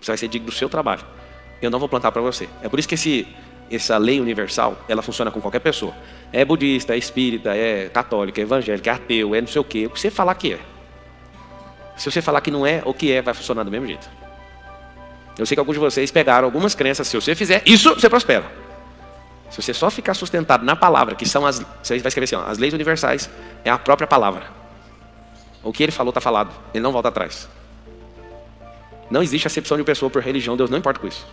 Você vai ser digno do seu trabalho. Eu não vou plantar para você. É por isso que essa lei universal, ela funciona com qualquer pessoa. É budista, é espírita, é católico, é evangélico, é ateu, é não sei o quê. O que você falar que é. Se você falar que não é, o que é, vai funcionar do mesmo jeito. Eu sei que alguns de vocês pegaram algumas crenças. Se você fizer isso, você prospera. Se você só ficar sustentado na palavra, que são você vai escrever assim, ó, as leis universais é a própria palavra. O que ele falou está falado. Ele não volta atrás. Não existe acepção de pessoa por religião. Deus não importa com isso.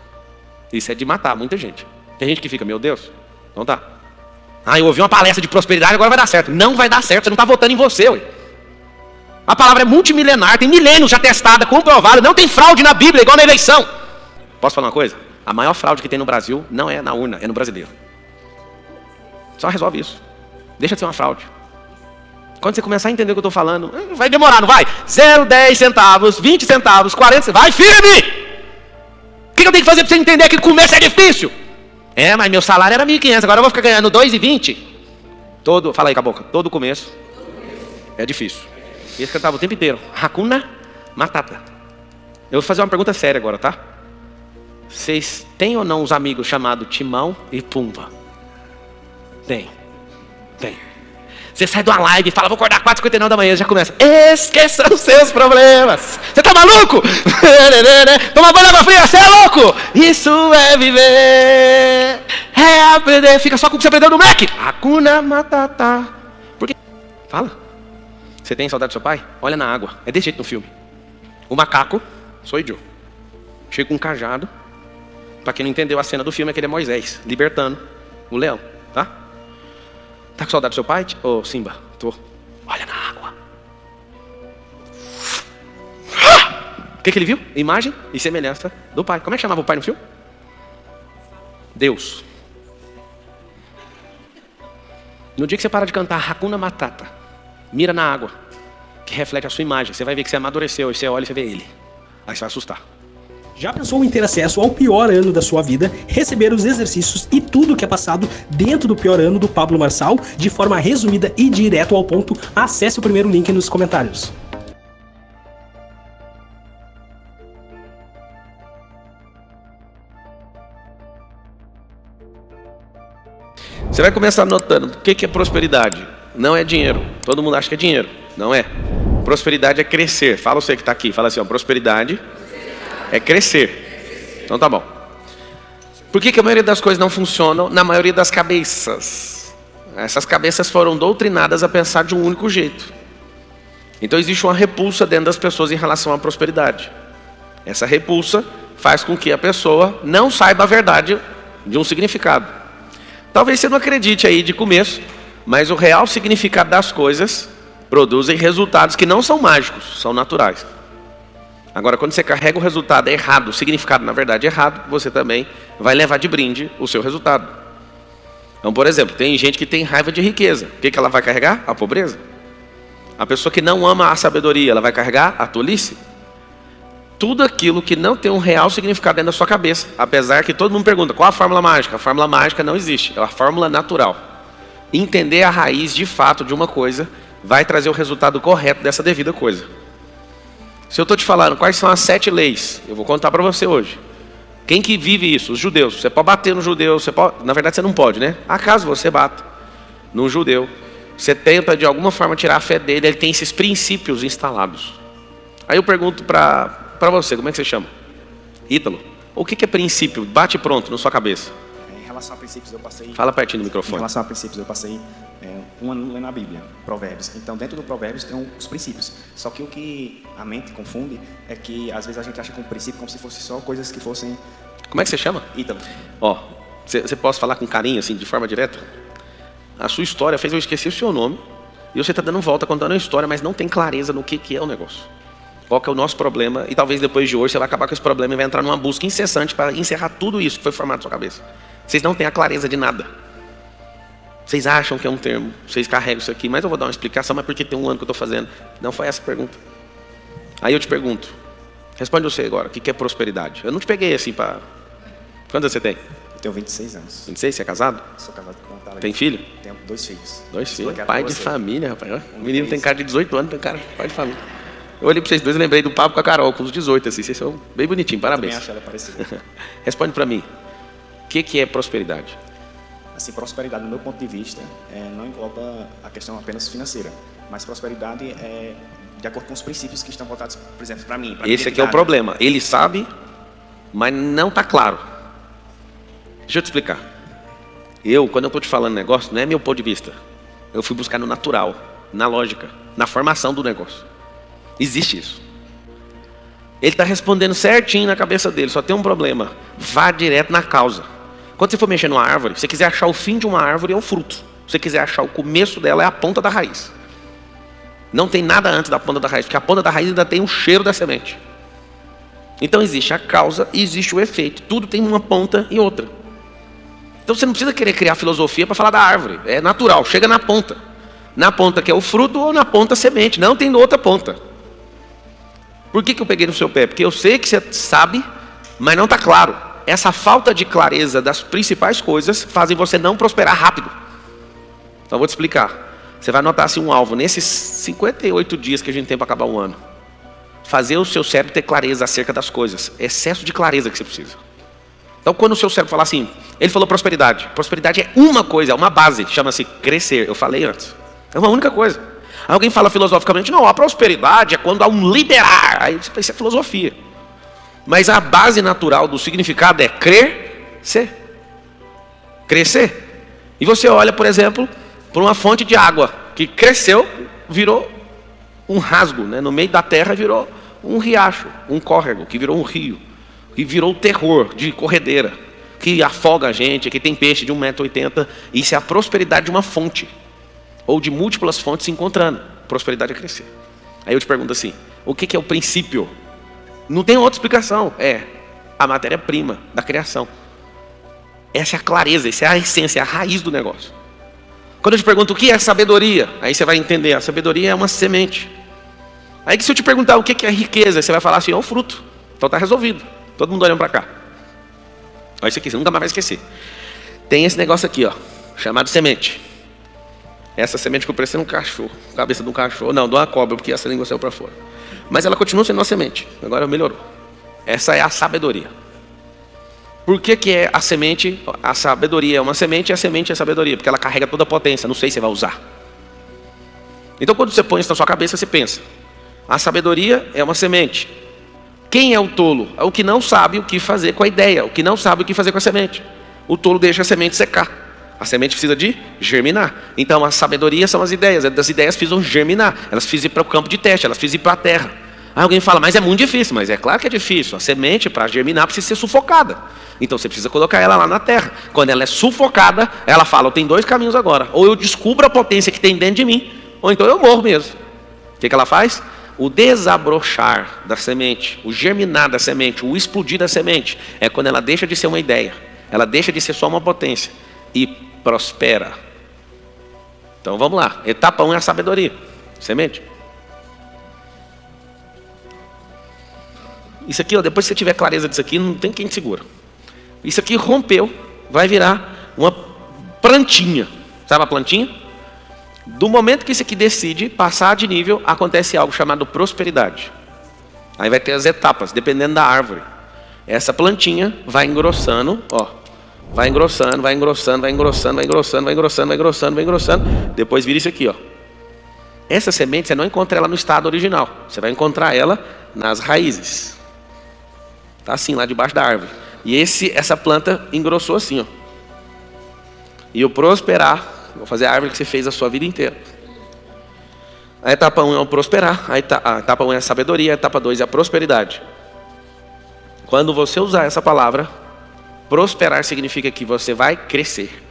Isso é de matar muita gente. Tem gente que fica, meu Deus, então tá. Eu ouvi uma palestra de prosperidade, agora vai dar certo. Não vai dar certo, você não está votando em você. Ué. A palavra é multimilenar, tem milênios já testada, comprovada. Não tem fraude na Bíblia, igual na eleição. Posso falar uma coisa? A maior fraude que tem no Brasil não é na urna, é no brasileiro. Só resolve isso. Deixa de ser uma fraude. Quando você começar a entender o que eu estou falando, vai demorar, não vai? 0, 10 centavos, 20 centavos, 40 centavos. Vai firme! O que eu tenho que fazer para você entender que o começo é difícil? Mas meu salário era 1.500, agora eu vou ficar ganhando 2,20. Fala aí com a boca. Todo começo é difícil. Esse cantava o tempo inteiro. Hakuna Matata. Eu vou fazer uma pergunta séria agora, tá? Vocês têm ou não os amigos chamados Timão e Pumba? Tem. Você sai de uma live e fala, vou acordar 4h59 da manhã, já começa. Esqueça os seus problemas. Você tá maluco? Toma banho de água fria, você é louco? Isso é viver. É aprender. Fica só com o que você aprendeu no Mac. Hakuna Matata. Por quê? Fala. Você tem saudade do seu pai? Olha na água. É desse jeito no filme. O macaco, sou eu. Chega com um cajado. Para quem não entendeu a cena do filme, é que ele é Moisés, libertando o leão, tá? Tá com saudade do seu pai? Ô, Simba, tô. Olha na água. O que ele viu? Imagem e semelhança do pai. Como é que chamava o pai no filme? Deus. No dia que você para de cantar Hakuna Matata, mira na água, que reflete a sua imagem. Você vai ver que você amadureceu. E você olha e você vê ele. Aí você vai assustar. Já pensou em ter acesso ao pior ano da sua vida, receber os exercícios e tudo que é passado dentro do pior ano do Pablo Marçal, de forma resumida e direto ao ponto? Acesse o primeiro link nos comentários. Você vai começar notando o que é prosperidade. Não é dinheiro. Todo mundo acha que é dinheiro. Não é. Prosperidade é crescer. Fala você que está aqui. Fala assim, ó, prosperidade é crescer. Então tá bom. Por que a maioria das coisas não funcionam na maioria das cabeças? Essas cabeças foram doutrinadas a pensar de um único jeito. Então existe uma repulsa dentro das pessoas em relação à prosperidade. Essa repulsa faz com que a pessoa não saiba a verdade de um significado. Talvez você não acredite aí de começo, mas o real significado das coisas produzem resultados que não são mágicos, são naturais. Agora, quando você carrega o resultado errado, o significado na verdade errado, você também vai levar de brinde o seu resultado. Então, por exemplo, tem gente que tem raiva de riqueza. O que ela vai carregar? A pobreza. A pessoa que não ama a sabedoria, ela vai carregar a tolice. Tudo aquilo que não tem um real significado dentro da sua cabeça. Apesar que todo mundo pergunta, qual a fórmula mágica? A fórmula mágica não existe, é a fórmula natural. Entender a raiz de fato de uma coisa vai trazer o resultado correto dessa devida coisa. Se eu estou te falando quais são as 7 leis, eu vou contar para você hoje. Quem que vive isso? Os judeus. Você pode bater no judeu, na verdade você não pode, né? Acaso você bata num judeu, você tenta de alguma forma tirar a fé dele, ele tem esses princípios instalados. Aí eu pergunto para você, como é que você chama? Ítalo. O que é princípio? Bate pronto na sua cabeça. Em relação a princípios eu passei... Fala pertinho do Em microfone. relação a princípios eu passei um ano lendo a Bíblia, Provérbios. Então dentro do Provérbios tem os princípios. Só que o que a mente confunde é que às vezes a gente acha que um princípio como se fosse só coisas que fossem... Como é que você chama? Ítalo. Ó, você pode falar com carinho, assim, de forma direta? A sua história fez eu esquecer o seu nome. E você está dando volta contando a história, mas não tem clareza no que é o negócio. Qual que é o nosso problema? E talvez depois de hoje você vai acabar com esse problema e vai entrar numa busca incessante para encerrar tudo isso que foi formado na sua cabeça. Vocês não têm a clareza de nada. Vocês acham que é um termo, vocês carregam isso aqui, mas eu vou dar uma explicação, mas porque tem um ano que eu estou fazendo. Não foi essa a pergunta. Aí eu te pergunto, responde você agora, o que é prosperidade? Eu não te peguei assim para... Quantos você tem? Eu tenho 26 anos. 26, você é casado? Sou casado com uma talenta. Tem filho? Tenho 2 filhos. 2 filhos, Daqui a pai pouco de você. família, rapaz. O menino tem cara de 18 anos, tem cara de pai de família. Eu olhei para vocês dois e lembrei do papo com a Carol, com os 18, assim. Vocês são bem bonitinhos, parabéns. Também acho ela parecida. Responde para mim. O que é prosperidade? Assim, prosperidade, do meu ponto de vista, não engloba a questão apenas financeira, mas prosperidade é de acordo com os princípios que estão voltados, por exemplo, para mim. Esse aqui é o problema. Ele sabe, mas não está claro. Deixa eu te explicar. Quando eu estou te falando negócio, não é meu ponto de vista. Eu fui buscar no natural, na lógica, na formação do negócio. Existe isso. Ele está respondendo certinho na cabeça dele, só tem um problema. Vá direto na causa. Quando você for mexer numa árvore, se você quiser achar o fim de uma árvore, é o fruto. Se você quiser achar o começo dela, é a ponta da raiz. Não tem nada antes da ponta da raiz, porque a ponta da raiz ainda tem o cheiro da semente. Então existe a causa e existe o efeito. Tudo tem uma ponta e outra. Então você não precisa querer criar filosofia para falar da árvore. É natural, chega na ponta. Na ponta que é o fruto ou na ponta a semente. Não tem outra ponta. Por que eu peguei no seu pé? Porque eu sei que você sabe, mas não está claro. Essa falta de clareza das principais coisas fazem você não prosperar rápido. Então eu vou te explicar. Você vai anotar assim um alvo. Nesses 58 dias que a gente tem para acabar um ano. Fazer o seu cérebro ter clareza acerca das coisas. Excesso de clareza que você precisa. Então quando o seu cérebro falar assim, ele falou prosperidade. Prosperidade é uma coisa, é uma base. Chama-se crescer. Eu falei antes. É uma única coisa. Alguém fala filosoficamente, não, a prosperidade é quando há um liberar. Aí você pensa, isso é filosofia. Mas a base natural do significado é crescer. Crescer. E você olha, por exemplo, para uma fonte de água que cresceu, virou um rasgo, né? No meio da terra virou um riacho, um córrego, que virou um rio, que virou terror de corredeira, que afoga a gente, que tem peixe de 1,80 m. Isso é a prosperidade de uma fonte, ou de múltiplas fontes se encontrando. Prosperidade é crescer. Aí eu te pergunto assim, o que é o princípio? Não tem outra explicação. É a matéria-prima da criação. Essa é a clareza, essa é a essência, é a raiz do negócio. Quando eu te pergunto o que é sabedoria, aí você vai entender, a sabedoria é uma semente. Aí que se eu te perguntar o que é riqueza, você vai falar assim, é o fruto. Então está resolvido. Todo mundo olhando para cá. Olha isso aqui, você nunca mais vai esquecer. Tem esse negócio aqui, ó, chamado semente. Essa semente ficou parecendo um cachorro, cabeça de um cachorro, não, de uma cobra, porque essa língua saiu para fora. Mas ela continua sendo uma semente, agora melhorou. Essa é a sabedoria. Por que é a semente? A sabedoria é uma semente e a semente é a sabedoria, porque ela carrega toda a potência, não sei se você vai usar. Então quando você põe isso na sua cabeça, você pensa, a sabedoria é uma semente. Quem é o tolo? É o que não sabe o que fazer com a ideia, o que não sabe o que fazer com a semente. O tolo deixa a semente secar. A semente precisa de germinar. Então a sabedoria são as ideias. Das ideias precisam germinar. Elas precisam ir para o campo de teste, elas precisam ir para a terra. Aí alguém fala, mas é muito difícil. Mas é claro que é difícil. A semente, para germinar, precisa ser sufocada. Então você precisa colocar ela lá na terra. Quando ela é sufocada, ela fala, eu tenho dois caminhos agora. Ou eu descubro a potência que tem dentro de mim, ou então eu morro mesmo. O que ela faz? O desabrochar da semente, o germinar da semente, o explodir da semente, é quando ela deixa de ser uma ideia. Ela deixa de ser só uma potência. E prospera. Então vamos lá. Etapa 1 é a sabedoria. Semente. Isso aqui, ó, depois que você tiver clareza disso aqui, não tem quem te segura. Isso aqui rompeu, vai virar uma plantinha. Sabe a plantinha? Do momento que isso aqui decide passar de nível, acontece algo chamado prosperidade. Aí vai ter as etapas, dependendo da árvore. Essa plantinha vai engrossando, ó. Vai engrossando, vai engrossando, vai engrossando, vai engrossando, vai engrossando, vai engrossando, vai engrossando. Depois vira isso aqui, ó. Essa semente você não encontra ela no estado original. Você vai encontrar ela nas raízes. Tá assim, lá debaixo da árvore. E essa planta engrossou assim, ó. E o prosperar, vou fazer a árvore que você fez a sua vida inteira. A etapa 1 é o prosperar, a etapa 1 é a sabedoria, a etapa 2 é a prosperidade. Quando você usar essa palavra, prosperar significa que você vai crescer.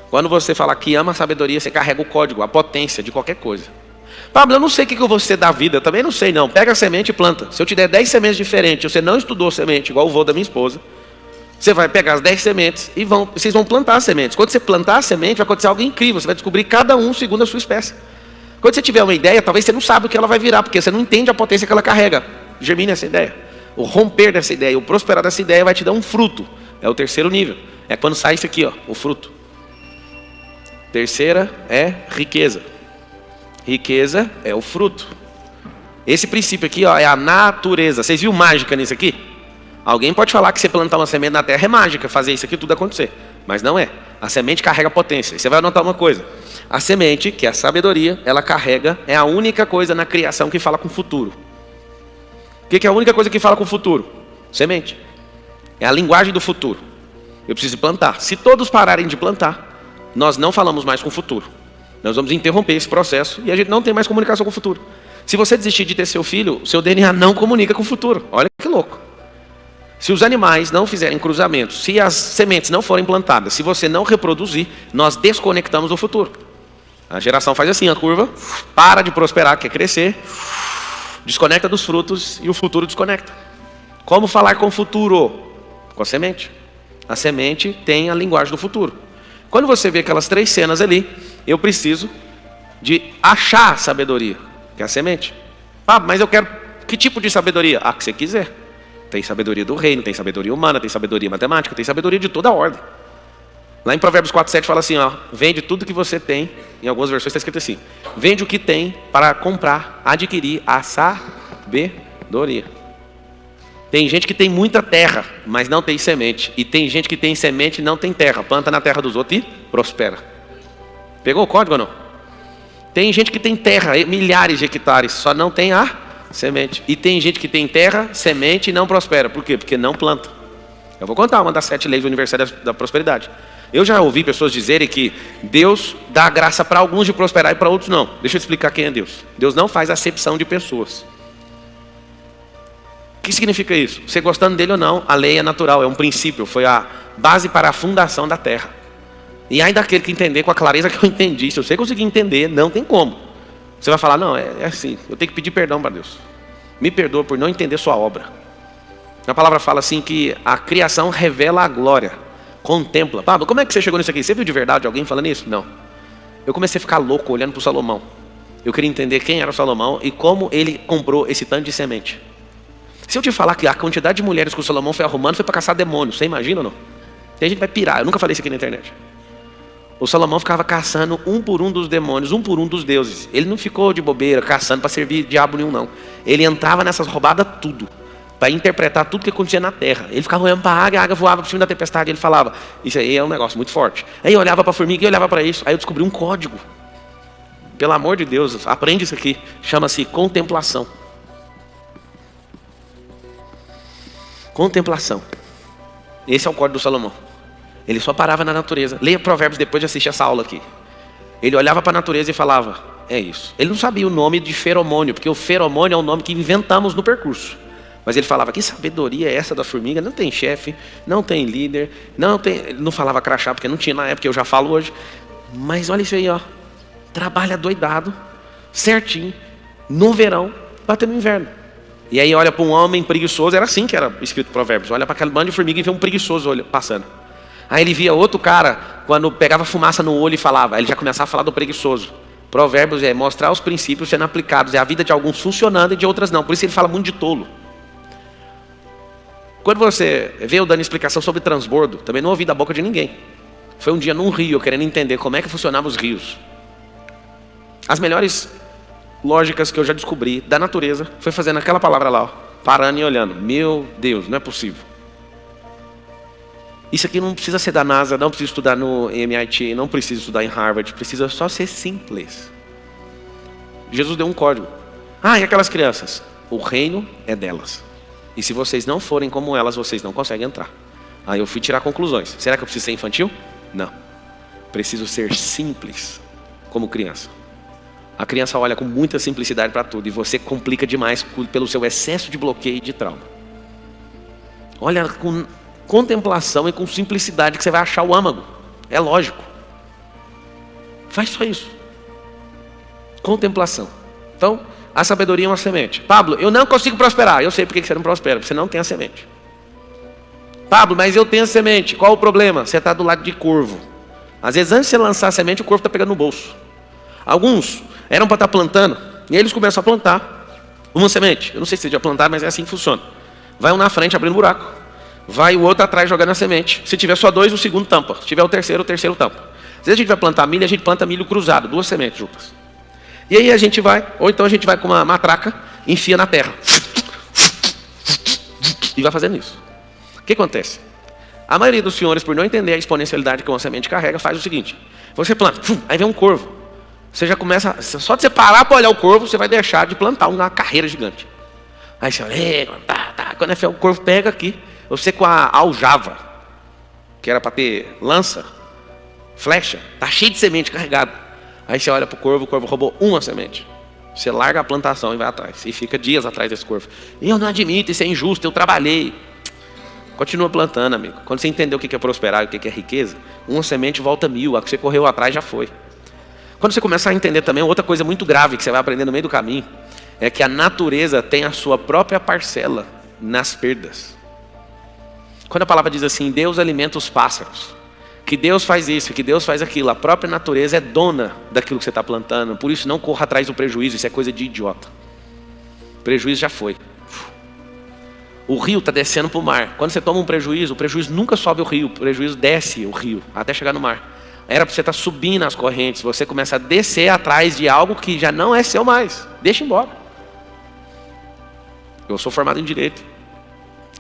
Quando você falar que ama a sabedoria, você carrega o código, a potência de qualquer coisa. Pablo, eu não sei o que eu vou ser da vida, eu também não sei não. Pega a semente e planta. Se eu te der 10 sementes diferentes, você não estudou semente, igual o vô da minha esposa, você vai pegar as 10 sementes e vocês vão plantar as sementes. Quando você plantar a semente, vai acontecer algo incrível. Você vai descobrir cada um segundo a sua espécie. Quando você tiver uma ideia, talvez você não saiba o que ela vai virar, porque você não entende a potência que ela carrega. Germine essa ideia. O romper dessa ideia, o prosperar dessa ideia vai te dar um fruto. É o terceiro nível. É quando sai isso aqui, ó, o fruto. Terceira é riqueza. Riqueza é o fruto. Esse princípio aqui, ó, é a natureza. Vocês viram mágica nisso aqui? Alguém pode falar que você plantar uma semente na terra é mágica, fazer isso aqui tudo acontecer. Mas não é. A semente carrega potência. E você vai notar uma coisa. A semente, que é a sabedoria, ela carrega, é a única coisa na criação que fala com o futuro. O que é a única coisa que fala com o futuro? Semente. É a linguagem do futuro. Eu preciso plantar. Se todos pararem de plantar, nós não falamos mais com o futuro. Nós vamos interromper esse processo e a gente não tem mais comunicação com o futuro. Se você desistir de ter seu filho, seu DNA não comunica com o futuro. Olha que louco. Se os animais não fizerem cruzamentos, se as sementes não forem plantadas, se você não reproduzir, nós desconectamos do futuro. A geração faz assim, a curva, para de prosperar, quer crescer, desconecta dos frutos e o futuro desconecta. Como falar com o futuro? Com a semente. A semente tem a linguagem do futuro. Quando você vê aquelas 3 cenas ali, eu preciso de achar sabedoria, que é a semente. Ah, mas eu quero que tipo de sabedoria? Ah, que você quiser. Tem sabedoria do reino, tem sabedoria humana, tem sabedoria matemática, tem sabedoria de toda a ordem. Lá em Provérbios 4:7 fala assim, ó, vende tudo que você tem, em algumas versões está escrito assim, vende o que tem para comprar, adquirir a sabedoria. Tem gente que tem muita terra, mas não tem semente. E tem gente que tem semente e não tem terra. Planta na terra dos outros e prospera. Pegou o código ou não? Tem gente que tem terra, milhares de hectares, só não tem a semente. E tem gente que tem terra, semente e não prospera. Por quê? Porque não planta. Eu vou contar uma das 7 leis universais da prosperidade. Eu já ouvi pessoas dizerem que Deus dá graça para alguns de prosperar e para outros não. Deixa eu explicar quem é Deus. Deus não faz acepção de pessoas. O que significa isso? Você gostando dele ou não, a lei é natural, é um princípio, foi a base para a fundação da terra. E ainda aquele que entender com a clareza que eu entendi, se você conseguir entender, não tem como. Você vai falar, não, é assim, eu tenho que pedir perdão para Deus. Me perdoa por não entender sua obra. A palavra fala assim que a criação revela a glória, contempla. Pablo, como é que você chegou nisso aqui? Você viu de verdade alguém falando isso? Não. Eu comecei a ficar louco olhando para o Salomão. Eu queria entender quem era o Salomão e como ele comprou esse tanto de semente. Se eu te falar que a quantidade de mulheres que o Salomão foi arrumando foi para caçar demônios, você imagina ou não? Tem gente que vai pirar, eu nunca falei isso aqui na internet. O Salomão ficava caçando um por um dos demônios, um por um dos deuses. Ele não ficou de bobeira, caçando para servir diabo nenhum, não. Ele entrava nessas roubadas tudo, para interpretar tudo que acontecia na terra. Ele ficava olhando para a água voava por cima da tempestade, ele falava, isso aí é um negócio muito forte. Aí eu olhava para a formiga e olhava para isso, aí eu descobri um código. Pelo amor de Deus, aprende isso aqui, chama-se contemplação. Contemplação. Esse é o código do Salomão. Ele só parava na natureza. Leia Provérbios depois de assistir essa aula aqui. Ele olhava para a natureza e falava, é isso. Ele não sabia o nome de feromônio, porque o feromônio é o nome que inventamos no percurso. Mas ele falava, que sabedoria é essa da formiga? Não tem chefe, não tem líder, não tem... Ele não falava crachá, porque não tinha na época, eu já falo hoje. Mas olha isso aí, ó. Trabalha doidado, certinho, no verão, bater no inverno. E aí olha para um homem preguiçoso, era assim que era escrito Provérbios. Olha para aquele bando de formiga e vê um preguiçoso passando. Aí ele via outro cara, quando pegava fumaça no olho e falava, aí ele já começava a falar do preguiçoso. Provérbios é mostrar os princípios sendo aplicados, é a vida de alguns funcionando e de outras não. Por isso ele fala muito de tolo. Quando você vê eu dando explicação sobre transbordo, também não ouvi da boca de ninguém. Foi um dia num rio, eu querendo entender como é que funcionavam os rios. As melhores lógicas que eu já descobri da natureza foi fazendo aquela palavra lá, ó, parando e olhando. Meu Deus, não é possível. Isso aqui não precisa ser da NASA, não precisa estudar no MIT, não precisa estudar em Harvard, precisa só ser simples. Jesus deu um código. Ah, e aquelas crianças? O reino é delas. E se vocês não forem como elas, vocês não conseguem entrar. Aí eu fui tirar conclusões. Será que eu preciso ser infantil? Não. Preciso ser simples como criança. A criança olha com muita simplicidade para tudo e você complica demais pelo seu excesso de bloqueio e de trauma. Olha com contemplação e com simplicidade que você vai achar o âmago. É lógico. Faz só isso. Contemplação. Então, a sabedoria é uma semente. Pablo, eu não consigo prosperar. Eu sei porque você não prospera, você não tem a semente. Pablo, mas eu tenho a semente. Qual o problema? Você está do lado de corvo. Às vezes, antes de você lançar a semente, o corvo está pegando no bolso. Alguns eram para estar plantando, e eles começam a plantar uma semente. Eu não sei se você já plantaram, mas é assim que funciona. Vai um na frente abrindo buraco. Vai o outro atrás jogando a semente. Se tiver só 2, o segundo tampa. Se tiver o terceiro tampa. Às vezes a gente vai plantar milho, a gente planta milho cruzado, 2 sementes juntas. E aí a gente vai, ou então a gente vai com uma matraca, enfia na terra. E vai fazendo isso. O que acontece? A maioria dos senhores, por não entender a exponencialidade que uma semente carrega, faz o seguinte. Você planta, aí vem um corvo. Você já começa, só de você parar para olhar o corvo, você vai deixar de plantar uma carreira gigante. Aí você olha, quando o corvo pega aqui, você com a aljava, que era para ter lança, flecha, tá cheio de semente carregada. Aí você olha para o corvo roubou uma semente. Você larga a plantação e vai atrás. E fica dias atrás desse corvo. Eu não admito, isso é injusto, eu trabalhei. Continua plantando, amigo. Quando você entender o que é prosperar e o que é riqueza, uma semente volta 1000, a que você correu atrás já foi. Quando você começar a entender também, outra coisa muito grave que você vai aprender no meio do caminho, é que a natureza tem a sua própria parcela nas perdas. Quando a palavra diz assim, Deus alimenta os pássaros, que Deus faz isso, que Deus faz aquilo, a própria natureza é dona daquilo que você está plantando, por isso não corra atrás do prejuízo, isso é coisa de idiota. O prejuízo já foi. O rio está descendo para o mar. Quando você toma um prejuízo, o prejuízo nunca sobe o rio, o prejuízo desce o rio, até chegar no mar. Era para você estar subindo as correntes, você começa a descer atrás de algo que já não é seu mais. Deixa embora. Eu sou formado em Direito.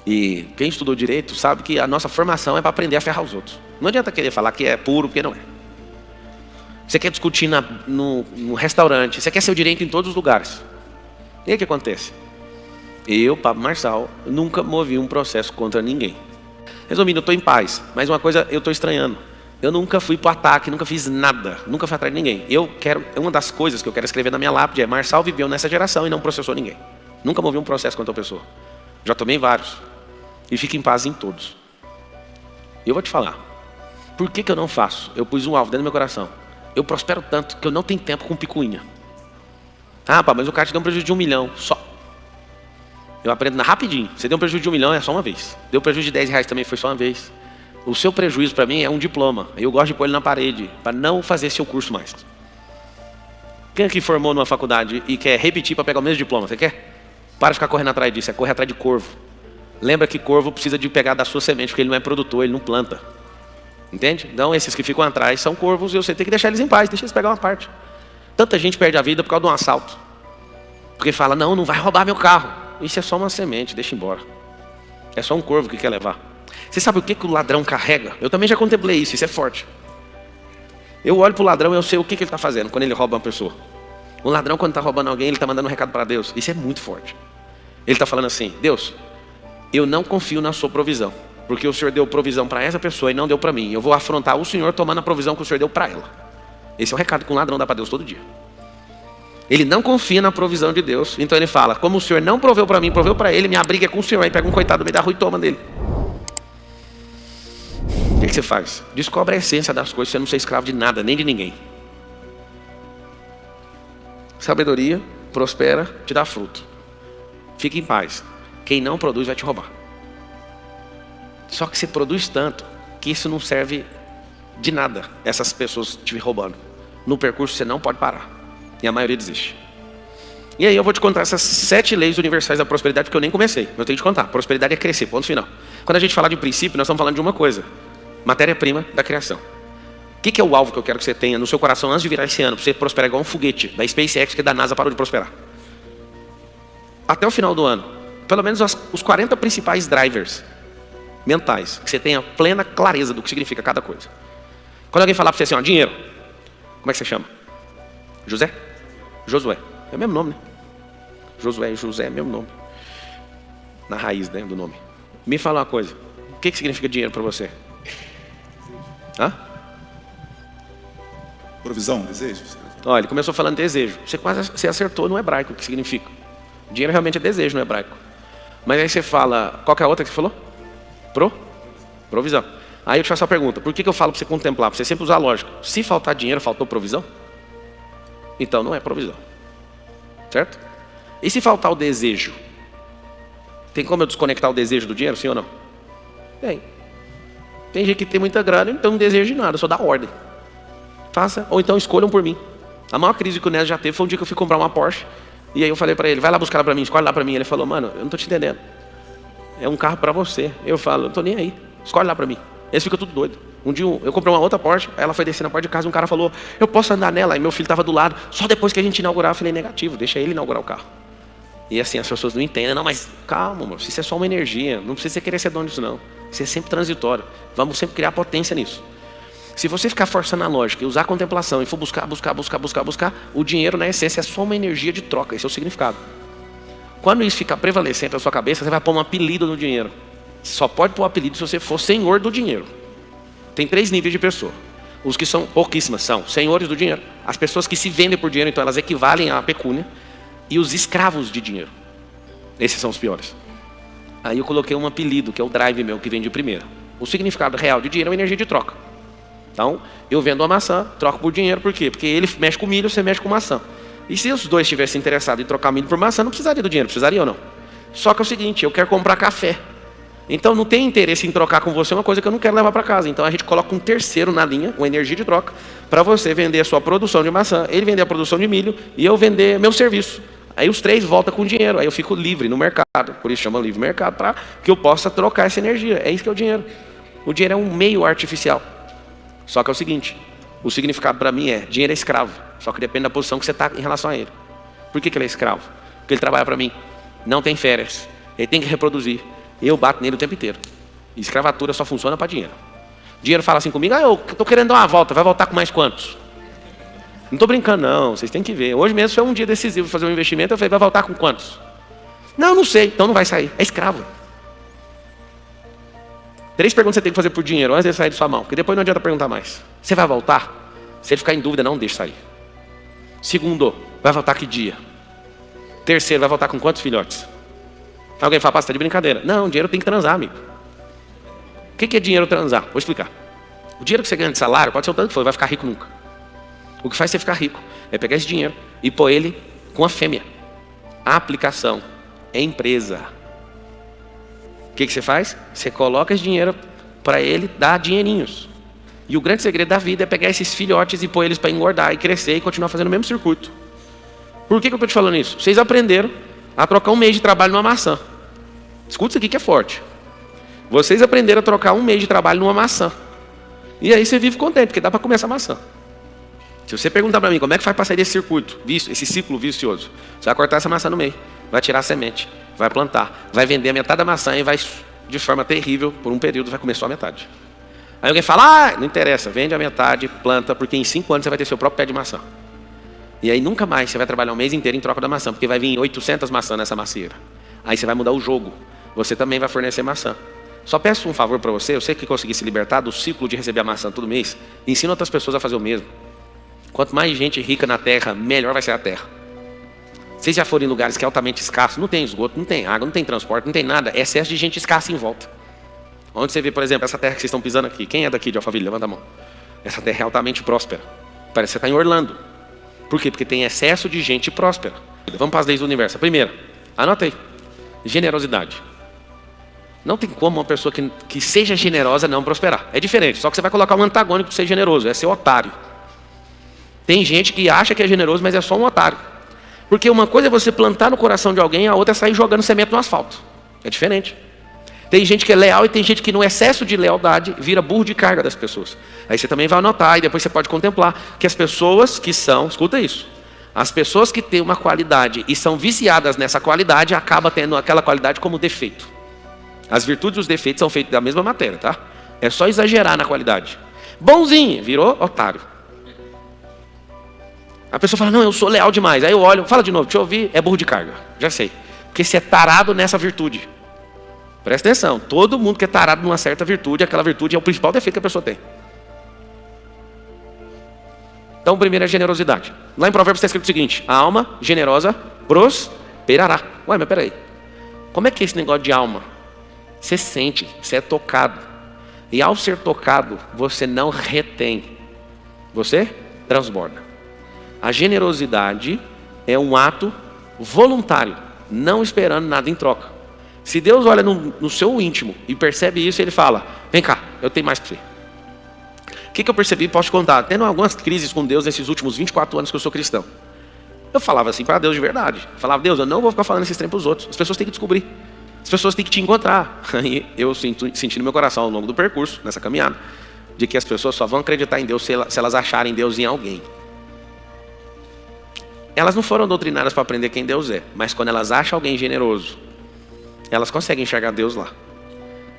E quem estudou Direito sabe que a nossa formação é para aprender a ferrar os outros. Não adianta querer falar que é puro, porque não é. Você quer discutir no restaurante, você quer seu direito em todos os lugares. E aí o que acontece? Eu, Pablo Marçal, nunca movi um processo contra ninguém. Resumindo, eu estou em paz, mas uma coisa eu estou estranhando. Eu nunca fui para o ataque, nunca fiz nada, nunca fui atrás de ninguém. Uma das coisas que eu quero escrever na minha lápide é Marçal viveu nessa geração e não processou ninguém. Nunca movi um processo contra a pessoa. Já tomei vários. E fico em paz em todos. E eu vou te falar. Por que eu não faço? Eu pus um alvo dentro do meu coração. Eu prospero tanto que eu não tenho tempo com picuinha. Ah, pá, mas o cara te deu um prejuízo de 1 milhão. Só. Eu aprendo rapidinho. Você deu um prejuízo de 1 milhão, é só uma vez. Deu prejuízo de R$10 também, foi só uma vez. O seu prejuízo para mim é um diploma. Eu gosto de pôr ele na parede, para não fazer seu curso mais. Quem aqui formou numa faculdade e quer repetir para pegar o mesmo diploma? Você quer? Para de ficar correndo atrás disso, é correr atrás de corvo. Lembra que corvo precisa de pegar da sua semente, porque ele não é produtor, ele não planta. Entende? Então esses que ficam atrás são corvos e você tem que deixar eles em paz, deixa eles pegar uma parte. Tanta gente perde a vida por causa de um assalto. Porque fala, não vai roubar meu carro. Isso é só uma semente, deixa embora. É só um corvo que quer levar. Você sabe o que o ladrão carrega? Eu também já contemplei isso é forte. Eu olho para o ladrão e eu sei o que ele está fazendo quando ele rouba uma pessoa. O ladrão, quando está roubando alguém, ele está mandando um recado para Deus. Isso é muito forte. Ele está falando assim, Deus, eu não confio na sua provisão, porque o Senhor deu provisão para essa pessoa e não deu para mim. Eu vou afrontar o Senhor tomando a provisão que o Senhor deu para ela. Esse é o recado que um ladrão dá para Deus todo dia. Ele não confia na provisão de Deus, então ele fala, como o Senhor não proveu para mim, proveu para ele, minha briga é com o Senhor. Aí pega um coitado do meio da rua e toma dele. O que você faz? Descobre a essência das coisas, você não ser escravo de nada, nem de ninguém. Sabedoria, prospera, te dá fruto. Fique em paz. Quem não produz vai te roubar. Só que você produz tanto que isso não serve de nada, essas pessoas te roubando. No percurso você não pode parar. E a maioria desiste. E aí eu vou te contar essas 7 leis universais da prosperidade, porque eu nem comecei. Eu tenho que te contar. Prosperidade é crescer, ponto final. Quando a gente fala de princípio, nós estamos falando de uma coisa. Matéria-prima da criação. O que é o alvo que eu quero que você tenha no seu coração antes de virar esse ano? Para você prosperar igual um foguete da SpaceX, que da NASA parou de prosperar. Até o final do ano. Pelo menos os 40 principais drivers mentais. Que você tenha plena clareza do que significa cada coisa. Quando alguém falar para você assim, dinheiro. Como é que você chama? José? Josué. É o mesmo nome, né? Josué e José é o mesmo nome. Na raiz, né, do nome. Me fala uma coisa. O que significa dinheiro para você? Hã? Provisão, desejo. Olha, ele começou falando desejo. Você acertou no hebraico o que significa. Dinheiro realmente é desejo no hebraico. Mas aí você fala, qual que é a outra que você falou? Provisão. Aí eu te faço a pergunta, por que eu falo para você contemplar? Para você sempre usar a lógica. Se faltar dinheiro, faltou provisão? Então não é provisão. Certo? E se faltar o desejo? Tem como eu desconectar o desejo do dinheiro, sim ou não? Tem gente que tem muita grana, então não deseja de nada, só dá ordem. Faça, ou então escolham por mim. A maior crise que o Nésio já teve foi um dia que eu fui comprar uma Porsche. E aí eu falei para ele, vai lá buscar ela para mim, escolhe lá para mim. Ele falou, mano, eu não tô te entendendo. É um carro para você. Eu falo, não tô nem aí, escolhe lá para mim. Eles ficam tudo doido. Um dia eu comprei uma outra Porsche, aí ela foi descer na porta de casa, um cara falou, eu posso andar nela? Aí meu filho estava do lado, só depois que a gente inaugurar. Eu falei, negativo, deixa ele inaugurar o carro. E assim, as pessoas não entendem, não, mas calma, mano, isso é só uma energia, não precisa você querer ser dono disso não. Isso é sempre transitório, vamos sempre criar potência nisso. Se você ficar forçando a lógica e usar a contemplação e for buscar, o dinheiro na essência é só uma energia de troca, esse é o significado. Quando isso ficar prevalecente na sua cabeça, você vai pôr um apelido no dinheiro. Só pode pôr um apelido se você for senhor do dinheiro. Tem 3 níveis de pessoa. Os que são pouquíssimas são senhores do dinheiro, as pessoas que se vendem por dinheiro, então elas equivalem à pecúnia, e os escravos de dinheiro. Esses são os piores. Aí eu coloquei um apelido, que é o drive meu, que vem de primeira. O significado real de dinheiro é uma energia de troca. Então, eu vendo uma maçã, troco por dinheiro, por quê? Porque ele mexe com milho, você mexe com maçã. E se os dois estivessem interessados em trocar milho por maçã, não precisaria do dinheiro, precisaria ou não? Só que é o seguinte, eu quero comprar café. Então não tem interesse em trocar com você uma coisa que eu não quero levar para casa. Então a gente coloca um terceiro na linha, uma energia de troca, para você vender a sua produção de maçã, ele vender a produção de milho e eu vender meu serviço. Aí os 3 voltam com dinheiro, aí eu fico livre no mercado, por isso chama livre mercado, para que eu possa trocar essa energia. É isso que é o dinheiro. O dinheiro é um meio artificial. Só que é o seguinte, o significado para mim é, dinheiro é escravo, só que depende da posição que você está em relação a ele. Por que ele é escravo? Porque ele trabalha para mim, não tem férias, ele tem que reproduzir. Eu bato nele o tempo inteiro. E escravatura só funciona para dinheiro. Dinheiro fala assim comigo, eu estou querendo dar uma volta, vai voltar com mais quantos? Não estou brincando não, vocês têm que ver. Hoje mesmo foi um dia decisivo fazer um investimento, eu falei, vai voltar com quantos? Não sei, então não vai sair. É escravo. 3 perguntas você tem que fazer por dinheiro antes de sair de sua mão, porque depois não adianta perguntar mais. Você vai voltar? Se ele ficar em dúvida, não deixe sair. Segundo, vai voltar que dia? Terceiro, vai voltar com quantos filhotes? Alguém fala, você está de brincadeira. Não, dinheiro tem que transar, amigo. O que é dinheiro transar? Vou explicar. O dinheiro que você ganha de salário, pode ser o tanto que for, vai ficar rico nunca. O que faz você ficar rico é pegar esse dinheiro e pôr ele com a fêmea. A aplicação é empresa. O que você faz? Você coloca esse dinheiro para ele dar dinheirinhos. E o grande segredo da vida é pegar esses filhotes e pôr eles para engordar e crescer e continuar fazendo o mesmo circuito. Por que eu estou te falando isso? Vocês aprenderam a trocar um mês de trabalho numa maçã. Escuta isso aqui que é forte. Vocês aprenderam a trocar um mês de trabalho numa maçã. E aí você vive contente, porque dá para comer essa maçã. Se você perguntar para mim como é que faz para sair desse circuito, esse ciclo vicioso, você vai cortar essa maçã no meio, vai tirar a semente, vai plantar, vai vender a metade da maçã e vai, de forma terrível, por um período, vai comer só a metade. Aí alguém fala, não interessa, vende a metade, planta, porque em 5 anos você vai ter seu próprio pé de maçã. E aí nunca mais você vai trabalhar um mês inteiro em troca da maçã, porque vai vir 800 maçãs nessa macieira. Aí você vai mudar o jogo, você também vai fornecer maçã. Só peço um favor para você, eu sei que consegui se libertar do ciclo de receber a maçã todo mês, ensina outras pessoas a fazer o mesmo. Quanto mais gente rica na terra, melhor vai ser a terra. Vocês já foram em lugares que é altamente escasso, não tem esgoto, não tem água, não tem transporte, não tem nada, é excesso de gente escassa em volta. Onde você vê, por exemplo, essa terra que vocês estão pisando aqui, quem é daqui de Alphaville? Levanta a mão. Essa terra é altamente próspera, parece que você está em Orlando. Por quê? Porque tem excesso de gente próspera. Vamos para as leis do universo. A primeira, anota aí, generosidade. Não tem como uma pessoa que seja generosa não prosperar. É diferente, só que você vai colocar um antagônico de ser generoso, é ser otário. Tem gente que acha que é generoso, mas é só um otário. Porque uma coisa é você plantar no coração de alguém, a outra é sair jogando semente no asfalto. É diferente. Tem gente que é leal e tem gente que no excesso de lealdade vira burro de carga das pessoas. Aí você também vai anotar e depois você pode contemplar que as pessoas que são, escuta isso, as pessoas que têm uma qualidade e são viciadas nessa qualidade, acabam tendo aquela qualidade como defeito. As virtudes e os defeitos são feitos da mesma matéria, tá? É só exagerar na qualidade. Bonzinho, virou otário. A pessoa fala, não, eu sou leal demais. Aí eu olho, fala de novo, deixa eu ouvir, é burro de carga. Já sei. Porque você é tarado nessa virtude. Presta atenção, todo mundo que é tarado numa certa virtude, aquela virtude é o principal defeito que a pessoa tem. Então, o primeiro é generosidade. Lá em Provérbios está escrito o seguinte, a alma generosa prosperará. Ué, mas peraí, como é que é esse negócio de alma? Você sente, você é tocado. E ao ser tocado, você não retém. Você transborda. A generosidade é um ato voluntário, não esperando nada em troca. Se Deus olha no seu íntimo e percebe isso, Ele fala, vem cá, eu tenho mais para você. O que eu percebi, posso te contar, tendo algumas crises com Deus nesses últimos 24 anos que eu sou cristão. Eu falava assim para Deus de verdade. Eu falava, Deus, eu não vou ficar falando esses trem para os outros. As pessoas têm que descobrir. As pessoas têm que te encontrar. E eu senti no meu coração ao longo do percurso, nessa caminhada, de que as pessoas só vão acreditar em Deus se elas acharem Deus em alguém. Elas não foram doutrinadas para aprender quem Deus é, mas quando elas acham alguém generoso, elas conseguem enxergar Deus lá.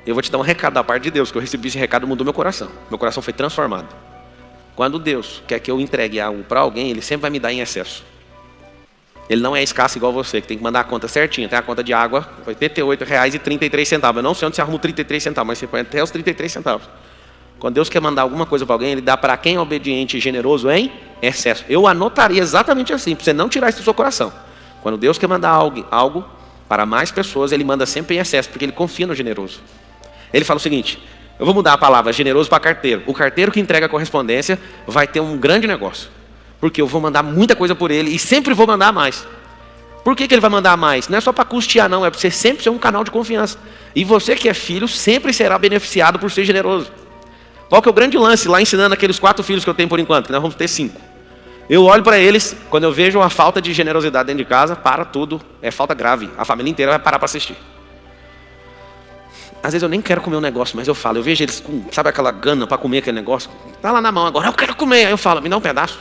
Eu vou te dar um recado da parte de Deus, que eu recebi esse recado, mudou meu coração. Meu coração foi transformado. Quando Deus quer que eu entregue algo para alguém, Ele sempre vai me dar em excesso. Ele não é escasso igual você, que tem que mandar a conta certinha. Tem a conta de água, R$ 88,33. Eu não sei onde você arruma 33 centavos, mas você põe até os 33 centavos. Quando Deus quer mandar alguma coisa para alguém, Ele dá para quem é obediente e generoso em excesso. Eu anotaria exatamente assim, para você não tirar isso do seu coração. Quando Deus quer mandar algo para mais pessoas, Ele manda sempre em excesso, porque Ele confia no generoso. Ele fala o seguinte: eu vou mudar a palavra generoso para carteiro. O carteiro que entrega a correspondência vai ter um grande negócio, porque eu vou mandar muita coisa por ele e sempre vou mandar mais. Por que ele vai mandar mais? Não é só para custear não, é para você sempre ser um canal de confiança. E você que é filho sempre será beneficiado por ser generoso. Qual que é o grande lance lá ensinando aqueles 4 filhos que eu tenho por enquanto, que nós vamos ter 5. Eu olho para eles, quando eu vejo uma falta de generosidade dentro de casa, para tudo, é falta grave. A família inteira vai parar para assistir. Às vezes eu nem quero comer um negócio, mas eu falo, eu vejo eles com, sabe aquela gana para comer aquele negócio? Tá lá na mão agora, eu quero comer. Aí eu falo, me dá um pedaço.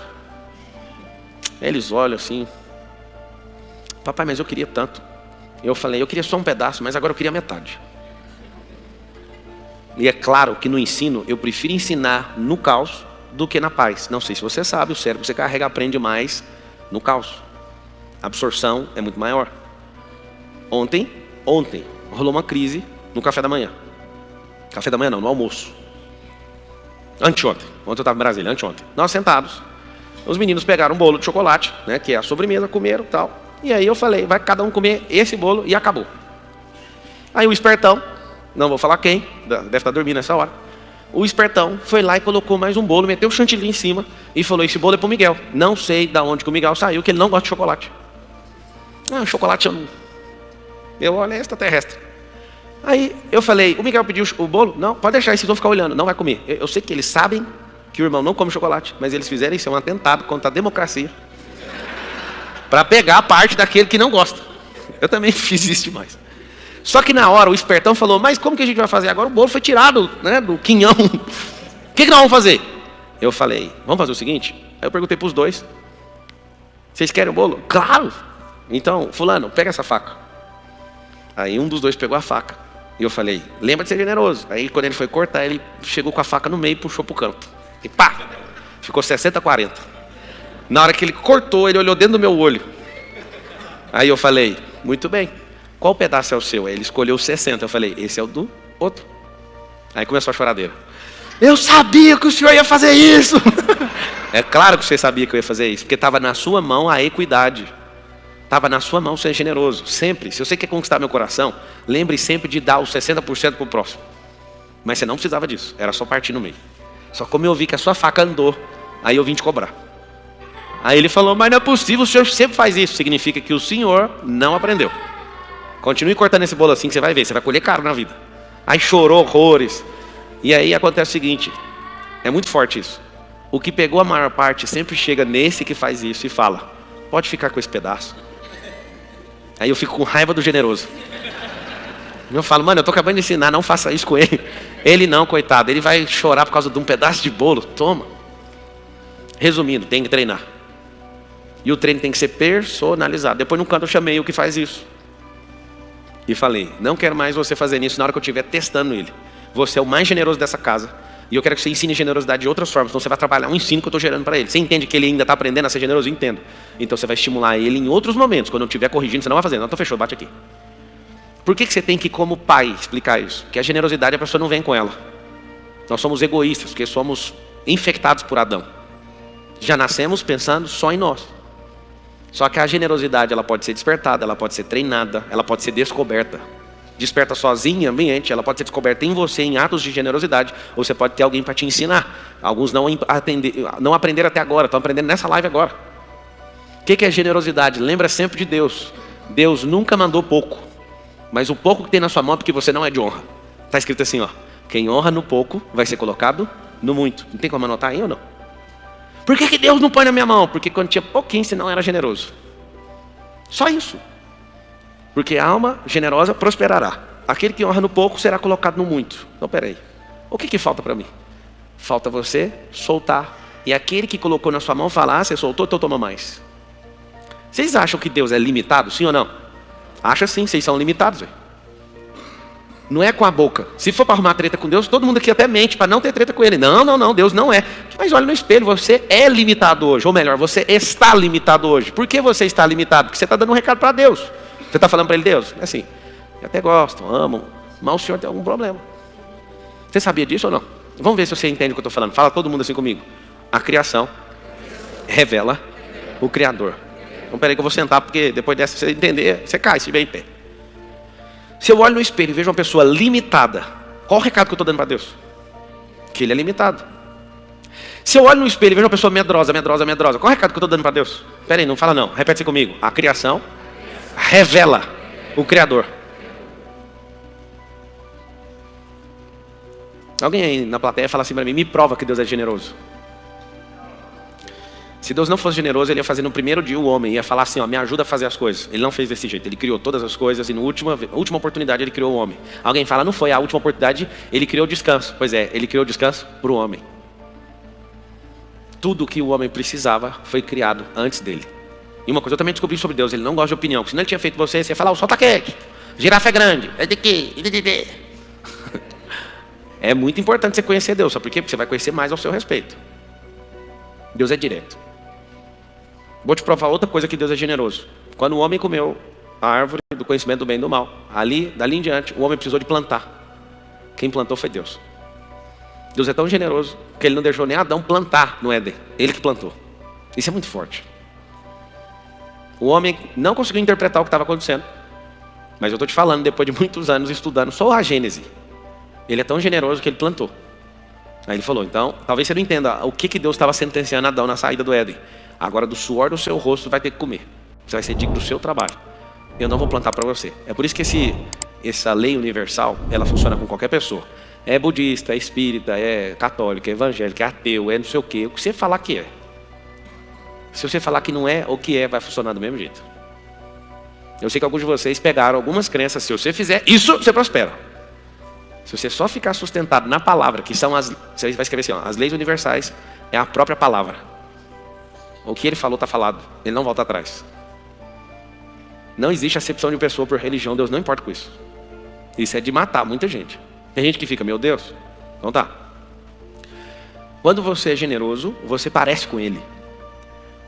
Eles olham assim, papai, mas eu queria tanto. Eu falei, eu queria só um pedaço, mas agora eu queria metade. E é claro que no ensino, eu prefiro ensinar no caos do que na paz. Não sei se você sabe, o cérebro que você carrega aprende mais no caos. A absorção é muito maior. Ontem, rolou uma crise no café da manhã. Café da manhã não, no almoço. Anteontem. Ontem eu estava em Brasília, anteontem. Nós sentados, os meninos pegaram um bolo de chocolate, né, que é a sobremesa, comeram e tal. E aí eu falei, vai cada um comer esse bolo e acabou. Aí o espertão, não vou falar quem, deve estar dormindo nessa hora. O espertão foi lá e colocou mais um bolo, meteu o chantilly em cima e falou, esse bolo é pro Miguel. Não sei de onde que o Miguel saiu, que ele não gosta de chocolate. Ah, chocolate eu não... Eu olho, é extraterrestre. Aí eu falei, o Miguel pediu o bolo? Não, pode deixar, vocês vão ficar olhando, não vai comer. Eu sei que eles sabem que o irmão não come chocolate, mas eles fizeram isso, é um atentado contra a democracia, para pegar a parte daquele que não gosta. Eu também fiz isso demais. Só que na hora o espertão falou, mas como que a gente vai fazer agora? O bolo foi tirado, né, do quinhão. O que nós vamos fazer? Eu falei, vamos fazer o seguinte. Aí eu perguntei para os dois, vocês querem o bolo? Claro! Então, fulano, pega essa faca. Aí um dos dois pegou a faca. E eu falei, lembra de ser generoso. Aí quando ele foi cortar, ele chegou com a faca no meio e puxou pro canto. E pá! Ficou 60-40. Na hora que ele cortou, ele olhou dentro do meu olho. Aí eu falei, muito bem. Qual pedaço é o seu? Aí ele escolheu 60. Eu falei, esse é o do outro. Aí começou a choradeira. Eu sabia que o senhor ia fazer isso. É claro que você sabia que eu ia fazer isso. Porque estava na sua mão a equidade. Estava na sua mão ser generoso. Sempre. Se você quer conquistar meu coração, lembre sempre de dar os 60% para o próximo. Mas você não precisava disso. Era só partir no meio. Só como eu vi que a sua faca andou, aí eu vim te cobrar. Aí ele falou, mas não é possível, o senhor sempre faz isso. Significa que o senhor não aprendeu. Continue cortando esse bolo assim que você vai ver. Você vai colher caro na vida. Aí chorou horrores. E aí acontece o seguinte. É muito forte isso. O que pegou a maior parte sempre chega nesse que faz isso e fala, pode ficar com esse pedaço. Aí eu fico com raiva do generoso. Eu falo, mano, eu tô acabando de ensinar, não faça isso com ele. Ele não, coitado, ele vai chorar por causa de um pedaço de bolo. Toma. Resumindo, tem que treinar. E o treino tem que ser personalizado. Depois no canto eu chamei o que faz isso. E falei, não quero mais você fazendo isso na hora que eu estiver testando ele. Você é o mais generoso dessa casa. E eu quero que você ensine generosidade de outras formas. Então você vai trabalhar um ensino que eu estou gerando para ele. Você entende que ele ainda está aprendendo a ser generoso? Eu entendo. Então você vai estimular ele em outros momentos. Quando eu estiver corrigindo, você não vai fazer. Não, então fechou, bate aqui. Por que você tem que, como pai, explicar isso? Porque a generosidade a pessoa não vem com ela. Nós somos egoístas, porque somos infectados por Adão. Já nascemos pensando só em nós. Só que a generosidade ela pode ser despertada, ela pode ser treinada, ela pode ser descoberta. Desperta sozinha, ambiente, ela pode ser descoberta em você, em atos de generosidade, ou você pode ter alguém para te ensinar. Alguns não aprenderam até agora, estão aprendendo nessa live agora. O que é generosidade? Lembra sempre de Deus. Deus nunca mandou pouco, mas o pouco que tem na sua mão é porque você não é de honra. Está escrito assim, ó, quem honra no pouco vai ser colocado no muito. Não tem como anotar aí ou não? Por que Deus não põe na minha mão? Porque quando tinha pouquinho, senão era generoso. Só isso. Porque a alma generosa prosperará. Aquele que honra no pouco será colocado no muito. Então, peraí. O que falta para mim? Falta você soltar. E aquele que colocou na sua mão falar, você soltou, então toma mais. Vocês acham que Deus é limitado, sim ou não? Acha sim, vocês são limitados. Não é com a boca. Se for para arrumar treta com Deus, todo mundo aqui até mente para não ter treta com Ele. Não, Deus não é. Mas olha no espelho, você é limitado hoje. Ou melhor, você está limitado hoje. Por que você está limitado? Porque você está dando um recado para Deus. Você está falando para Ele, Deus, é assim, eu até gosto, amo, mas o Senhor tem algum problema. Você sabia disso ou não? Vamos ver se você entende o que eu estou falando. Fala todo mundo assim comigo. A criação revela o Criador. Então peraí que eu vou sentar, porque depois dessa você entender, você cai, se vem em pé. Se eu olho no espelho e vejo uma pessoa limitada, qual o recado que eu estou dando para Deus? Que Ele é limitado. Se eu olho no espelho e vejo uma pessoa medrosa, qual o recado que eu estou dando para Deus? Peraí, não fala não, repete comigo. A criação revela o Criador. Alguém aí na plateia fala assim para mim, me prova que Deus é generoso. Se Deus não fosse generoso, Ele ia fazer no primeiro dia o homem, ia falar assim, ó, me ajuda a fazer as coisas. Ele não fez desse jeito, Ele criou todas as coisas e na última oportunidade Ele criou o homem. Alguém fala, não foi a última oportunidade, Ele criou o descanso. Pois é, Ele criou o descanso para o homem. Tudo que o homem precisava foi criado antes dele. E uma coisa eu também descobri sobre Deus, Ele não gosta de opinião. Porque se não Ele tinha feito você ia falar, o sol está quente, girafa é grande, é de quê? É muito importante você conhecer Deus, sabe por quê? Porque você vai conhecer mais ao seu respeito. Deus é direto. Vou te provar outra coisa que Deus é generoso. Quando o homem comeu a árvore do conhecimento do bem e do mal, dali em diante, o homem precisou de plantar. Quem plantou foi Deus. Deus é tão generoso que Ele não deixou nem Adão plantar no Éden. Ele que plantou. Isso é muito forte. O homem não conseguiu interpretar o que estava acontecendo. Mas eu estou te falando, depois de muitos anos estudando só a Gênese, Ele é tão generoso que Ele plantou. Aí Ele falou, então, talvez você não entenda o que Deus estava sentenciando Adão na saída do Éden. Agora do suor do seu rosto vai ter que comer. Você vai ser digno do seu trabalho. Eu não vou plantar para você. É por isso que essa lei universal, ela funciona com qualquer pessoa. É budista, é espírita, é católico, é evangélico, é ateu, é não sei o quê. O que você falar que é. Se você falar que não é, o que é, vai funcionar do mesmo jeito. Eu sei que alguns de vocês pegaram algumas crenças. Se você fizer isso, você prospera. Se você só ficar sustentado na palavra, que são você vai escrever assim, ó, as leis universais é a própria palavra. O que Ele falou está falado. Ele não volta atrás. Não existe acepção de pessoa por religião. Deus não importa com isso. Isso é de matar muita gente. Tem gente que fica, meu Deus. Então tá. Quando você é generoso, você parece com Ele.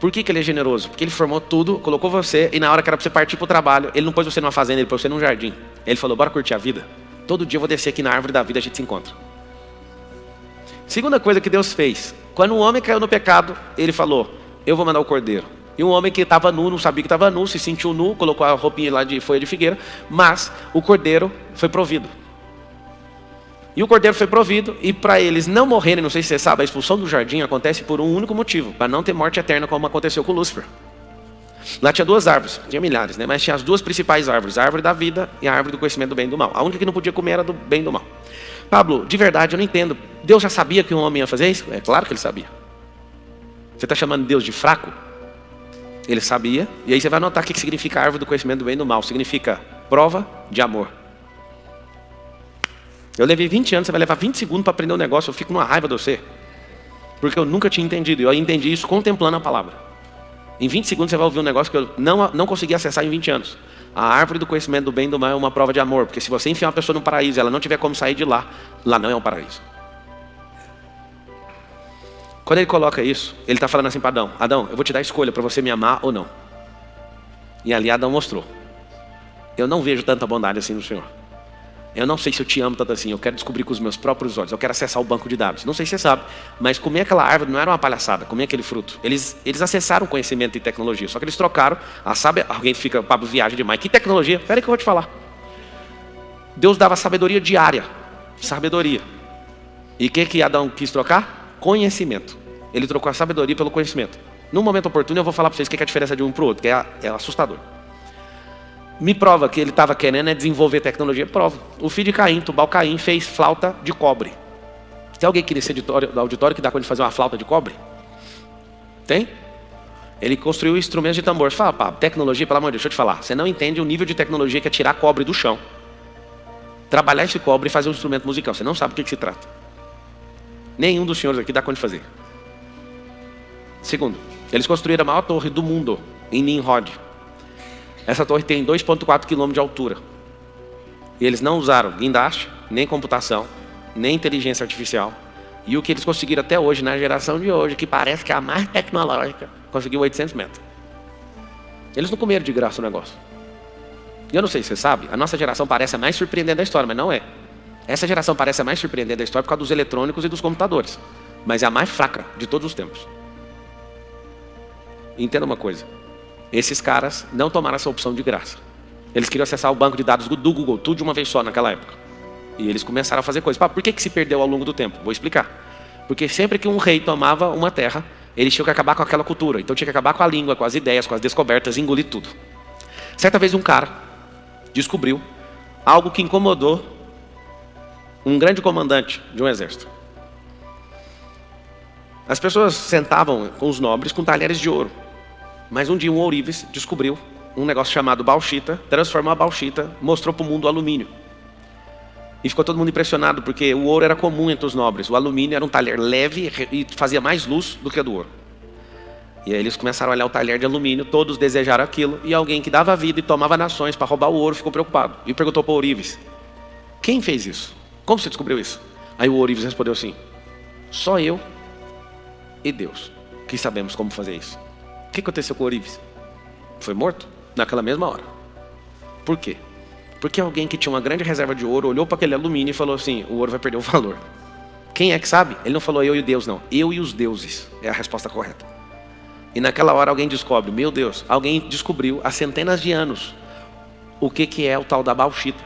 Por que Ele é generoso? Porque Ele formou tudo, colocou você, e na hora que era para você partir para o trabalho, Ele não pôs você numa fazenda, Ele pôs você num jardim. Ele falou, bora curtir a vida? Todo dia eu vou descer aqui na árvore da vida, a gente se encontra. Segunda coisa que Deus fez. Quando o homem caiu no pecado, Ele falou, eu vou mandar o cordeiro. E um homem que estava nu, não sabia que estava nu, se sentiu nu, colocou a roupinha lá de folha de figueira, mas o cordeiro foi provido. E o cordeiro foi provido, e para eles não morrerem, não sei se você sabe, a expulsão do jardim acontece por um único motivo, para não ter morte eterna como aconteceu com Lúcifer. Lá tinha duas árvores, tinha milhares, né? Mas tinha as duas principais árvores, a árvore da vida e a árvore do conhecimento do bem e do mal. A única que não podia comer era do bem e do mal. Pablo, de verdade eu não entendo, Deus já sabia que um homem ia fazer isso? É claro que Ele sabia. Você está chamando Deus de fraco? Ele sabia. E aí você vai notar o que significa a árvore do conhecimento do bem e do mal. Significa prova de amor. Eu levei 20 anos, você vai levar 20 segundos para aprender um negócio. Eu fico numa raiva de você. Porque eu nunca tinha entendido. Eu entendi isso contemplando a palavra. Em 20 segundos você vai ouvir um negócio que eu não consegui acessar em 20 anos. A árvore do conhecimento do bem e do mal é uma prova de amor. Porque se você enfiar uma pessoa no paraíso e ela não tiver como sair de lá, lá não é um paraíso. Quando Ele coloca isso, Ele está falando assim para Adão, Adão, eu vou te dar a escolha para você me amar ou não. E ali Adão mostrou, eu não vejo tanta bondade assim no Senhor. Eu não sei se eu te amo tanto assim, eu quero descobrir com os meus próprios olhos, eu quero acessar o banco de dados. Não sei se você sabe, mas comer aquela árvore não era uma palhaçada, comer aquele fruto. Eles acessaram conhecimento e tecnologia, só que eles trocaram, alguém fica, Pablo, viagem demais, que tecnologia? Espera aí que eu vou te falar. Deus dava sabedoria diária, sabedoria. E o que Adão quis trocar? Conhecimento. Ele trocou a sabedoria pelo conhecimento. No momento oportuno eu vou falar para vocês o que é a diferença de um para o outro, que é assustador. Me prova que ele estava querendo desenvolver tecnologia. Prova. O filho de Caim, Tubal Caim, fez flauta de cobre. Tem alguém aqui nesse auditório que dá conta de fazer uma flauta de cobre? Tem? Ele construiu instrumentos de tambor. Você fala, pá, tecnologia, pelo amor de Deus, deixa eu te falar. Você não entende o nível de tecnologia que é tirar cobre do chão, trabalhar esse cobre e fazer um instrumento musical. Você não sabe do que se trata. Nenhum dos senhores aqui dá conta de fazer. Segundo, eles construíram a maior torre do mundo, em Nimrod. Essa torre tem 2,4 km de altura. E eles não usaram guindaste, nem computação, nem inteligência artificial. E o que eles conseguiram até hoje, na geração de hoje, que parece que é a mais tecnológica, conseguiu 800 metros. Eles não comeram de graça o negócio. E eu não sei se você sabe, a nossa geração parece a mais surpreendente da história, mas não é. Essa geração parece a mais surpreendente da história por causa dos eletrônicos e dos computadores. Mas é a mais fraca de todos os tempos. Entenda uma coisa. Esses caras não tomaram essa opção de graça. Eles queriam acessar o banco de dados do Google, tudo de uma vez só naquela época. E eles começaram a fazer coisas. Por que se perdeu ao longo do tempo? Vou explicar. Porque sempre que um rei tomava uma terra, eles tinham que acabar com aquela cultura. Então tinha que acabar com a língua, com as ideias, com as descobertas, engolir tudo. Certa vez um cara descobriu algo que incomodou um grande comandante de um exército. As pessoas sentavam com os nobres com talheres de ouro. Mas um dia um ourives descobriu um negócio chamado bauxita, transformou a bauxita, mostrou para o mundo o alumínio. E ficou todo mundo impressionado, porque o ouro era comum entre os nobres. O alumínio era um talher leve e fazia mais luz do que o do ouro. E aí eles começaram a olhar o talher de alumínio, todos desejaram aquilo, e alguém que dava vida e tomava nações para roubar o ouro ficou preocupado. E perguntou para o ourives: quem fez isso? Como você descobriu isso? Aí o ourives respondeu assim: só eu e Deus que sabemos como fazer isso. O que aconteceu com o ourives? Foi morto naquela mesma hora. Por quê? Porque alguém que tinha uma grande reserva de ouro olhou para aquele alumínio e falou assim: o ouro vai perder o valor. Quem é que sabe? Ele não falou eu e Deus, não. Eu e os deuses é a resposta correta. E naquela hora alguém descobre, meu Deus, alguém descobriu há centenas de anos o que é o tal da bauxita.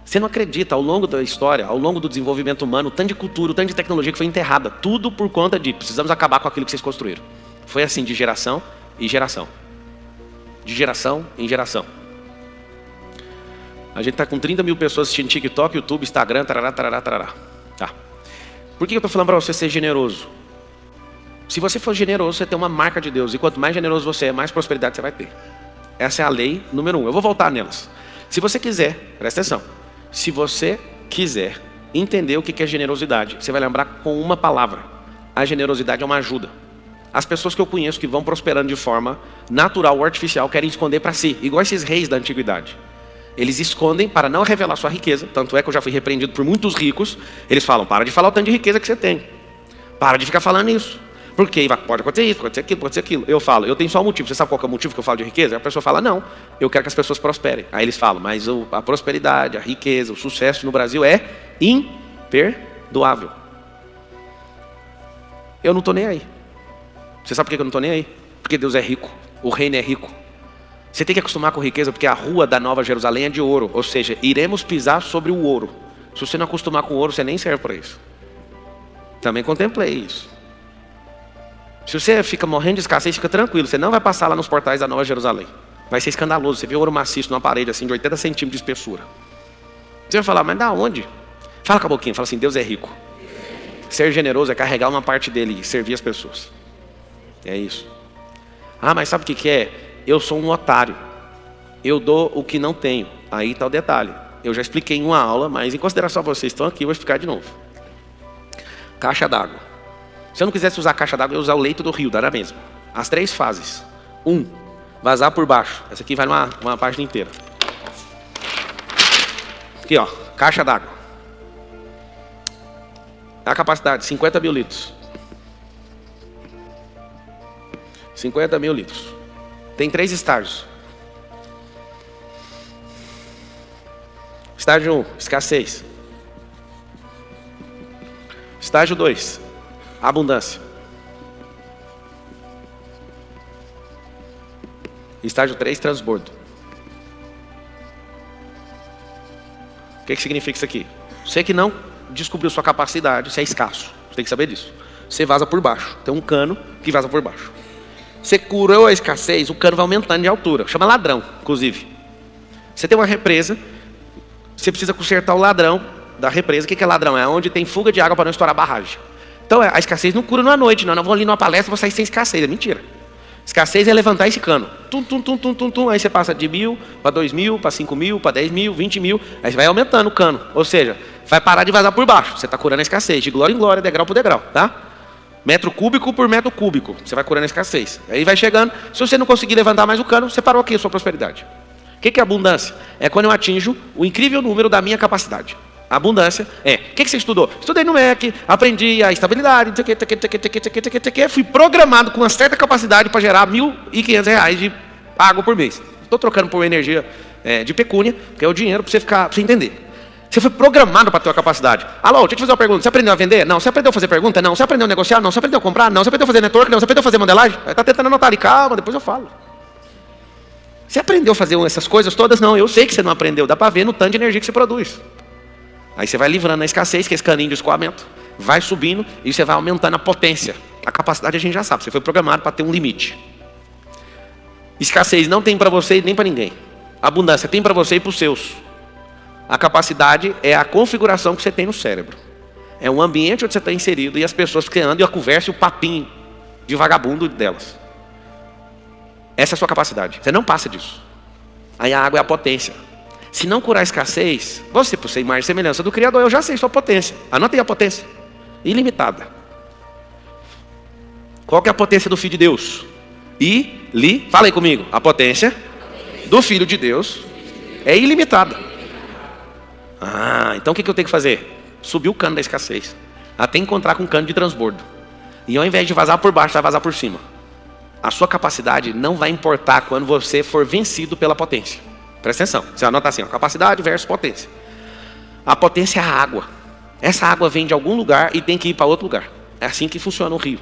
Você não acredita, ao longo da história, ao longo do desenvolvimento humano, o tanto de cultura, o tanto de tecnologia que foi enterrada. Tudo por conta de precisamos acabar com aquilo que vocês construíram. Foi assim de geração em geração. De geração em geração. A gente está com 30 mil pessoas assistindo TikTok, YouTube, Instagram, tarará, tarará, tarará. Tá. Por que eu estou falando para você ser generoso? Se você for generoso, você tem uma marca de Deus. E quanto mais generoso você é, mais prosperidade você vai ter. Essa é a lei número 1. Eu vou voltar nelas. Se você quiser, presta atenção. Se você quiser entender o que é generosidade, você vai lembrar com uma palavra. A generosidade é uma ajuda. As pessoas que eu conheço que vão prosperando de forma natural ou artificial querem esconder para si. Igual esses reis da antiguidade. Eles escondem para não revelar sua riqueza. Tanto é que eu já fui repreendido por muitos ricos. Eles falam, para de falar o tanto de riqueza que você tem. Para de ficar falando isso. Porque pode acontecer isso, pode ser aquilo, pode ser aquilo. Eu falo, eu tenho só um motivo. Você sabe qual que é o motivo que eu falo de riqueza? A pessoa fala, não, eu quero que as pessoas prosperem. Aí eles falam, mas a prosperidade, a riqueza, o sucesso no Brasil é imperdoável. Eu não estou nem aí. Você sabe por que eu não estou nem aí? Porque Deus é rico, o reino é rico. Você tem que acostumar com riqueza, porque a rua da Nova Jerusalém é de ouro. Ou seja, iremos pisar sobre o ouro. Se você não acostumar com o ouro, você nem serve para isso. Também contemplei isso. Se você fica morrendo de escassez, fica tranquilo. Você não vai passar lá nos portais da Nova Jerusalém. Vai ser escandaloso. Você vê ouro maciço numa parede assim de 80 centímetros de espessura. Você vai falar, mas da onde? Fala com a boquinha, fala assim, Deus é rico. Ser generoso é carregar uma parte dele e servir as pessoas. É isso. Ah, mas sabe o que é? Eu sou um otário. Eu dou o que não tenho. Aí está o detalhe. Eu já expliquei em uma aula, mas em consideração a vocês estão aqui, eu vou explicar de novo. Caixa d'água. Se eu não quisesse usar a caixa d'água, eu ia usar o leito do rio, dá na mesma. As 3 fases. 1, vazar por baixo. Essa aqui vai uma página inteira. Aqui, ó, caixa d'água. A capacidade, 50 mil litros. 50 mil litros. Tem 3 estágios. Estágio 1, escassez. Estágio 2, abundância. Estágio 3, transbordo. O que significa isso aqui? Você que não descobriu sua capacidade, você é escasso. Você tem que saber disso. Você vaza por baixo. Tem um cano que vaza por baixo. Você curou a escassez, o cano vai aumentando de altura. Chama ladrão, inclusive. Você tem uma represa, você precisa consertar o ladrão da represa. O que é ladrão? É onde tem fuga de água para não estourar a barragem. Então a escassez não cura numa noite, não. Eu vou ali numa palestra e vou sair sem escassez. É mentira. Escassez é levantar esse cano. Aí você passa de 1.000 para 2.000, para 5.000, para 10.000, 20.000. Aí você vai aumentando o cano. Ou seja, vai parar de vazar por baixo. Você está curando a escassez, de glória em glória, degrau por degrau, tá? Metro cúbico por metro cúbico. Você vai curando a escassez. Aí vai chegando. Se você não conseguir levantar mais o cano, você parou aqui a sua prosperidade. O que é abundância? É quando eu atinjo o incrível número da minha capacidade. A abundância é... O que você estudou? Estudei no MEC, aprendi a estabilidade, fui programado com uma certa capacidade para gerar R$1.500 de água por mês. Estou trocando por energia de pecúnia, que é o dinheiro para você entender. Você foi programado para ter uma capacidade. Alô, deixa eu te fazer uma pergunta. Você aprendeu a vender? Não. Você aprendeu a fazer pergunta? Não. Você aprendeu a negociar? Não. Você aprendeu a comprar? Não. Você aprendeu a fazer network? Não. Você aprendeu a fazer modelagem? Está tentando anotar ali. Calma, depois eu falo. Você aprendeu a fazer essas coisas todas? Não. Eu sei que você não aprendeu. Dá para ver no tanto de energia que você produz. Aí você vai livrando a escassez, que é esse caninho de escoamento. Vai subindo e você vai aumentando a potência. A capacidade a gente já sabe. Você foi programado para ter um limite. Escassez não tem para você e nem para ninguém. Abundância tem para você e para os seus. A capacidade é a configuração que você tem no cérebro. É um ambiente onde você está inserido e as pessoas que andam e a conversa e o papinho de vagabundo delas. Essa é a sua capacidade. Você não passa disso. Aí a água é a potência. Se não curar a escassez, você, por ser imagem e semelhança do Criador, eu já sei sua potência. Anotei a potência. Ilimitada. Qual que é a potência do Filho de Deus? Fala aí comigo. A potência do Filho de Deus é ilimitada. Então o que eu tenho que fazer? Subir o cano da escassez. Até encontrar com um cano de transbordo. E ao invés de vazar por baixo, vai vazar por cima. A sua capacidade não vai importar quando você for vencido pela potência. Presta atenção. Você anota assim, ó, capacidade versus potência. A potência é a água. Essa água vem de algum lugar e tem que ir para outro lugar. É assim que funciona o rio.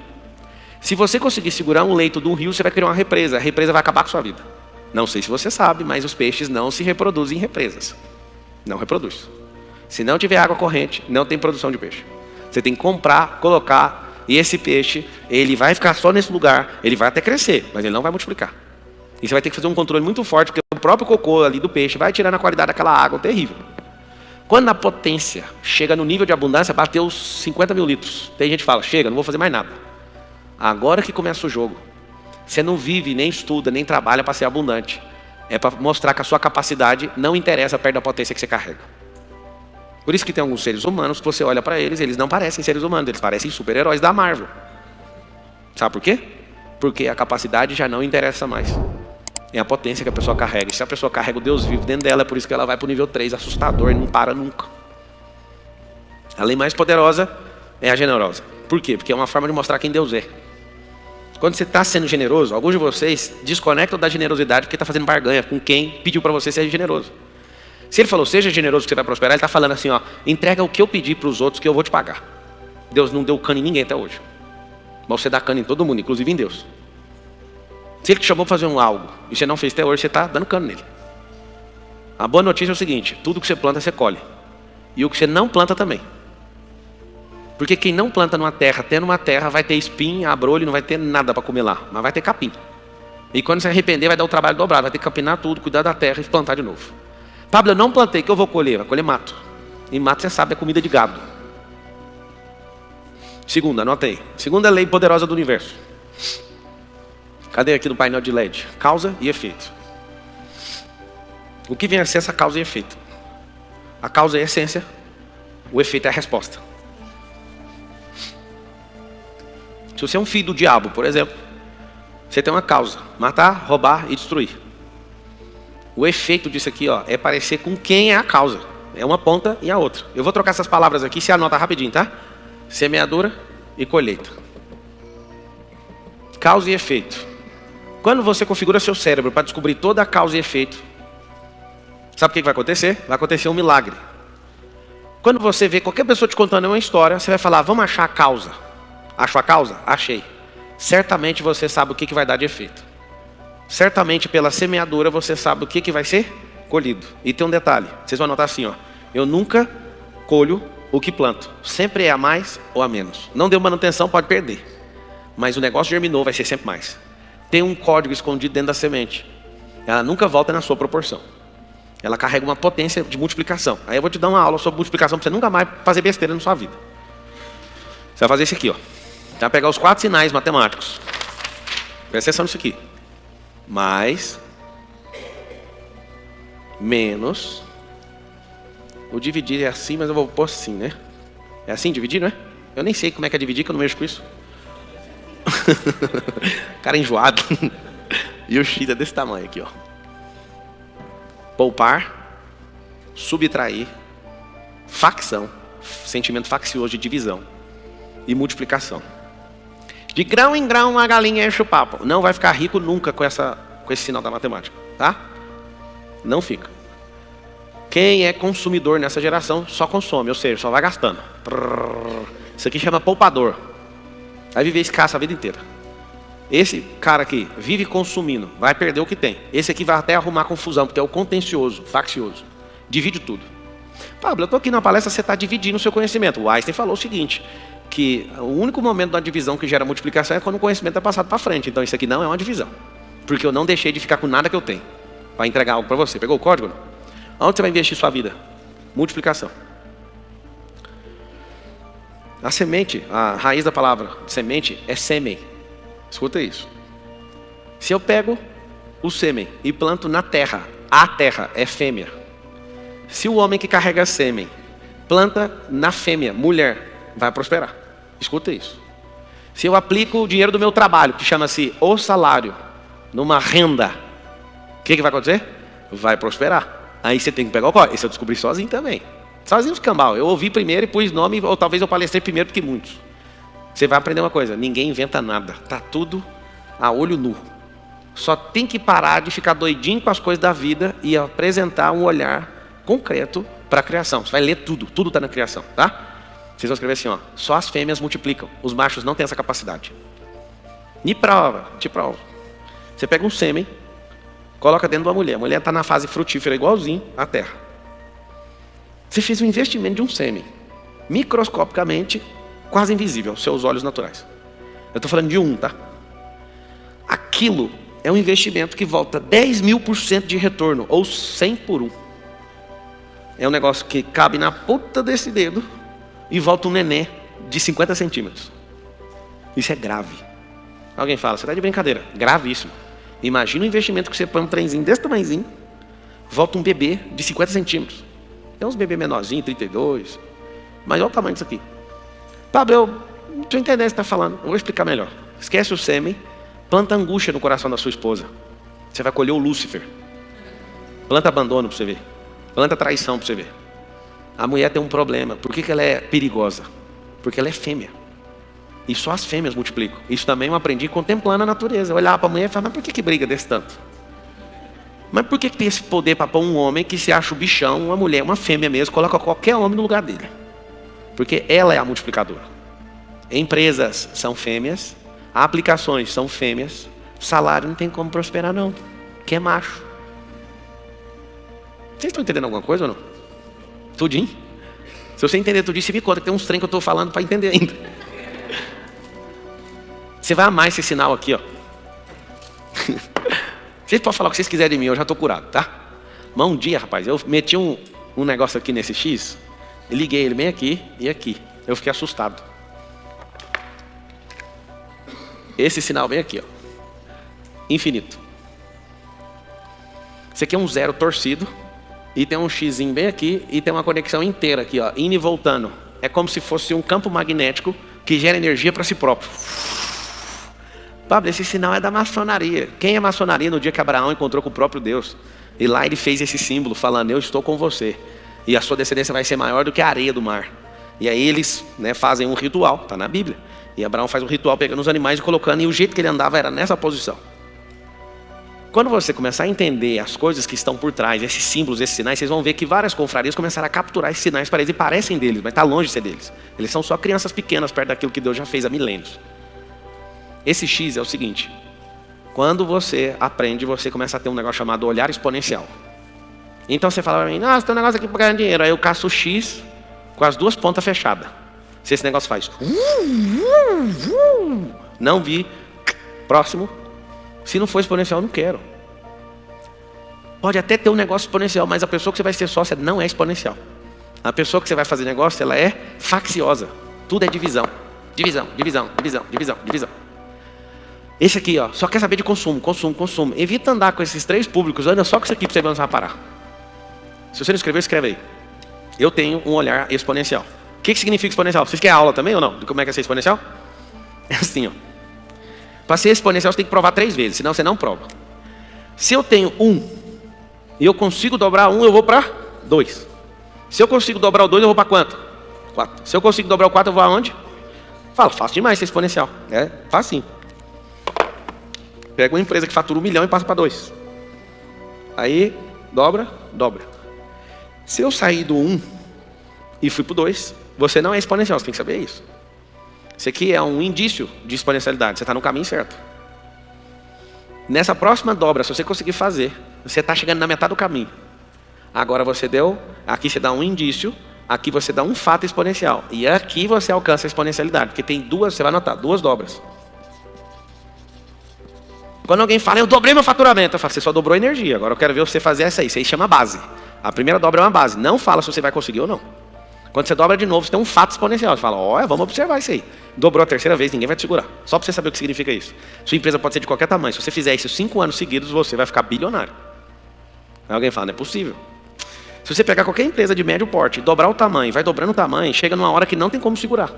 Se você conseguir segurar um leito de um rio, você vai criar uma represa. A represa vai acabar com a sua vida. Não sei se você sabe, mas os peixes não se reproduzem em represas. Não reproduz. Se não tiver água corrente, não tem produção de peixe. Você tem que comprar, colocar, e esse peixe, ele vai ficar só nesse lugar, ele vai até crescer, mas ele não vai multiplicar. E você vai ter que fazer um controle muito forte, porque o próprio cocô ali do peixe vai tirando a qualidade daquela água terrível. Quando a potência chega no nível de abundância, bateu os 50 mil litros. Tem gente que fala, chega, não vou fazer mais nada. Agora que começa o jogo. Você não vive, nem estuda, nem trabalha para ser abundante. É para mostrar que a sua capacidade não interessa perto da potência que você carrega. Por isso que tem alguns seres humanos que você olha para eles, eles não parecem seres humanos, eles parecem super-heróis da Marvel. Sabe por quê? Porque a capacidade já não interessa mais. É a potência que a pessoa carrega. E se a pessoa carrega o Deus vivo dentro dela, é por isso que ela vai para o nível 3, assustador, e não para nunca. A lei mais poderosa é a generosa. Por quê? Porque é uma forma de mostrar quem Deus é. Quando você está sendo generoso, alguns de vocês desconectam da generosidade porque está fazendo barganha com quem pediu para você ser generoso. Se ele falou, seja generoso que você vai prosperar, ele está falando assim, ó, entrega o que eu pedi para os outros que eu vou te pagar. Deus não deu cano em ninguém até hoje. Mas você dá cano em todo mundo, inclusive em Deus. Se ele te chamou para fazer algo e você não fez até hoje, você está dando cano nele. A boa notícia é o seguinte, tudo que você planta, você colhe. E o que você não planta também. Porque quem não planta numa terra, tendo uma terra, vai ter espinho, abrolho, não vai ter nada para comer lá. Mas vai ter capim. E quando se arrepender, vai dar o trabalho dobrado. Vai ter que capinar tudo, cuidar da terra e plantar de novo. Pablo, eu não plantei, o que eu vou colher? Vai colher mato. E mato, você sabe, é comida de gado. Segunda, anota aí. Segunda lei poderosa do universo. Cadê aqui do painel de LED? Causa e efeito. O que vem a ser essa causa e efeito? A causa é a essência, o efeito é a resposta. Se você é um filho do diabo, por exemplo, você tem uma causa, matar, roubar e destruir. O efeito disso aqui, ó, é parecer com quem é a causa. É uma ponta e a outra. Eu vou trocar essas palavras aqui, você anota rapidinho, tá? Semeadura e colheita. Causa e efeito. Quando você configura seu cérebro para descobrir toda a causa e efeito, sabe o que vai acontecer? Vai acontecer um milagre. Quando você vê qualquer pessoa te contando uma história, você vai falar, vamos achar a causa. Achou a causa? Achei. Certamente você sabe o que vai dar de efeito. Certamente pela semeadura você sabe o que vai ser colhido. E tem um detalhe, vocês vão anotar assim, ó. Eu nunca colho o que planto. Sempre é a mais ou a menos. Não deu manutenção, pode perder. Mas o negócio germinou, vai ser sempre mais. Tem um código escondido dentro da semente. Ela nunca volta na sua proporção. Ela carrega uma potência de multiplicação. Aí eu vou te dar uma aula sobre multiplicação para você nunca mais fazer besteira na sua vida. Você vai fazer isso aqui, ó. Você vai pegar os 4 sinais matemáticos. Presta atenção nisso aqui. Mais, menos. O dividir é assim, mas eu vou pôr assim, né? É assim dividir, não é? Eu nem sei como é que é dividir, que eu não mexo com isso. Cara enjoado. E o X é desse tamanho aqui, ó. Poupar, subtrair, facção, sentimento faccioso de divisão e multiplicação. De grão em grão a galinha enche o papo. Não vai ficar rico nunca com esse sinal da matemática, tá? Não fica. Quem é consumidor nessa geração só consome, ou seja, só vai gastando. Isso aqui chama poupador. Vai viver escasso a vida inteira. Esse cara aqui vive consumindo, vai perder o que tem. Esse aqui vai até arrumar confusão, porque é o contencioso, faccioso. Divide tudo. Pablo, eu estou aqui na palestra, você está dividindo o seu conhecimento. O Einstein falou o seguinte, que o único momento da divisão que gera multiplicação é quando o conhecimento é passado para frente. Então isso aqui não é uma divisão. Porque eu não deixei de ficar com nada que eu tenho para entregar algo para você. Pegou o código? Não? Onde você vai investir sua vida? Multiplicação. A semente, a raiz da palavra semente é sêmen. Escuta isso. Se eu pego o sêmen e planto na terra, a terra é fêmea. Se o homem que carrega sêmen planta na fêmea, mulher, vai prosperar. Escuta isso. Se eu aplico o dinheiro do meu trabalho, que chama-se o salário, numa renda, o que vai acontecer? Vai prosperar. Aí você tem que pegar o código. Esse eu descobri sozinho também. Sozinho os cambal. Eu ouvi primeiro e pus nome, ou talvez eu palestrei primeiro do que muitos. Você vai aprender uma coisa, ninguém inventa nada. Tá tudo a olho nu. Só tem que parar de ficar doidinho com as coisas da vida e apresentar um olhar concreto para a criação. Você vai ler tudo, tudo está na criação, tá? Vocês vão escrever assim, ó, só as fêmeas multiplicam, os machos não têm essa capacidade. De prova. Você pega um sêmen, coloca dentro de uma mulher. A mulher está na fase frutífera igualzinho à terra. Você fez um investimento de um sêmen, microscopicamente, quase invisível aos seus olhos naturais. Eu estou falando de um, tá? Aquilo é um investimento que volta 10.000% de retorno, ou 100 por 1. É um negócio que cabe na ponta desse dedo e volta um nenê de 50 centímetros. Isso é grave. Alguém fala, você está de brincadeira. Gravíssimo. Imagina o investimento que você põe um trenzinho desse tamanhozinho, volta um bebê de 50 centímetros. Tem uns bebês menorzinhos, 32. Mas olha o tamanho disso aqui. Pablo, eu não estou entendendo o que você está falando. Eu vou explicar melhor. Esquece o sêmen, planta angústia no coração da sua esposa. Você vai colher o Lúcifer. Planta abandono para você ver. Planta traição para você ver. A mulher tem um problema. Por que ela é perigosa? Porque ela é fêmea. E só as fêmeas multiplicam. Isso também eu aprendi contemplando a natureza. Eu olhava para a mulher e falava, mas por que briga desse tanto? Mas por que tem esse poder para pôr um homem que se acha o bichão, uma mulher, uma fêmea mesmo, coloca qualquer homem no lugar dele? Porque ela é a multiplicadora. Empresas são fêmeas, aplicações são fêmeas, salário não tem como prosperar não, que é macho. Vocês estão entendendo alguma coisa ou não? Tudinho? Se você entender tudinho, você me conta que tem uns trem que eu estou falando para entender ainda. Você vai amar esse sinal aqui, ó. Vocês podem falar o que vocês quiserem de mim, eu já estou curado, tá? Mas um dia, rapaz, eu meti um negócio aqui nesse X, e liguei ele bem aqui e aqui. Eu fiquei assustado. Esse sinal bem aqui, ó. Infinito. Esse aqui é um zero torcido. E tem um xizinho bem aqui. E tem uma conexão inteira aqui, ó. Indo e voltando. É como se fosse um campo magnético que gera energia para si próprio. Pablo, esse sinal é da maçonaria. Quem é maçonaria no dia que Abraão encontrou com o próprio Deus? E lá ele fez esse símbolo falando, eu estou com você. E a sua descendência vai ser maior do que a areia do mar. E aí eles, né, fazem um ritual, está na Bíblia. E Abraão faz um ritual pegando os animais e colocando, e o jeito que ele andava era nessa posição. Quando você começar a entender as coisas que estão por trás, esses símbolos, esses sinais, vocês vão ver que várias confrarias começaram a capturar esses sinais para eles e parecem deles, mas está longe de ser deles. Eles são só crianças pequenas perto daquilo que Deus já fez há milênios. Esse X é o seguinte, quando você aprende, você começa a ter um negócio chamado olhar exponencial. Então você fala para mim, nossa, tem um negócio aqui para ganhar dinheiro. Aí eu caço o X com as duas pontas fechadas. Se esse negócio faz... Não vi. Próximo. Se não for exponencial, eu não quero. Pode até ter um negócio exponencial, mas a pessoa que você vai ser sócia não é exponencial. A pessoa que você vai fazer negócio, ela é facciosa. Tudo é divisão. Divisão, divisão, divisão, divisão, divisão. Esse aqui, ó, só quer saber de consumo, consumo, consumo. Evita andar com esses 3 públicos, anda só com isso aqui para você ver onde você vai parar. Se você não escreveu, escreve aí. Eu tenho um olhar exponencial. O que significa exponencial? Vocês querem aula também ou não? De como é que é ser exponencial? É assim, ó. Para ser exponencial, você tem que provar 3 vezes, senão você não prova. Se eu tenho 1 e eu consigo dobrar 1, eu vou para 2. Se eu consigo dobrar o 2, eu vou para quanto? 4. Se eu consigo dobrar o 4, eu vou aonde? Fala, fácil demais ser exponencial. É fácil. Pega uma empresa que fatura 1 milhão e passa para 2. Aí, dobra, dobra. Se eu sair do 1 e fui para o 2, você não é exponencial, você tem que saber isso. Isso aqui é um indício de exponencialidade, você está no caminho certo. Nessa próxima dobra, se você conseguir fazer, você está chegando na metade do caminho. Agora você deu, aqui você dá um indício, aqui você dá um fato exponencial. E aqui você alcança a exponencialidade, porque tem 2, você vai anotar, 2 dobras. Quando alguém fala, eu dobrei meu faturamento, eu falo, você só dobrou energia, agora eu quero ver você fazer essa aí. Isso aí chama base. A primeira dobra é uma base, não fala se você vai conseguir ou não. Quando você dobra de novo, você tem um fato exponencial. Você fala, olha, vamos observar isso aí. Dobrou a terceira vez, ninguém vai te segurar. Só para você saber o que significa isso. Sua empresa pode ser de qualquer tamanho. Se você fizer isso 5 anos seguidos, você vai ficar bilionário. Aí alguém fala, não é possível. Se você pegar qualquer empresa de médio porte, dobrar o tamanho, vai dobrando o tamanho, chega numa hora que não tem como segurar.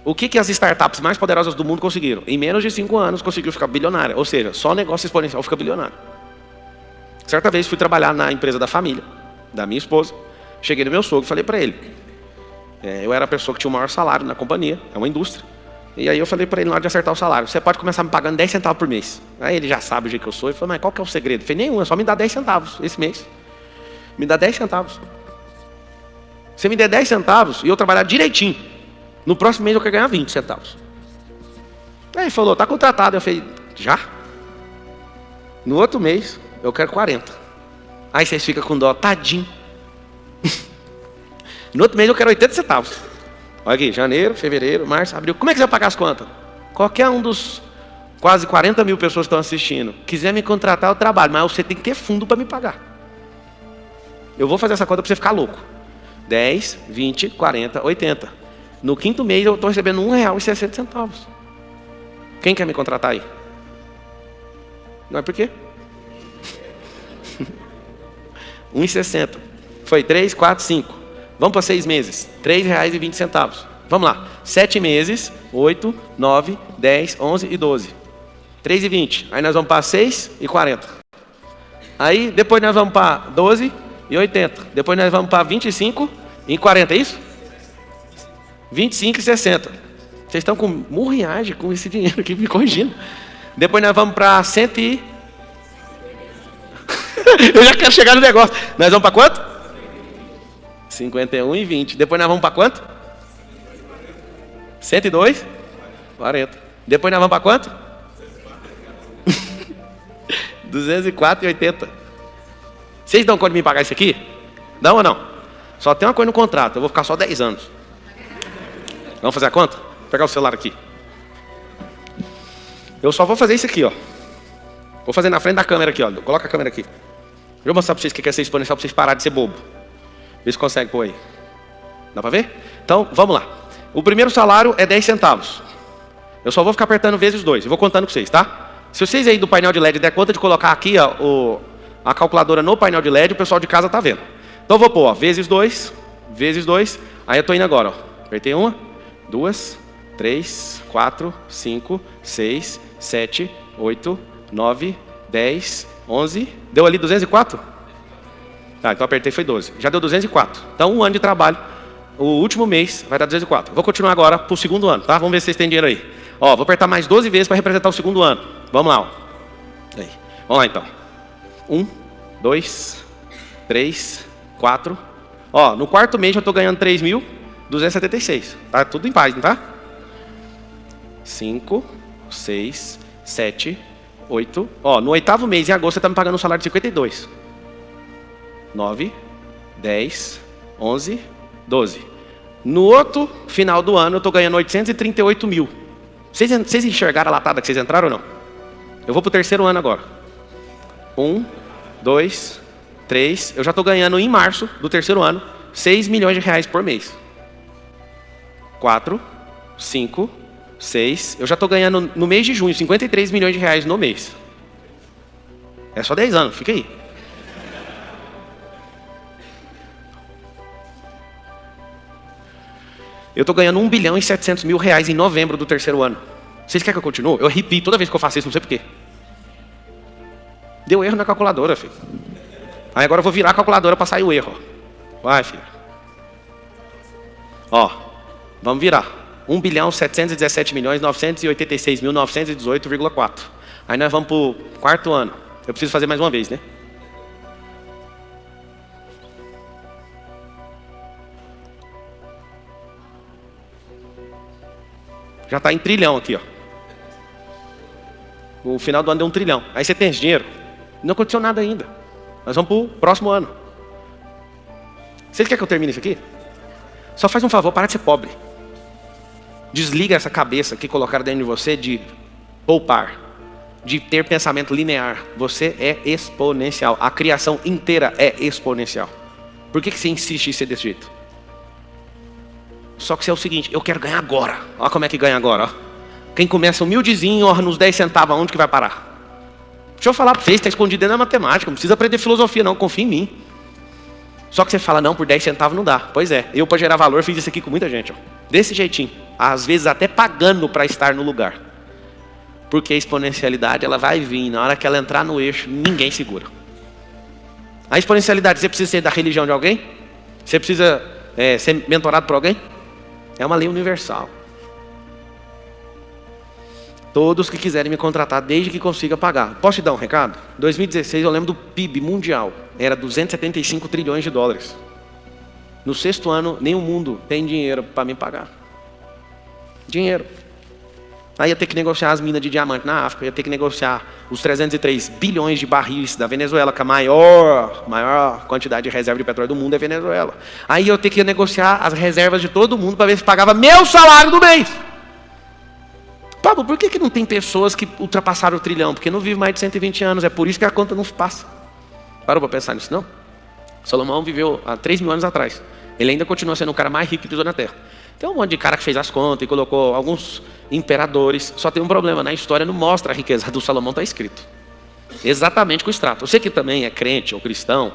O que as startups mais poderosas do mundo conseguiram? Em menos de 5 anos, conseguiu ficar bilionária. Ou seja, só negócio exponencial fica bilionário. Certa vez fui trabalhar na empresa da família, da minha esposa. Cheguei no meu sogro e falei para ele. Eu era a pessoa que tinha o maior salário na companhia, é uma indústria. E aí eu falei para ele na hora de acertar o salário, você pode começar me pagando 10 centavos por mês. Aí ele já sabe o jeito que eu sou, ele falou, mas qual que é o segredo? Eu falei, nenhum, é só me dar 10 centavos esse mês. Me dá 10 centavos. Se me der 10 centavos e eu trabalhar direitinho, no próximo mês eu quero ganhar 20 centavos. Aí ele falou, tá contratado. Eu falei, já? No outro mês, eu quero 40. Aí vocês ficam com dó, tadinho. No outro mês eu quero 80 centavos. Olha aqui, janeiro, fevereiro, março, abril. Como é que você vai pagar as contas? Qualquer um dos quase 40 mil pessoas que estão assistindo, quiser me contratar, eu trabalho. Mas você tem que ter fundo para me pagar. Eu vou fazer essa conta para você ficar louco. 10, 20, 40, 80. No 5º mês eu estou recebendo R$1,60. Quem quer me contratar aí? Não é por quê? 1,60. Foi 3, 4, 5. Vamos para 6 meses. R$3,20. Vamos lá. 7 meses. 8, 9, 10, 11 e 12. 3,20. Aí nós vamos para 6 e 40. Aí depois nós vamos para 12 e 80. Depois nós vamos para 25 e 40. É isso? 25 e 60. Vocês estão com murriagem com esse dinheiro aqui me corrigindo. Depois nós vamos para 100 e... Eu já quero chegar no negócio. Nós vamos para quanto? 51 e 20. Depois nós vamos para quanto? 102? 40. Depois nós vamos para quanto? 204 e 80. Vocês dão conta de me pagar isso aqui? Dão ou não? Só tem uma coisa no contrato. Eu vou ficar só 10 anos. Vamos fazer a conta? Vou pegar o celular aqui. Eu só vou fazer isso aqui, ó. Vou fazer na frente da câmera aqui, ó. Coloca a câmera aqui. Deixa eu mostrar para vocês o que é ser exponencial, para vocês pararem de ser bobo. Vê se consegue pôr aí. Dá para ver? Então, vamos lá. O primeiro salário é 10 centavos. Eu só vou ficar apertando vezes 2. Eu vou contando com vocês, tá? Se vocês aí do painel de LED der conta de colocar aqui ó, a calculadora no painel de LED, o pessoal de casa tá vendo. Então eu vou pôr, ó, vezes 2, vezes 2. Aí eu tô indo agora, ó. Apertei 1, 2, 3, 4, 5, 6, 7, 8, 9, 10, 11. Deu ali 204? Tá, então apertei foi 12. Já deu 204. Então 1 ano de trabalho. O último mês vai dar 204. Vou continuar agora para o 2º ano, tá? Vamos ver se vocês têm dinheiro aí. Ó, vou apertar mais 12 vezes para representar o 2º ano. Vamos lá, ó. Aí. Vamos lá então. 1, 2, 3, 4. Ó, no 4º mês eu estou ganhando 3.276. Tá tudo em paz, não tá? 5, 6, 7, 8. Ó, no 8º mês, em agosto, você está me pagando um salário de 52. 9, 10, 11, 12. No outro final do ano, eu estou ganhando 838 mil. Vocês enxergaram a latada que vocês entraram ou não? Eu vou para o 3º ano agora. 1, 2, 3. Eu já estou ganhando em março do 3º ano 6 milhões de reais por mês. 4, 5, 6. Eu já estou ganhando no mês de junho 53 milhões de reais no mês. É só 10 anos, fica aí. Eu estou ganhando 1 bilhão e 700 mil reais em novembro do terceiro ano. Vocês querem que eu continue? Eu arrepio toda vez que eu faço isso, não sei porquê. Deu erro na calculadora, filho. Aí agora eu vou virar a calculadora para sair o erro. Vai, filho. Ó, vamos virar. 1 bilhão 717 milhões 986 mil 918,4. Aí nós vamos para o quarto ano. Eu preciso fazer mais uma vez, né? Já está em trilhão aqui, ó. O final do ano deu 1 trilhão. Aí você tem esse dinheiro. Não aconteceu nada ainda. Nós vamos para o próximo ano. Vocês querem que eu termine isso aqui? Só faz um favor, para de ser pobre. Desliga essa cabeça que colocaram dentro de você de poupar, de ter pensamento linear. Você é exponencial. A criação inteira é exponencial. Por que você insiste em ser desse jeito? Só que você é o seguinte, eu quero ganhar agora. Olha como é que ganha agora. Ó. Quem começa humildezinho, ó, nos 10 centavos, aonde que vai parar? Deixa eu falar para vocês, está escondido dentro da matemática. Não precisa aprender filosofia não, confia em mim. Só que você fala, não, por 10 centavos não dá. Pois é, eu para gerar valor fiz isso aqui com muita gente. Ó. Desse jeitinho. Às vezes até pagando para estar no lugar. Porque a exponencialidade ela vai vir. Na hora que ela entrar no eixo, ninguém segura. A exponencialidade, você precisa ser da religião de alguém? Você precisa ser mentorado por alguém? É uma lei universal. Todos que quiserem me contratar, desde que consiga pagar. Posso te dar um recado? 2016 eu lembro do PIB mundial. Era 275 trilhões de dólares. No 6º ano, nem o mundo tem dinheiro para me pagar. Dinheiro. Aí ia ter que negociar as minas de diamante na África. Ia ter que negociar os 303 bilhões de barris da Venezuela, que a maior quantidade de reserva de petróleo do mundo é Venezuela. Aí eu ia ter que negociar as reservas de todo mundo para ver se pagava meu salário do mês. Pablo, por que não tem pessoas que ultrapassaram o trilhão? Porque não vive mais de 120 anos, é por isso que a conta não passa. Parou para pensar nisso, não? Salomão viveu há 3 mil anos atrás. Ele ainda continua sendo o cara mais rico que pisou na terra. Tem um monte de cara que fez as contas e colocou alguns imperadores. Só tem um problema, na história não mostra a riqueza do Salomão, está escrito. Exatamente com o extrato. Você que também é crente ou cristão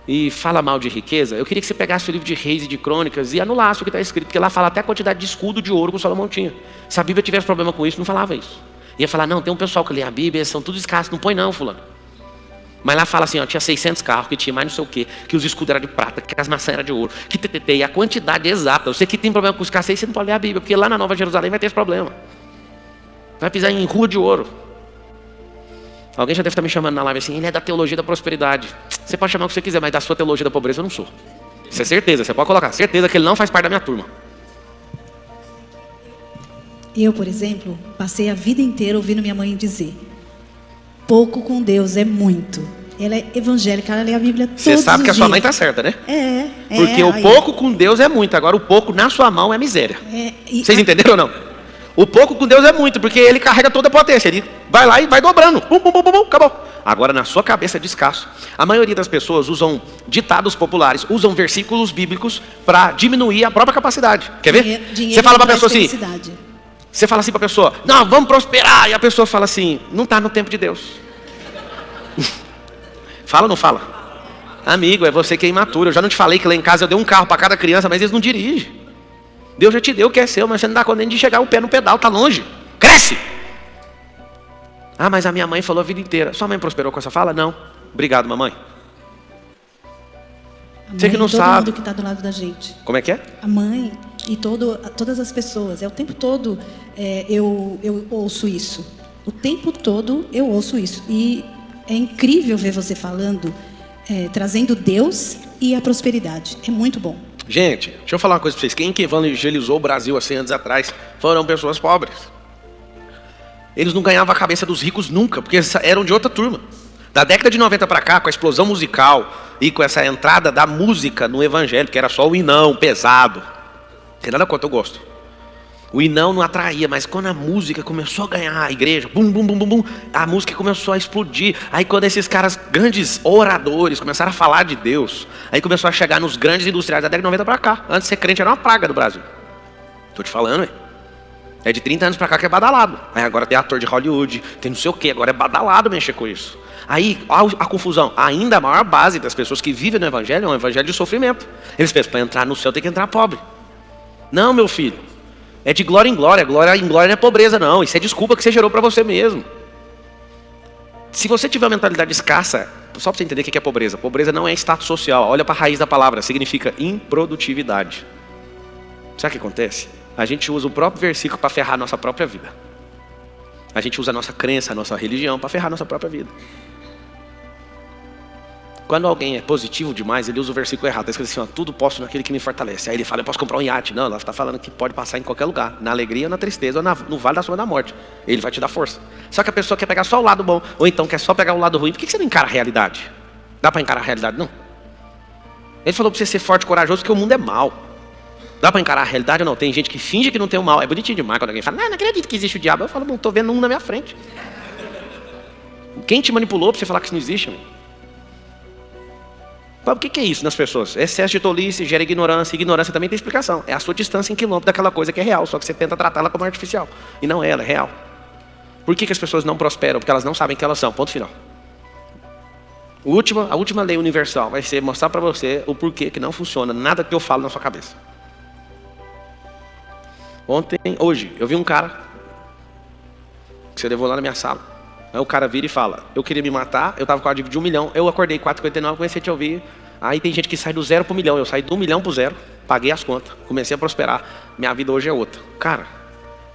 e fala mal de riqueza, eu queria que você pegasse o livro de Reis e de Crônicas e anulasse o que está escrito, porque lá fala até a quantidade de escudo de ouro que o Salomão tinha. Se a Bíblia tivesse problema com isso, não falava isso. Ia falar, não, tem um pessoal que lê a Bíblia, são tudo escassos, não põe não, fulano. Mas lá fala assim, ó, tinha 600 carros, que tinha mais não sei o quê, que os escudos eram de prata, que as maçãs eram de ouro, que ttt, e a quantidade exata. Eu sei que tem problema com escassez, você não pode ler a Bíblia, porque lá na Nova Jerusalém vai ter esse problema. Vai pisar em rua de ouro. Alguém já deve estar me chamando na live assim, ele é da teologia da prosperidade. Você pode chamar o que você quiser, mas da sua teologia da pobreza eu não sou. Isso é certeza, você pode colocar. Certeza que ele não faz parte da minha turma. Eu, por exemplo, passei a vida inteira ouvindo minha mãe dizer: pouco com Deus é muito. Ela é evangélica, ela lê a Bíblia todos os dias. Você sabe que a sua mãe está certa, né? É. Porque o pouco com Deus é muito, agora o pouco na sua mão é miséria. Vocês entenderam ou não? O pouco com Deus é muito, porque ele carrega toda a potência. Ele vai lá e vai dobrando. Bum, bum, bum, bum, acabou. Agora na sua cabeça é de escasso. A maioria das pessoas usam ditados populares, usam versículos bíblicos para diminuir a própria capacidade. Quer ver? Você fala para a pessoa assim, você fala assim para a pessoa, não, vamos prosperar. E a pessoa fala assim, não está no tempo de Deus. Fala ou não fala? Amigo, é você que é imaturo. Eu já não te falei que lá em casa eu dei um carro para cada criança, mas eles não dirigem. Deus já te deu o que é seu, mas você não dá conta nem de chegar o pé no pedal, tá longe. Cresce! Ah, mas a minha mãe falou a vida inteira. Sua mãe prosperou com essa fala? Não. Obrigado, mamãe. Você que não sabe. Todo mundo que está do lado da gente. Como é que é? A mãe e todas as pessoas. O tempo todo eu ouço isso. O tempo todo eu ouço isso. E é incrível ver você falando, trazendo Deus e a prosperidade. É muito bom. Gente, deixa eu falar uma coisa para vocês. Quem que evangelizou o Brasil há 100 anos atrás foram pessoas pobres. Eles não ganhavam a cabeça dos ricos nunca, porque eram de outra turma. Da década de 90 para cá, com a explosão musical e com essa entrada da música no evangelho, que era só o hinão pesado. Tem nada quanto eu gosto. O hinão não atraía, mas quando a música começou a ganhar a igreja, bum, bum, bum, bum, bum, a música começou a explodir. Aí quando esses caras, grandes oradores, começaram a falar de Deus, aí começou a chegar nos grandes industriais da década de 90 para cá. Antes de ser crente era uma praga do Brasil. Tô te falando, É de 30 anos pra cá que é badalado. Aí agora tem ator de Hollywood, tem não sei o quê, agora é badalado mexer com isso. Aí a confusão, ainda a maior base das pessoas que vivem no evangelho é um evangelho de sofrimento. Eles pensam, para entrar no céu tem que entrar pobre. Não, meu filho, é de glória em glória não é pobreza não, isso é desculpa que você gerou para você mesmo. Se você tiver uma mentalidade escassa, só para você entender o que é pobreza. Pobreza não é status social, olha para a raiz da palavra, significa improdutividade. Sabe o que acontece? A gente usa o próprio versículo para ferrar a nossa própria vida. A gente usa a nossa crença, a nossa religião para ferrar a nossa própria vida. Quando alguém é positivo demais, ele usa o versículo errado. Está escrito assim, ó, tudo posso naquele que me fortalece. Aí ele fala, eu posso comprar um iate. Não, ela está falando que pode passar em qualquer lugar. Na alegria, na tristeza, ou no vale da sombra da morte. Ele vai te dar força. Só que a pessoa quer pegar só o lado bom, ou então quer só pegar o lado ruim. Por que você não encara a realidade? Dá para encarar a realidade? Não. Ele falou para você ser forte e corajoso, porque o mundo é mau. Dá para encarar a realidade ou não? Tem gente que finge que não tem o mal. É bonitinho demais quando alguém fala, não acredito que existe o diabo. Eu falo, não, estou vendo um na minha frente. Quem te manipulou para você falar que isso não existe? Amigo? O que é isso nas pessoas? Excesso de tolice gera ignorância. Ignorância também tem explicação. É a sua distância em quilômetro daquela coisa que é real. Só que você tenta tratá-la como artificial. E não é ela, é real. Por que as pessoas não prosperam? Porque elas não sabem quem elas são. Ponto final. A última lei universal vai ser mostrar para você o porquê que não funciona nada que eu falo na sua cabeça. Hoje, eu vi um cara que você levou lá na minha sala. Aí o cara vira e fala, eu queria me matar, eu estava com a dívida de 1 milhão, eu acordei 4,59, comecei a te ouvir. Aí tem gente que sai do 0 para o milhão, eu saí do 1 milhão para o 0, paguei as contas, comecei a prosperar, minha vida hoje é outra. Cara,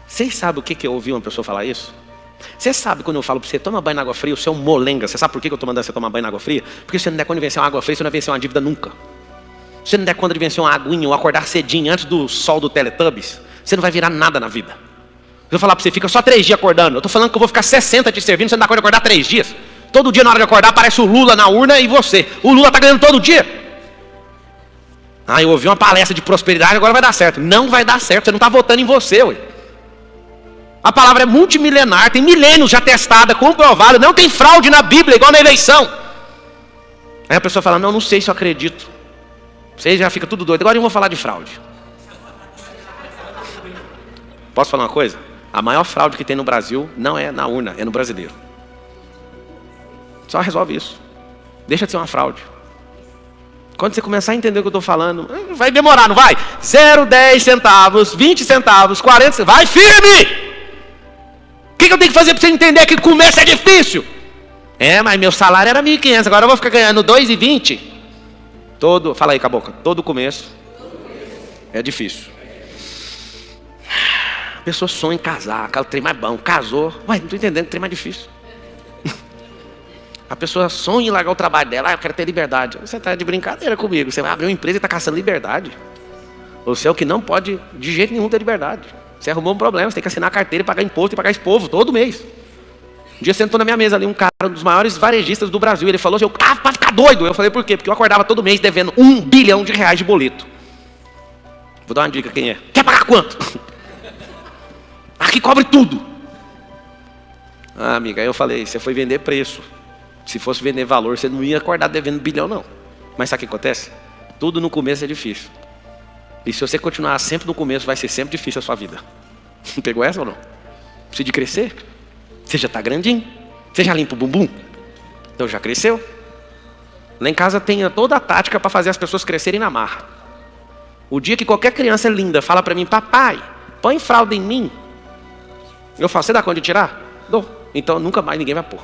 vocês sabem o que eu ouvi uma pessoa falar isso? Você sabe quando eu falo para você, toma banho na água fria, você é um molenga, você sabe por que eu estou mandando você tomar banho na água fria? Porque se você não der conta de vencer uma água fria, você não vai vencer uma dívida nunca. Se você não der conta de vencer uma aguinha ou acordar cedinho antes do sol do Teletubbies, você não vai virar nada na vida. Eu vou falar para você, fica só 3 dias acordando. Eu estou falando que eu vou ficar 60 te servindo, você não dá conta de acordar 3 dias. Todo dia na hora de acordar aparece o Lula na urna e você. O Lula está ganhando todo dia. Ah, eu ouvi uma palestra de prosperidade, agora vai dar certo. Não vai dar certo, você não está votando em você. Ué. A palavra é multimilenar, tem milênios já testada, comprovada. Não tem fraude na Bíblia, igual na eleição. Aí a pessoa fala, não sei se eu acredito. Você já fica tudo doido. Agora eu vou falar de fraude. Posso falar uma coisa? A maior fraude que tem no Brasil não é na urna, é no brasileiro. Só resolve isso. Deixa de ser uma fraude. Quando você começar a entender o que eu estou falando, vai demorar, não vai? 0, 10 centavos, 20 centavos, 40 centavos. Vai firme! O que eu tenho que fazer para você entender que o começo é difícil? Mas meu salário era 1.500, agora eu vou ficar ganhando 2,20. Fala aí, cabocla. Todo começo é difícil. A pessoa sonha em casar, o trem mais bom, casou. Ué, não estou entendendo, o trem mais difícil. A pessoa sonha em largar o trabalho dela, eu quero ter liberdade. Você está de brincadeira comigo, você vai abrir uma empresa e está caçando liberdade. Você é o que não pode de jeito nenhum ter liberdade. Você arrumou um problema, você tem que assinar a carteira e pagar imposto e pagar esse povo todo mês. Um dia sentou na minha mesa ali um cara, um dos maiores varejistas do Brasil, ele falou assim, para ficar doido. Eu falei, por quê? Porque eu acordava todo mês devendo R$1 bilhão de boleto. Vou dar uma dica, quem é? Quer pagar quanto? Aqui cobre tudo. Amiga, aí eu falei, você foi vender preço. Se fosse vender valor, você não ia acordar devendo bilhão, não. Mas sabe o que acontece? Tudo no começo é difícil. E se você continuar sempre no começo, vai ser sempre difícil a sua vida. Pegou essa ou não? Precisa de crescer? Você já está grandinho? Você já limpa o bumbum? Então já cresceu? Lá em casa tem toda a tática para fazer as pessoas crescerem na marra. O dia que qualquer criança linda fala para mim, papai, põe fralda em mim. Eu falo, você dá conta de tirar? Dou. Então nunca mais ninguém vai pôr.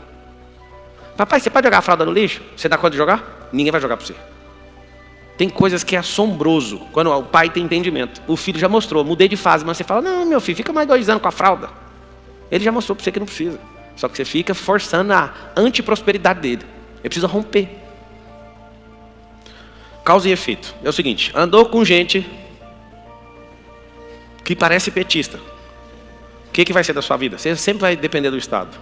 Papai, você pode jogar a fralda no lixo? Você dá conta de jogar? Ninguém vai jogar para você. Tem coisas que é assombroso quando o pai tem entendimento. O filho já mostrou, mudei de fase, mas você fala, não, meu filho, fica mais 2 anos com a fralda. Ele já mostrou para você que não precisa. Só que você fica forçando a antiprosperidade dele. Ele precisa romper. Causa e efeito. É o seguinte, andou com gente que parece petista. O que vai ser da sua vida? Você sempre vai depender do Estado.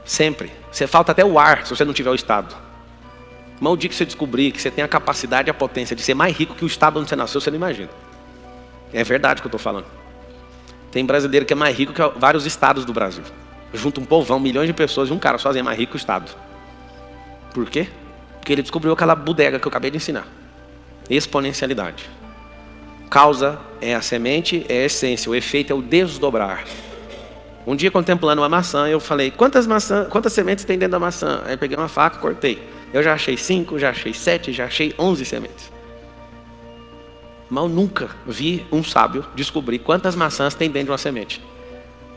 Sempre. Você falta até o ar se você não tiver o Estado. Mas o dia que você descobrir que você tem a capacidade e a potência de ser mais rico que o Estado onde você nasceu, você não imagina. É verdade o que eu estou falando. Tem brasileiro que é mais rico que vários estados do Brasil. Junta um povão, milhões de pessoas, e um cara sozinho é mais rico que o Estado. Por quê? Porque ele descobriu aquela bodega que eu acabei de ensinar. Exponencialidade. Causa é a semente, é a essência. O efeito é o desdobrar. Um dia, contemplando uma maçã, eu falei, quantas sementes tem dentro da maçã? Aí eu peguei uma faca e cortei. Eu já achei 5, já achei 7, já achei 11 sementes. Mas eu nunca vi um sábio descobrir quantas maçãs tem dentro de uma semente.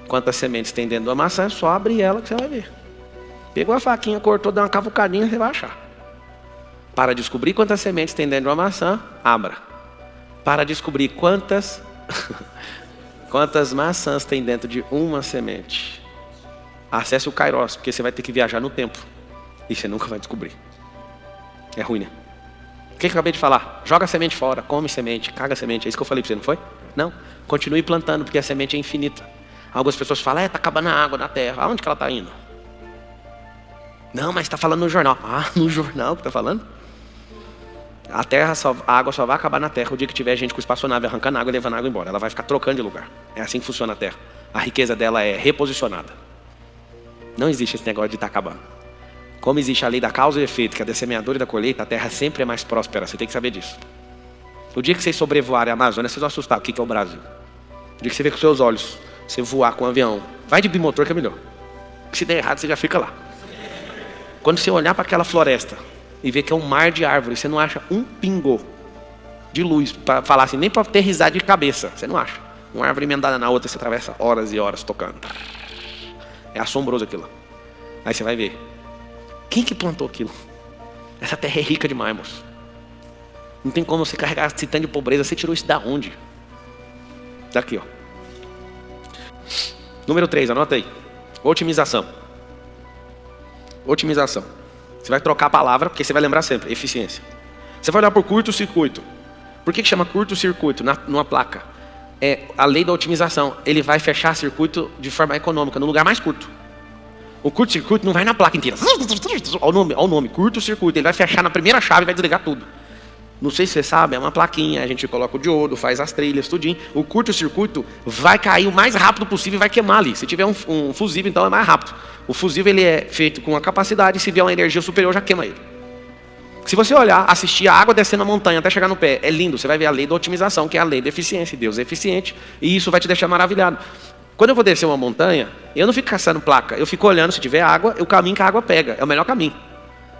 Quantas sementes tem dentro de uma maçã, é só abrir ela que você vai ver. Pegou a faquinha, cortou, deu uma cavucadinha, você vai achar. Para descobrir quantas sementes tem dentro de uma maçã, abra. Para descobrir quantas maçãs tem dentro de uma semente, acesse o Kairos, porque você vai ter que viajar no tempo. E você nunca vai descobrir. É ruim, né? O que eu acabei de falar? Joga a semente fora, come semente, caga a semente. É isso que eu falei para você, não foi? Não. Continue plantando, porque a semente é infinita. Algumas pessoas falam, está acabando a água na terra. Aonde que ela está indo? Não, mas está falando no jornal. Ah, no jornal que está falando? A água só vai acabar na terra o dia que tiver gente com espaçonave arrancando água e levando água embora. Ela vai ficar trocando de lugar. É assim que funciona a terra. A riqueza dela é reposicionada. Não existe esse negócio de estar acabando. Como existe a lei da causa e efeito, que é da semeadura e da colheita, a terra sempre é mais próspera. Você tem que saber disso. O dia que vocês sobrevoarem a Amazônia, vocês vão assustar. O que é o Brasil? O dia que você vê com seus olhos, você voar com um avião, vai de bimotor que é melhor. Se der errado, você já fica lá. Quando você olhar para aquela floresta e ver que é um mar de árvores, você não acha um pingo de luz para falar assim, nem para ter risada de cabeça. Você não acha. Uma árvore emendada na outra, você atravessa horas e horas tocando. É assombroso aquilo. Aí você vai ver. Quem que plantou aquilo? Essa terra é rica demais, moço. Não tem como você carregar esse tanto de pobreza. Você tirou isso da onde? Daqui, ó. Número 3, anota aí. Otimização. Otimização. Você vai trocar a palavra, porque você vai lembrar sempre. Eficiência. Você vai olhar por curto-circuito. Por que chama curto-circuito numa placa? É a lei da otimização. Ele vai fechar circuito de forma econômica, no lugar mais curto. O curto-circuito não vai na placa inteira. Olha o nome, curto-circuito. Ele vai fechar na primeira chave e vai desligar tudo. Não sei se você sabe, é uma plaquinha, a gente coloca o diodo, faz as trilhas, tudinho. O curto-circuito vai cair o mais rápido possível e vai queimar ali. Se tiver um fusível, então é mais rápido. O fusível ele é feito com a capacidade, se vier uma energia superior, já queima ele. Se você olhar, assistir a água descendo a montanha até chegar no pé, é lindo. Você vai ver a lei da otimização, que é a lei da eficiência. Deus é eficiente e isso vai te deixar maravilhado. Quando eu vou descer uma montanha, eu não fico caçando placa. Eu fico olhando, se tiver água, o caminho que a água pega. É o melhor caminho.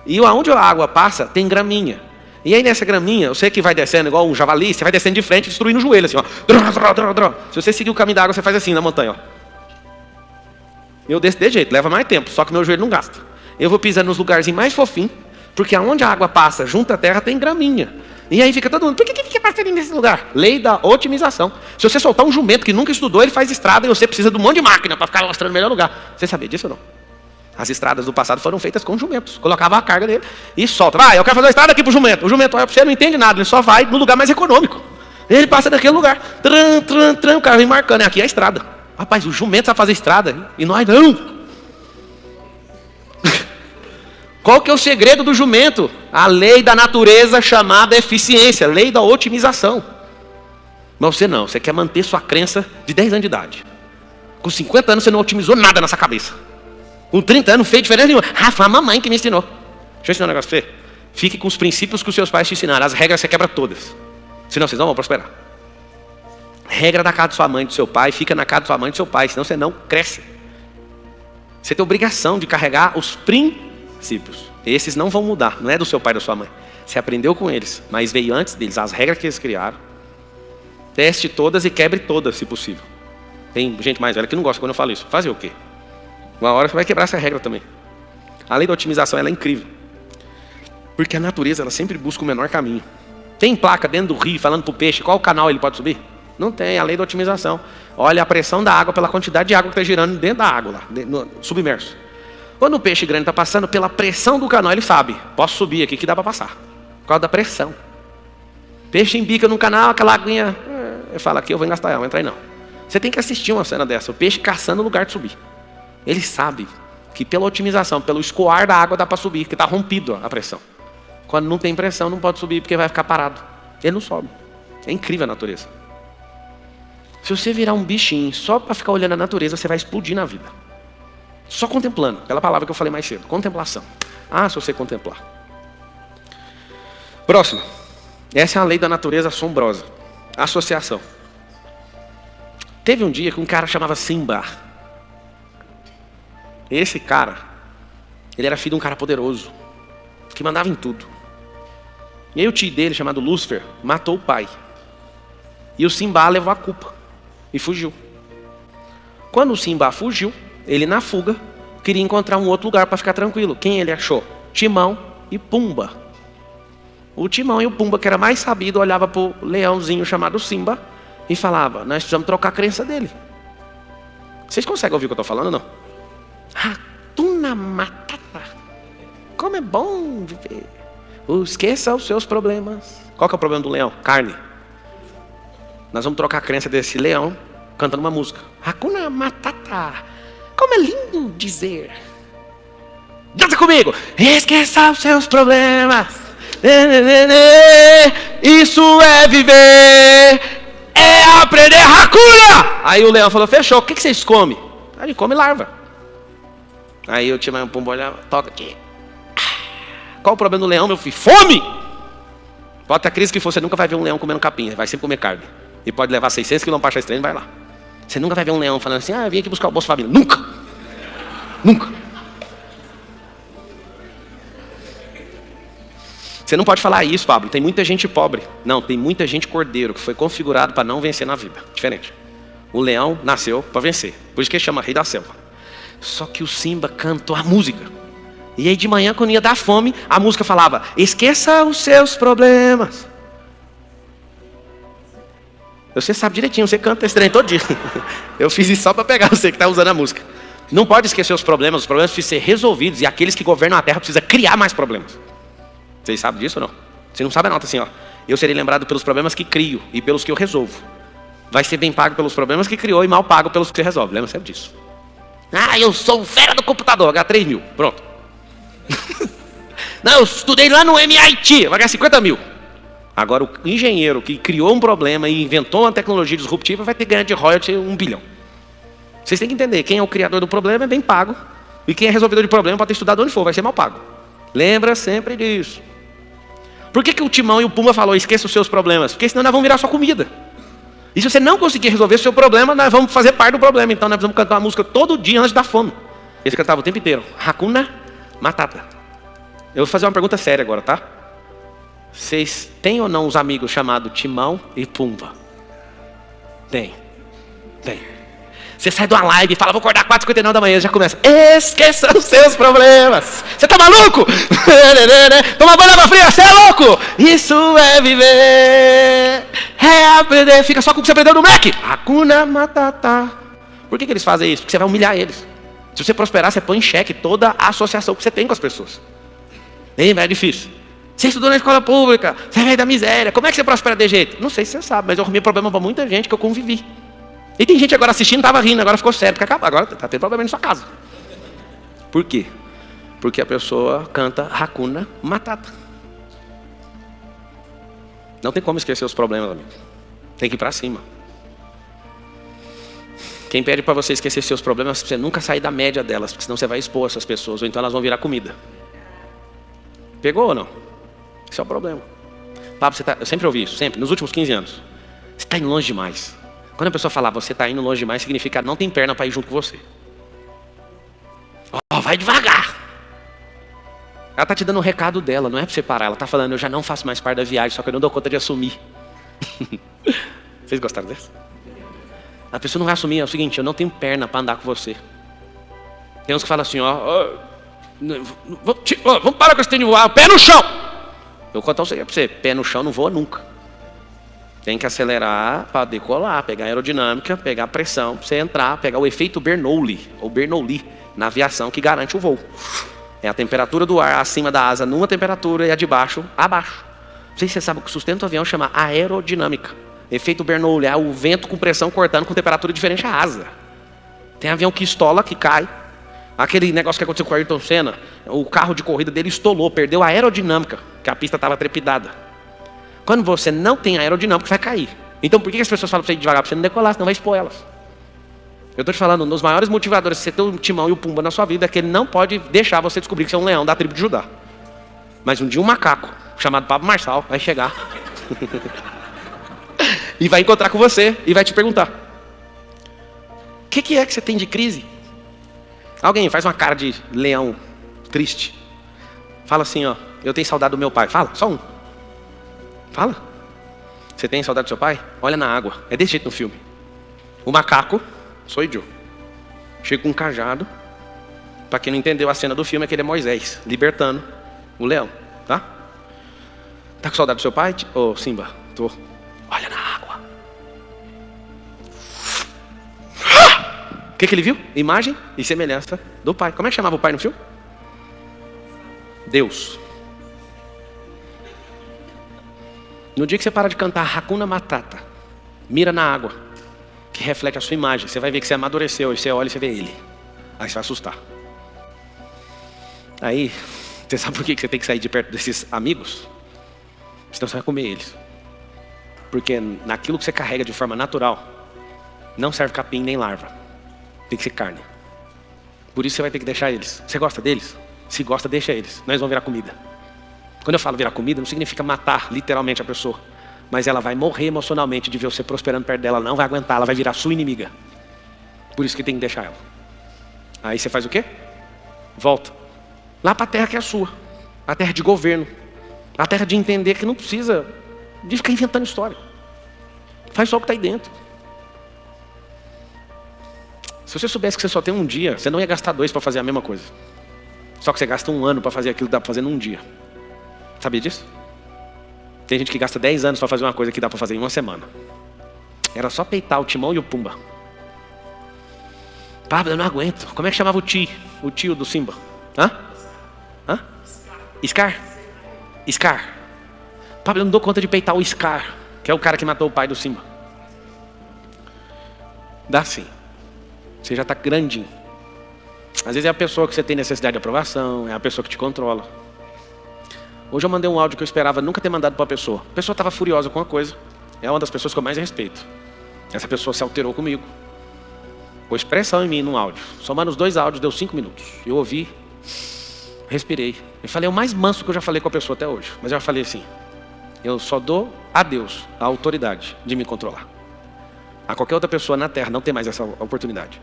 E aonde a água passa, tem graminha. E aí nessa graminha, você que vai descendo igual um javali, você vai descendo de frente, destruindo o joelho, assim, ó. Se você seguir o caminho da água, você faz assim na montanha, ó. Eu desço desse jeito, leva mais tempo, só que meu joelho não gasta. Eu vou pisando nos lugarzinhos mais fofinhos, porque aonde a água passa junto à terra tem graminha. E aí fica todo mundo, por que fica passarinho nesse lugar? Lei da otimização. Se você soltar um jumento que nunca estudou, ele faz estrada e você precisa de um monte de máquina para ficar mostrando o melhor lugar. Você sabia disso ou não? As estradas do passado foram feitas com jumentos. Colocava a carga dele e solta. Vai, eu quero fazer uma estrada aqui pro jumento. O jumento olha pra você, não entende nada, ele só vai no lugar mais econômico. Ele passa daquele lugar. O cara vem marcando, aqui é a estrada. Rapaz, o jumento sabe fazer estrada e nós não. Qual que é o segredo do jumento? A lei da natureza chamada eficiência, lei da otimização. Mas você não, você quer manter sua crença de 10 anos de idade. Com 50 anos você não otimizou nada nessa cabeça. Com 30 anos não fez diferença nenhuma. Ah, foi a mamãe que me ensinou. Deixa eu ensinar um negócio pra você. Fique com os princípios que os seus pais te ensinaram. As regras você quebra todas. Senão vocês não vão prosperar. Regra da casa de sua mãe, do seu pai, fica na casa de sua mãe e do seu pai. Senão você não cresce. Você tem obrigação de carregar os princípios. Esses não vão mudar. Não é do seu pai ou da sua mãe. Você aprendeu com eles, mas veio antes deles. As regras que eles criaram. Teste todas e quebre todas, se possível. Tem gente mais velha que não gosta quando eu falo isso. Fazer o quê? Uma hora você vai quebrar essa regra também. A lei da otimização ela é incrível. Porque a natureza ela sempre busca o menor caminho. Tem placa dentro do rio falando para o peixe qual canal ele pode subir? Não tem, a lei da otimização. Olha a pressão da água pela quantidade de água que está girando dentro da água, lá, submerso. Quando o peixe grande está passando, pela pressão do canal, ele sabe, posso subir aqui que dá para passar. Por causa da pressão. Peixe embica no canal, aquela aguinha, ele fala aqui eu vou engastar ela, não entra aí não. Você tem que assistir uma cena dessa, o peixe caçando o lugar de subir. Ele sabe que pela otimização, pelo escoar da água dá para subir, porque está rompido a pressão. Quando não tem pressão, não pode subir, porque vai ficar parado. Ele não sobe. É incrível a natureza. Se você virar um bichinho só para ficar olhando a natureza, você vai explodir na vida. Só contemplando, aquela palavra que eu falei mais cedo, contemplação. Ah, se você contemplar. Próximo. Essa é a lei da natureza assombrosa. Associação. Teve um dia que um cara chamava Simba. Esse cara, ele era filho de um cara poderoso, que mandava em tudo. E aí o tio dele, chamado Lúcifer, matou o pai. E o Simba levou a culpa e fugiu. Quando o Simba fugiu, ele na fuga, queria encontrar um outro lugar para ficar tranquilo. Quem ele achou? Timão e Pumba. O Timão e o Pumba, que era mais sabido, olhava para o leãozinho chamado Simba e falava: nós precisamos trocar a crença dele. Vocês conseguem ouvir o que eu estou falando ou não? Hakuna Matata. Como é bom viver. Esqueça os seus problemas. Qual que é o problema do leão? Carne. Nós vamos trocar a crença desse leão cantando uma música. Hakuna Matata. Como é lindo dizer. Canta comigo. Esqueça os seus problemas. Isso é viver. É aprender Hakuna. Aí o leão falou: fechou. O que vocês comem? Ele come larva. Aí o Timão Pumba olhava: toca aqui. Qual o problema do leão, meu filho? Fome! Pode ter a crise que for, você nunca vai ver um leão comendo capim, vai sempre comer carne. E pode levar 600 km para achar estranho, vai lá. Você nunca vai ver um leão falando assim: vim aqui buscar o Bolsa Família. Nunca! Nunca! Você não pode falar isso, Pablo, tem muita gente pobre. Não, tem muita gente cordeiro, que foi configurado para não vencer na vida. Diferente. O leão nasceu para vencer, por isso que ele chama rei da selva. Só que o Simba cantou a música. E aí de manhã, quando ia dar fome, a música falava: esqueça os seus problemas. Você sabe direitinho, você canta esse trem todo dia. Eu fiz isso só para pegar você que está usando a música. Não pode esquecer os problemas precisam ser resolvidos. E aqueles que governam a terra precisam criar mais problemas. Vocês sabem disso ou não? Se não sabe, anota assim, ó: eu serei lembrado pelos problemas que crio e pelos que eu resolvo. Vai ser bem pago pelos problemas que criou e mal pago pelos que você resolve. Lembra sempre disso. Eu sou fera do computador, ganhar 3 mil. Pronto. Não, eu estudei lá no MIT, vai ganhar 50 mil. Agora o engenheiro que criou um problema e inventou uma tecnologia disruptiva vai ter que ganhar de royalty 1 bilhão. Vocês têm que entender: quem é o criador do problema é bem pago, e quem é resolvedor de problema pode ter estudado onde for, vai ser mal pago. Lembra sempre disso. Por que o Timão e o Pumba falou: esqueça os seus problemas? Porque senão nós vamos virar sua comida. E se você não conseguir resolver o seu problema, nós vamos fazer parte do problema. Então nós vamos cantar uma música todo dia antes da fome. Eles cantavam o tempo inteiro: Hakuna Matata. Eu vou fazer uma pergunta séria agora, tá? Vocês têm ou não os amigos chamados Timão e Pumba? Tem. Você sai de uma live e fala: vou acordar 4h59 da manhã, já começa: esqueça os seus problemas. Você tá maluco? Toma banho na fria, você é louco? Isso é viver. É aprender. Fica só com o que você aprendeu no Mac. Hakuna Matata. Por que eles fazem isso? Porque você vai humilhar eles. Se você prosperar, você põe em xeque toda a associação que você tem com as pessoas. É difícil. Você estudou na escola pública, você veio da miséria. Como é que você prospera de jeito? Não sei se você sabe, mas eu arrumei problema para muita gente que eu convivi. E tem gente agora assistindo, estava rindo, agora ficou sério, porque agora está tendo problema na sua casa. Por quê? Porque a pessoa canta Hakuna Matata. Não tem como esquecer os problemas, amigo. Tem que ir para cima. Quem pede para você esquecer seus problemas, você nunca sair da média delas, porque senão você vai expor essas pessoas, ou então elas vão virar comida. Pegou ou não? Esse é o problema. Pablo, eu sempre ouvi isso, sempre, nos últimos 15 anos. Você está indo longe demais. Quando a pessoa fala: você está indo longe demais, significa não tem perna para ir junto com você. Vai devagar. Ela está te dando o recado dela, não é para você parar. Ela está falando: eu já não faço mais parte da viagem, só que eu não dou conta de assumir. Vocês gostaram dessa? A pessoa não vai assumir: é o seguinte, eu não tenho perna para andar com você. Tem uns que falam assim: vamos parar com esse trem de voar, pé no chão. Eu vou contar um segredo para você: pé no chão não voa nunca. Tem que acelerar para decolar, pegar aerodinâmica, pegar pressão, para você entrar, pegar o efeito Bernoulli, ou Bernoulli, na aviação, que garante o voo. É a temperatura do ar acima da asa numa temperatura e a de baixo abaixo. Não sei se você sabe que o sustento do avião chama aerodinâmica. Efeito Bernoulli é o vento com pressão cortando com temperatura diferente a asa. Tem avião que estola, que cai. Aquele negócio que aconteceu com o Ayrton Senna, o carro de corrida dele estolou, perdeu a aerodinâmica, que a pista estava trepidada. Quando você não tem aerodinâmica, vai cair. Então por que as pessoas falam para você ir devagar? Para você não decolar, senão vai expor elas. Eu estou te falando, um dos maiores motivadores de você ter o Timão e o Pumba na sua vida é que ele não pode deixar você descobrir que você é um leão da tribo de Judá. Mas um dia um macaco, chamado Pablo Marçal, vai chegar E vai encontrar com você e vai te perguntar: o que é que você tem de crise? Alguém faz uma cara de leão triste. Fala assim, ó: eu tenho saudade do meu pai. Fala, só um. Fala. Você tem saudade do seu pai? Olha na água. É desse jeito no filme. O macaco, sou eu. Chega com um cajado. Para quem não entendeu a cena do filme, é que ele é Moisés, libertando o leão, tá? Tá com saudade do seu pai? Ô, Simba, tô. Olha na água. O que ele viu? Imagem e semelhança do pai. Como é que chamava o pai no filme? Deus. No dia que você para de cantar Hakuna Matata, mira na água, que reflete a sua imagem. Você vai ver que você amadureceu. E você olha e você vê ele. Aí você vai assustar. Aí, você sabe por que você tem que sair de perto desses amigos? Senão você vai comer eles. Porque naquilo que você carrega de forma natural, não serve capim nem larva. Tem que ser carne. Por isso você vai ter que deixar eles. Você gosta deles? Se gosta, deixa eles. Nós vamos virar comida. Quando eu falo virar comida, não significa matar literalmente a pessoa. Mas ela vai morrer emocionalmente de ver você prosperando perto dela. Ela não vai aguentar, ela vai virar sua inimiga. Por isso que tem que deixar ela. Aí você faz o quê? Volta. Lá para a terra que é a sua. A terra de governo. A terra de entender que não precisa de ficar inventando história. Faz só o que está aí dentro. Se você soubesse que você só tem um dia, você não ia gastar 2 para fazer a mesma coisa. Só que você gasta 1 ano para fazer aquilo que dá para fazer num dia. Sabia disso? Tem gente que gasta 10 anos para fazer uma coisa que dá para fazer em 1 semana. Era só peitar o Timão e o Pumba. Pablo, eu não aguento. Como é que chamava o tio do Simba? Hã? Scar. Pablo, eu não dou conta de peitar o Scar, que é o cara que matou o pai do Simba. Dá sim. Você já está grandinho. Às vezes é a pessoa que você tem necessidade de aprovação, é a pessoa que te controla. Hoje eu mandei um áudio que eu esperava nunca ter mandado para a pessoa. A pessoa estava furiosa com uma coisa. É uma das pessoas que eu mais respeito. Essa pessoa se alterou comigo. Pôs pressão em mim num áudio. Somando os 2 áudios deu 5 minutos. Eu ouvi, respirei. Eu falei o mais manso que eu já falei com a pessoa até hoje. Mas eu já falei assim: eu só dou a Deus a autoridade de me controlar. A qualquer outra pessoa na terra não tem mais essa oportunidade.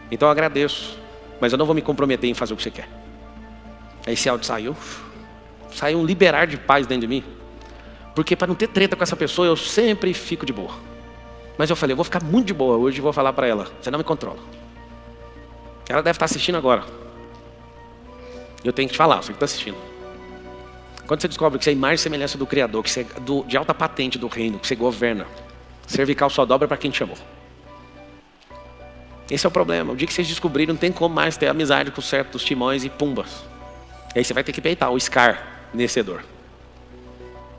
Então eu agradeço, mas eu não vou me comprometer em fazer o que você quer. Aí esse áudio saiu um liberar de paz dentro de mim. Porque para não ter treta com essa pessoa, eu sempre fico de boa. Mas eu falei, eu vou ficar muito de boa hoje e vou falar para ela: você não me controla. Ela deve estar assistindo agora. Eu tenho que te falar, você que está assistindo. Quando você descobre que você é imagem e semelhança do Criador, que você é de alta patente do reino, que você governa, cervical só dobra para quem te chamou. Esse é o problema. O dia que vocês descobrirem, não tem como mais ter amizade com certos timões e pumbas. E aí você vai ter que peitar o Scar vencedor.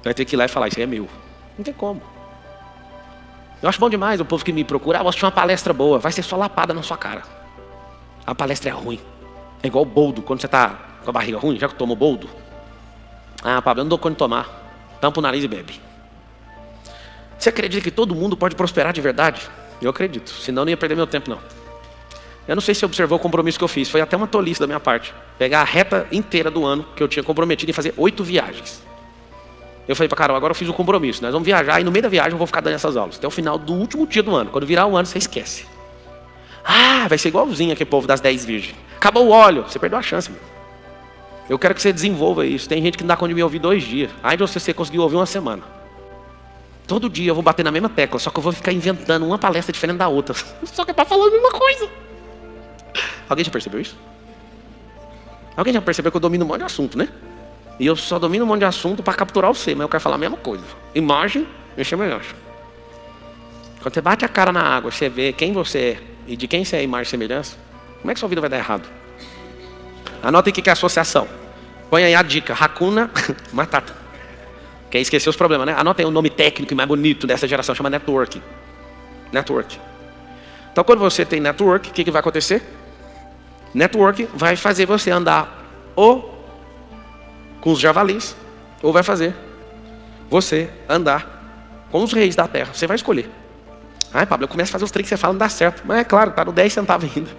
Vai ter que ir lá e falar: isso aí é meu. Não tem como. Eu acho bom demais o povo que me procura: vou assistir uma palestra boa. Vai ser só lapada na sua cara. A palestra é ruim. É igual o boldo. Quando você está com a barriga ruim, já que tomou boldo. Pablo, eu não dou conta de tomar. Tampa o nariz e bebe. Você acredita que todo mundo pode prosperar de verdade? Eu acredito. Senão eu não ia perder meu tempo, não. Eu não sei se você observou o compromisso que eu fiz. Foi até uma tolice da minha parte. Pegar a reta inteira do ano que eu tinha comprometido em fazer 8 viagens. Eu falei para Carol: agora eu fiz o compromisso. Nós vamos viajar e no meio da viagem eu vou ficar dando essas aulas. Até o final do último dia do ano. Quando virar o ano, você esquece. Vai ser igualzinho aquele povo das 10 virgens. Acabou o óleo. Você perdeu a chance, meu. Eu quero que você desenvolva isso. Tem gente que não dá conta de me ouvir 2 dias. Aí de você conseguiu ouvir 1 semana. Todo dia eu vou bater na mesma tecla. Só que eu vou ficar inventando uma palestra diferente da outra. Só que é para falar a mesma coisa. Alguém já percebeu isso? Alguém já percebeu que eu domino um monte de assunto, né? E eu só domino um monte de assunto para capturar você. Mas eu quero falar a mesma coisa. Imagem e semelhança. Quando você bate a cara na água, você vê quem você é e de quem você é imagem e semelhança, como é que sua vida vai dar errado? Anota aí o que é associação. Põe aí a dica: Hakuna Matata. Quer esquecer os problemas, né? Anota aí o nome técnico e mais bonito dessa geração. Chama network. Network. Então quando você tem network, o que vai acontecer? Network vai fazer você andar ou com os javalis, ou vai fazer você andar com os reis da terra. Você vai escolher. Pablo, eu começo a fazer os tricks que você fala, não dá certo. Mas é claro, está no 10 centavos ainda.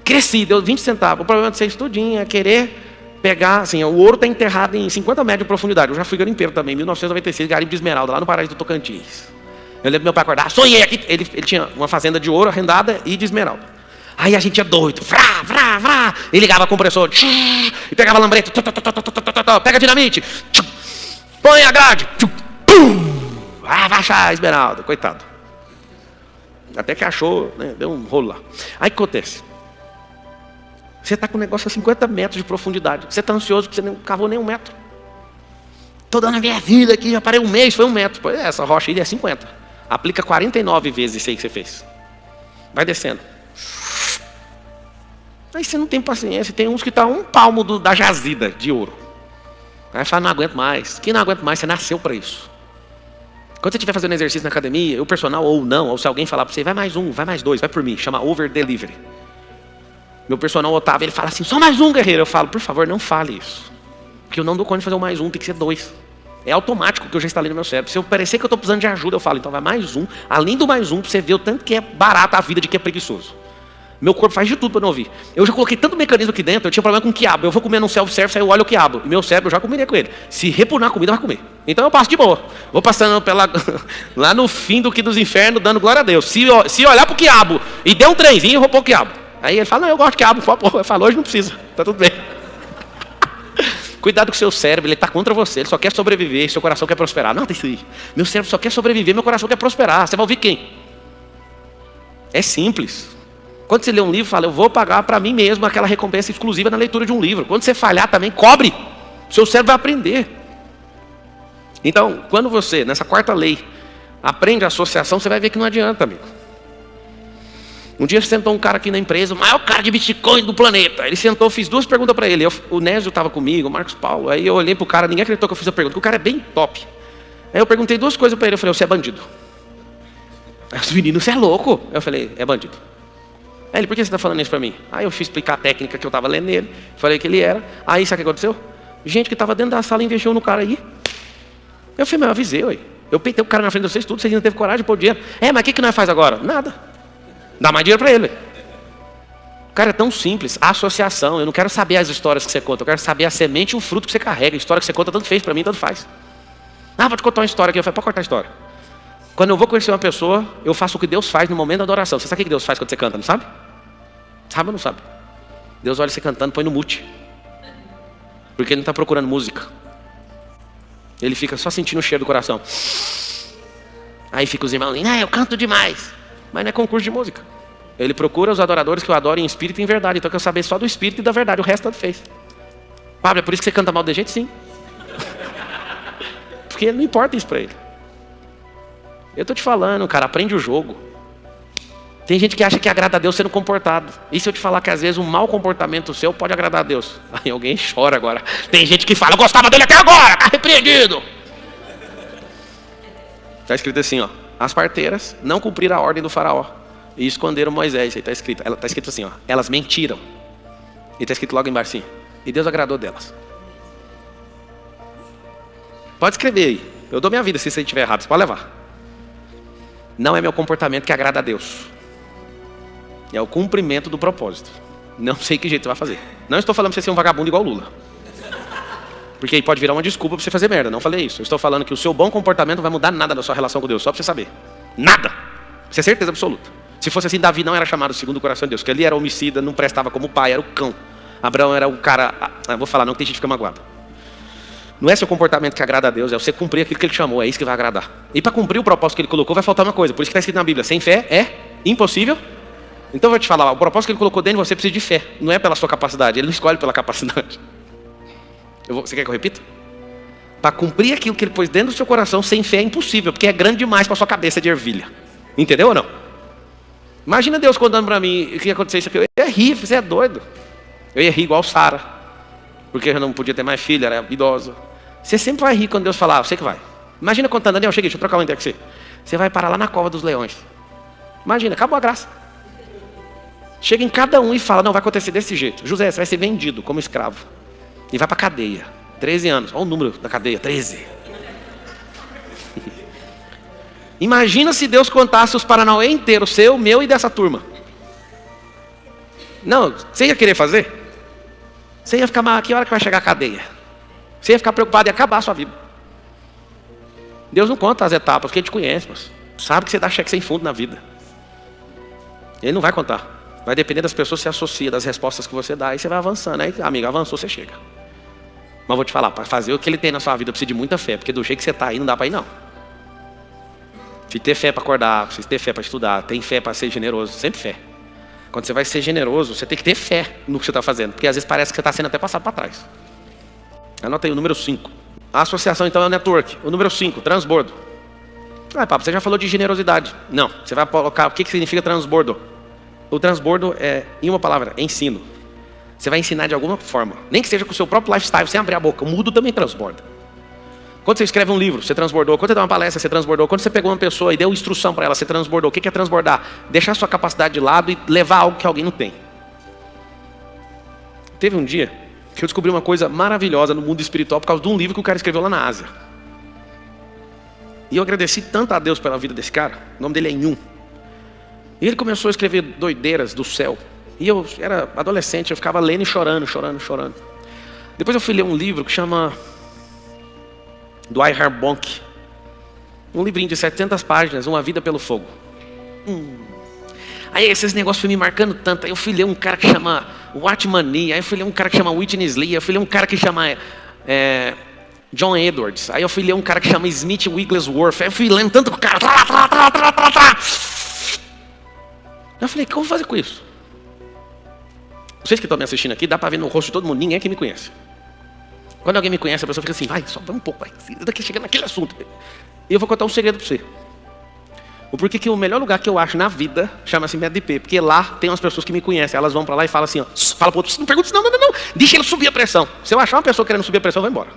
Cresci, deu 20 centavos. O problema de você estudinho é querer pegar, assim, o ouro está enterrado em 50 metros de profundidade. Eu já fui garimpeiro também, em 1996, garimpo de esmeralda, lá no Paraíso do Tocantins. Eu lembro meu pai acordar, sonhei aqui. Ele tinha uma fazenda de ouro arrendada e de esmeralda. Aí a gente ia doido, vrá, vrá, vrá. E ligava o compressor, e pegava a lambreta, pega a dinamite, põe a grade, vai achar a esmeralda, coitado. Até que achou, né, deu um rolo lá. Aí o que acontece? Você está com um negócio a 50 metros de profundidade. Você está ansioso porque você não cavou nem 1 metro. Estou dando a minha vida aqui, já parei 1 mês, foi 1 metro. Pois é, essa rocha aí é 50. Aplica 49 vezes isso aí que você fez. Vai descendo. Aí você não tem paciência. Tem uns que estão 1 palmo da jazida de ouro. Aí fala, não aguento mais. Quem não aguenta mais, você nasceu para isso. Quando você estiver fazendo exercício na academia, o personal ou não, ou se alguém falar para você, vai mais 1, vai mais 2, vai por mim. Chama over delivery. Meu personal Otávio, ele fala assim, só mais 1, guerreiro. Eu falo, por favor, não fale isso. Porque eu não dou conta de fazer o mais 1, tem que ser 2. É automático que eu já instalei no meu cérebro. Se eu parecer que eu estou precisando de ajuda, eu falo, então vai mais 1. Além do mais 1, para você ver o tanto que é barata a vida de quem é preguiçoso. Meu corpo faz de tudo para não ouvir. Eu já coloquei tanto mecanismo aqui dentro, eu tinha problema com quiabo. Eu vou comer num self-service, aí eu olho o quiabo. E meu cérebro eu já comeria com ele. Se repugnar a comida, vai comer. Então eu passo de boa. Vou passando lá no fim dos infernos, dando glória a Deus. Se olhar para o quiabo e der um trenzinho, eu vou pôr o quiabo. Aí ele fala, não, eu gosto de quiabo, por favor. Eu falo, hoje não precisa, tá tudo bem. Cuidado com o seu cérebro, ele está contra você, ele só quer sobreviver, seu coração quer prosperar. Não, tem isso aí. Meu cérebro só quer sobreviver, meu coração quer prosperar. Você vai ouvir quem? É simples. Quando você lê um livro, fala, eu vou pagar para mim mesmo aquela recompensa exclusiva na leitura de um livro. Quando você falhar também, cobre. Seu cérebro vai aprender. Então, quando você, nessa 4ª lei, aprende a associação, você vai ver que não adianta, amigo. Um dia sentou um cara aqui na empresa, o maior cara de Bitcoin do planeta. Ele sentou, fiz 2 perguntas para ele. O Nésio estava comigo, o Marcos Paulo. Aí eu olhei para o cara, ninguém acreditou que eu fiz a pergunta, porque o cara é bem top. Aí eu perguntei 2 coisas para ele, eu falei, você é bandido? Aí os meninos, você é louco? Eu falei, é bandido. Aí ele, por que você está falando isso para mim? Aí eu fui explicar a técnica que eu estava lendo nele, falei que ele era. Aí sabe o que aconteceu? Gente que estava dentro da sala investiu no cara aí. Eu falei, mas eu avisei, ué. Eu peitei o cara na frente de vocês tudo, vocês não teve coragem de pôr dinheiro. Mas o que nós faz agora? Nada. Dá mais dinheiro para ele. Cara, é tão simples. A associação, eu não quero saber as histórias que você conta, eu quero saber a semente e o fruto que você carrega. A história que você conta tanto fez para mim, tanto faz. Vou te contar uma história aqui. Eu falei, pode cortar a história. Quando eu vou conhecer uma pessoa, eu faço o que Deus faz no momento da adoração. Você sabe o que Deus faz quando você canta, não sabe? Sabe ou não sabe? Deus olha você cantando, põe no mute. Porque ele não está procurando música. Ele fica só sentindo o cheiro do coração. Aí fica os irmãos, eu canto demais. Mas não é concurso de música. Ele procura os adoradores que o adorem em espírito e em verdade. Então eu quero saber só do espírito e da verdade. O resto tanto fez. Pablo, é por isso que você canta mal de jeito? Sim. Porque não importa isso para ele. Eu estou te falando, cara, aprende o jogo. Tem gente que acha que agrada a Deus sendo comportado. E se eu te falar que às vezes um mau comportamento seu pode agradar a Deus? Aí alguém chora agora. Tem gente que fala, eu gostava dele até agora, está repreendido. Está escrito assim, ó. As parteiras não cumpriram a ordem do faraó e esconderam Moisés. Aí está escrito, está escrito assim, ó, elas mentiram. E está escrito logo embaixo assim, e Deus agradou delas. Pode escrever aí. Eu dou minha vida se você estiver errado, você pode levar. Não é meu comportamento que agrada a Deus. É o cumprimento do propósito. Não sei que jeito você vai fazer. Não estou falando para você ser um vagabundo igual Lula. Porque aí pode virar uma desculpa para você fazer merda. Não falei isso. Eu estou falando que o seu bom comportamento não vai mudar nada da sua relação com Deus. Só para você saber. Nada. Isso é certeza absoluta. Se fosse assim, Davi não era chamado segundo o coração de Deus. Porque ele era homicida, não prestava como pai, era o cão. Abraão era o cara... vou falar não, que tem gente que fica magoada. Não é seu comportamento que agrada a Deus. É você cumprir aquilo que ele chamou. É isso que vai agradar. E para cumprir o propósito que ele colocou, vai faltar uma coisa. Por isso que está escrito na Bíblia. Sem fé é impossível. Então eu vou te falar. O propósito que ele colocou dentro de você precisa de fé. Não é pela sua capacidade. Ele não escolhe pela capacidade. Você quer que eu repita? Para cumprir aquilo que ele pôs dentro do seu coração, sem fé é impossível, porque é grande demais para sua cabeça de ervilha. Entendeu ou não? Imagina Deus contando para mim o que ia acontecer isso aqui. Eu ia rir, você é doido. Eu ia rir igual Sara, porque eu não podia ter mais filha, era idosa. Você sempre vai rir quando Deus falar, você que vai. Imagina contando, Daniel, cheguei, deixa eu trocar uma ideia com você. Você vai parar lá na cova dos leões. Imagina, acabou a graça. Chega em cada um e fala, não, vai acontecer desse jeito. José, você vai ser vendido como escravo. E vai para a cadeia. 13 anos. Olha o número da cadeia, 13. Imagina se Deus contasse os Paranauê inteiros, seu, meu e dessa turma. Não, você ia querer fazer? Você ia ficar mal, que hora que vai chegar a cadeia? Você ia ficar preocupado em acabar a sua vida. Deus não conta as etapas, porque Ele te conhece, mas sabe que você dá cheque sem fundo na vida. Ele não vai contar. Vai depender das pessoas que se associa, das respostas que você dá, aí você vai avançando. Aí, amigo, avançou, você chega. Mas vou te falar, para fazer o que Ele tem na sua vida, precisa de muita fé, porque do jeito que você está aí, não dá para ir não. Precisa ter fé para acordar, precisa ter fé para estudar, tem fé para ser generoso, sempre fé. Quando você vai ser generoso, você tem que ter fé no que você está fazendo, porque às vezes parece que você está sendo até passado para trás. Anota aí o número 5. A associação então é o network. O número 5, transbordo. Ah, papo, você já falou de generosidade. Não, você vai colocar o que significa transbordo. O transbordo é, em uma palavra, é ensino. Você vai ensinar de alguma forma, nem que seja com o seu próprio lifestyle, sem abrir a boca. O mudo também transborda. Quando você escreve um livro, você transbordou. Quando você dá uma palestra, você transbordou. Quando você pegou uma pessoa e deu instrução para ela, você transbordou. O que é transbordar? Deixar a sua capacidade de lado e levar algo que alguém não tem. Teve um dia que eu descobri uma coisa maravilhosa no mundo espiritual por causa de um livro que o cara escreveu lá na Ásia. E eu agradeci tanto a Deus pela vida desse cara. O nome dele é Yun. E ele começou a escrever doideiras do céu. E eu era adolescente, eu ficava lendo e chorando. Depois eu fui ler um livro que chama Dwight Bonk. Um livrinho de 700 páginas, Uma Vida pelo Fogo. Aí esses negócios foram me marcando tanto. Aí eu fui ler um cara que chama Watchmani. Aí eu fui ler um cara que chama Whitney Lee. Aí eu fui ler um cara que chama John Edwards. Aí eu fui ler um cara que chama Smith Wigglesworth. Aí eu fui lendo tanto com o cara. Eu falei, o que eu vou fazer com isso? Vocês que estão me assistindo aqui, dá para ver no rosto de todo mundo, ninguém aqui me conhece. Quando alguém me conhece, a pessoa fica assim, vai, só um pouco, vai, daqui chega naquele assunto. E eu vou contar um segredo para você. O porquê que o melhor lugar que eu acho na vida chama-se MedP, porque lá tem umas pessoas que me conhecem, elas vão para lá e falam assim, ó, fala para outro, não pergunta, não, deixa ele subir a pressão. Se eu achar uma pessoa querendo subir a pressão, eu vou embora.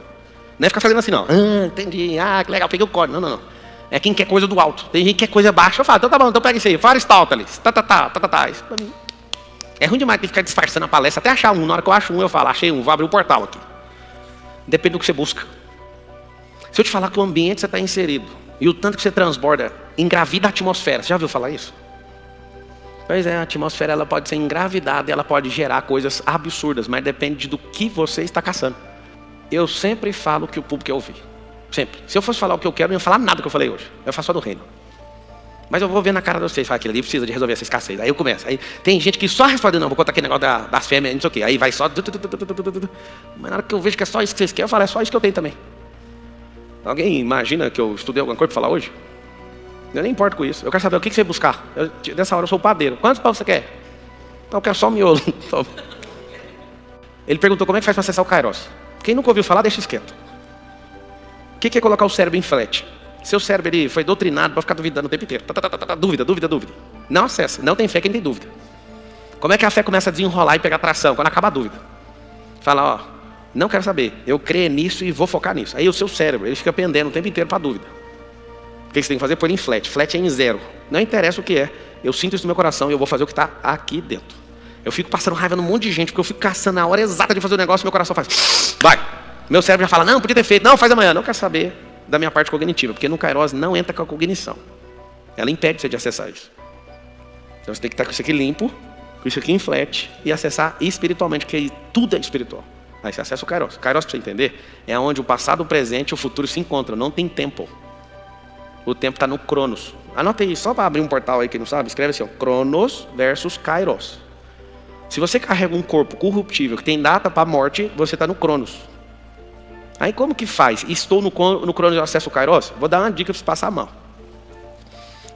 Não é ficar fazendo assim, não. Entendi, que legal, peguei o código. Não. É quem quer coisa do alto. Tem gente que quer coisa baixa. Eu falo, então tá bom, então pega isso aí. Aristóteles. Isso pra mim. É ruim demais ter que ficar disfarçando a palestra até achar um. Na hora que eu acho um, eu falo, achei um, vou abrir o portal aqui. Depende do que você busca. Se eu te falar que o ambiente que você está inserido e o tanto que você transborda, engravida a atmosfera. Você já ouviu falar isso? Pois é, a atmosfera ela pode ser engravidada, ela pode gerar coisas absurdas, mas depende do que você está caçando. Eu sempre falo o que o público quer ouvir. Sempre. Se eu fosse falar o que eu quero, eu não ia falar nada do que eu falei hoje. Eu faço só do reino. Mas eu vou ver na cara de vocês, fala, aquilo ali precisa de resolver essa escassez. Aí eu começo. Aí tem gente que só responde, não, vou contar aquele negócio das fêmeas, não sei o quê. Aí vai só. Mas na hora que eu vejo que é só isso que vocês querem, eu falo, é só isso que eu tenho também. Alguém imagina que eu estudei alguma coisa para falar hoje? Eu nem importo com isso. Eu quero saber o que você buscar. Nessa hora eu sou o padeiro. Quantos pães você quer? Então eu quero só o miolo. Ele perguntou como é que faz para acessar o Kairos. Quem nunca ouviu falar, deixa isso quieto. O que é colocar o cérebro em flat? Seu cérebro ele foi doutrinado para ficar duvidando o tempo inteiro. Dúvida. Não acessa. Não tem fé quem tem dúvida. Como é que a fé começa a desenrolar e pegar tração? Quando acaba a dúvida. Fala, ó, não quero saber. Eu creio nisso e vou focar nisso. Aí o seu cérebro, ele fica pendendo o tempo inteiro para a dúvida. O que você tem que fazer? Pôr em flat. Flat é em zero. Não interessa o que é. Eu sinto isso no meu coração e eu vou fazer o que está aqui dentro. Eu fico passando raiva num monte de gente, porque eu fico caçando a hora exata de fazer o negócio e meu coração faz. Vai. Meu cérebro já fala, não, podia ter feito. Não, faz amanhã. Não quer saber da minha parte cognitiva, porque no Kairos não entra com a cognição. Ela impede você de acessar isso. Então você tem que estar com isso aqui limpo, com isso aqui em flat, e acessar espiritualmente, porque tudo é espiritual. Aí você acessa o Kairos. Kairos, para você entender, é onde o passado, o presente e o futuro se encontram. Não tem tempo. O tempo está no Cronos. Anota aí, só para abrir um portal aí, quem não sabe, escreve assim, ó, Cronos versus Kairos. Se você carrega um corpo corruptível que tem data para a morte, você está no Cronos. Aí como que faz? Estou no Cronos e acesso o Kairos? Vou dar uma dica para você passar mal.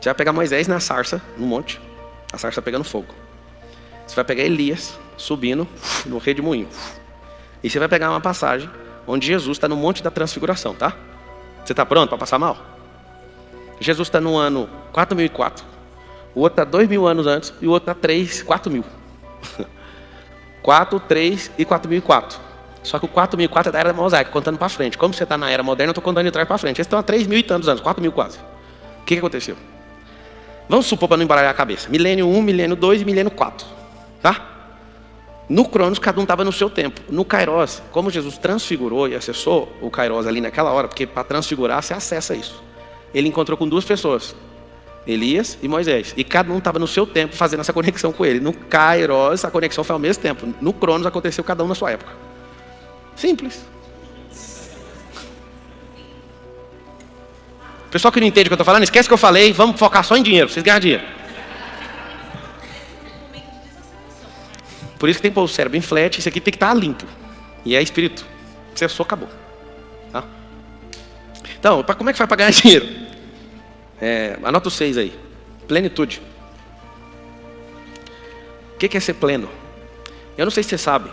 Você vai pegar Moisés na sarça, no monte. A sarça pegando fogo. Você vai pegar Elias subindo no redemoinho. E você vai pegar uma passagem onde Jesus está no monte da transfiguração, tá? Você está pronto para passar mal? Jesus está no ano 4004. O outro está 2000 anos antes e o outro está 4.000. 4, 3 e 4004. Só que o 4004 é da era mosaica, contando para frente. Como você está na era moderna, eu estou contando de trás para frente. Eles estão há 3.000 e tantos anos, 4.000 quase. O que aconteceu? Vamos supor, para não embaralhar a cabeça. Milênio 1, milênio 2 e milênio 4. Tá? No Cronos, cada um estava no seu tempo. No Kairos, como Jesus transfigurou e acessou o Kairos ali naquela hora, porque para transfigurar você acessa isso. Ele encontrou com duas pessoas, Elias e Moisés. E cada um estava no seu tempo fazendo essa conexão com ele. No Kairos, a conexão foi ao mesmo tempo. No Cronos, aconteceu cada um na sua época. Simples. O pessoal que não entende o que eu estou falando, esquece o que eu falei, vamos focar só em dinheiro, vocês ganham dinheiro. Por isso que tem que pôr o cérebro em flat, isso aqui tem que estar limpo. E é espírito. Cessou, acabou. Tá? Então, como é que faz para ganhar dinheiro? Anota os 6 aí. Plenitude. O que é ser pleno? Eu não sei se você sabe.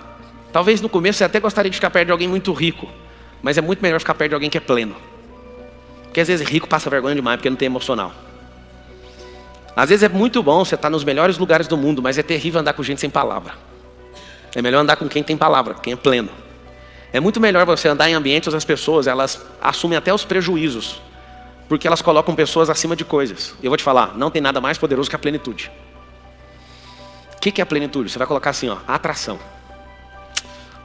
Talvez no começo você até gostaria de ficar perto de alguém muito rico. Mas é muito melhor ficar perto de alguém que é pleno. Porque às vezes rico passa vergonha demais porque não tem emocional. Às vezes é muito bom você estar nos melhores lugares do mundo, mas é terrível andar com gente sem palavra. É melhor andar com quem tem palavra, quem é pleno. É muito melhor você andar em ambientes onde as pessoas, elas assumem até os prejuízos. Porque elas colocam pessoas acima de coisas. E eu vou te falar, não tem nada mais poderoso que a plenitude. O que é a plenitude? Você vai colocar assim, ó, atração.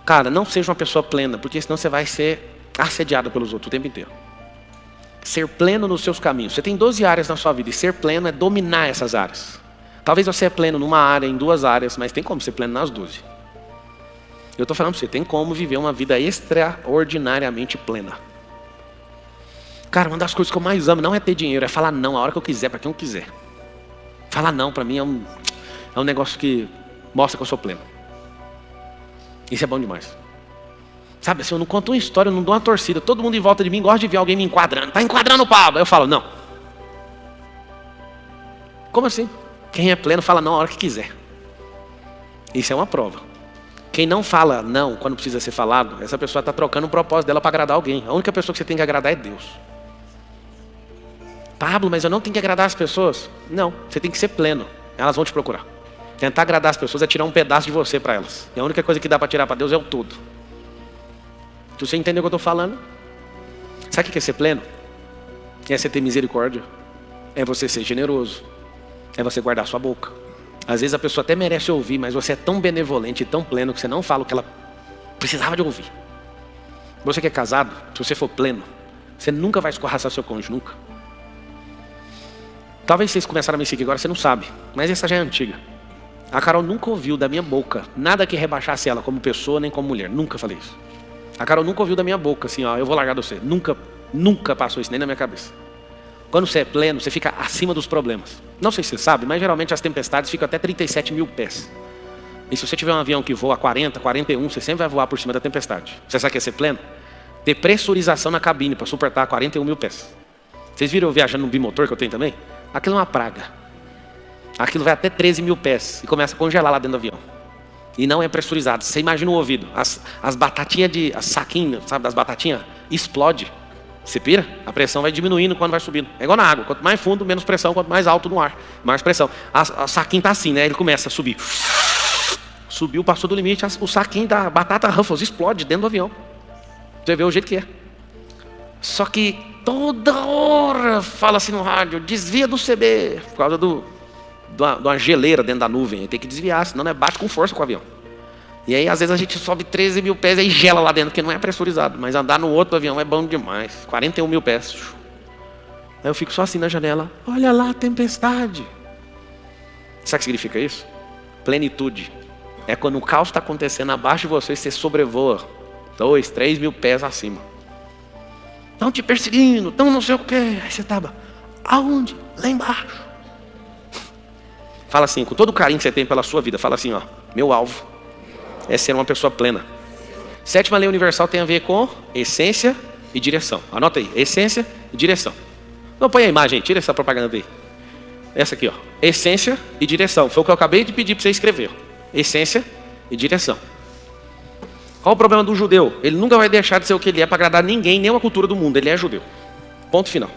Cara, não seja uma pessoa plena, porque senão você vai ser assediado pelos outros o tempo inteiro. Ser pleno nos seus caminhos. Você tem 12 áreas na sua vida e ser pleno é dominar essas áreas. Talvez você é pleno numa área, em 2 áreas, mas tem como ser pleno nas 12. Eu estou falando para você, tem como viver uma vida extraordinariamente plena. Cara, uma das coisas que eu mais amo não é ter dinheiro, é falar não a hora que eu quiser, para quem eu quiser. Falar não para mim é um negócio que mostra que eu sou pleno. Isso é bom demais. Sabe, assim, eu não conto uma história, eu não dou uma torcida. Todo mundo em volta de mim gosta de ver alguém me enquadrando. Tá enquadrando o Pablo. Aí eu falo, não. Como assim? Quem é pleno fala não a hora que quiser. Isso é uma prova. Quem não fala não quando precisa ser falado, essa pessoa está trocando o propósito dela para agradar alguém. A única pessoa que você tem que agradar é Deus. Pablo, mas eu não tenho que agradar as pessoas. Não, você tem que ser pleno. Elas vão te procurar. Tentar agradar as pessoas é tirar um pedaço de você para elas. E a única coisa que dá para tirar para Deus é o todo. Se você entendeu o que eu estou falando? Sabe o que é ser pleno? É você ter misericórdia. É você ser generoso. É você guardar sua boca. Às vezes a pessoa até merece ouvir, mas você é tão benevolente e tão pleno que você não fala o que ela precisava de ouvir. Você que é casado, se você for pleno, você nunca vai escorraçar seu cônjuge, nunca. Talvez vocês começaram a me seguir agora, você não sabe, mas essa já é antiga. A Carol nunca ouviu da minha boca nada que rebaixasse ela como pessoa nem como mulher. Nunca falei isso. A Carol nunca ouviu da minha boca assim, ó, eu vou largar de você. Nunca passou isso nem na minha cabeça. Quando você é pleno, você fica acima dos problemas. Não sei se você sabe, mas geralmente as tempestades ficam até 37 mil pés. E se você tiver um avião que voa 40, 41, você sempre vai voar por cima da tempestade. Você sabe o que é ser pleno? Ter pressurização na cabine para suportar 41 mil pés. Vocês viram eu viajando num bimotor que eu tenho também? Aquilo é uma praga. Aquilo vai até 13 mil pés e começa a congelar lá dentro do avião. E não é pressurizado. Você imagina o ouvido. As batatinhas as saquinhas, sabe, das batatinhas, explode. Você pira? A pressão vai diminuindo quando vai subindo. É igual na água. Quanto mais fundo, menos pressão. Quanto mais alto no ar, mais pressão. A saquinho tá assim, né? Ele começa a subir. Subiu, passou do limite. O saquinho da batata Ruffles explode dentro do avião. Você vê o jeito que é. Só que toda hora fala assim no rádio, desvia do CB. Por causa de uma geleira dentro da nuvem. Tem que desviar, senão não bate com força com o avião. E aí, às vezes, a gente sobe 13 mil pés e gela lá dentro, porque não é pressurizado. Mas andar no outro avião é bom demais. 41 mil pés. Aí eu fico só assim na janela. Olha lá a tempestade. Sabe o que significa isso? Plenitude. É quando o caos está acontecendo abaixo de você, você sobrevoa 2, 3 mil pés acima. Estão te perseguindo, estão não sei o quê. Aí você estava, aonde? Lá embaixo. Fala assim, com todo o carinho que você tem pela sua vida, fala assim, ó, meu alvo é ser uma pessoa plena. 7ª lei universal tem a ver com essência e direção. Anota aí, essência e direção. Não, põe a imagem, tira essa propaganda aí. Essa aqui, ó, essência e direção. Foi o que eu acabei de pedir para você escrever. Essência e direção. Qual o problema do judeu? Ele nunca vai deixar de ser o que ele é para agradar ninguém, nem a cultura do mundo. Ele é judeu. Ponto final.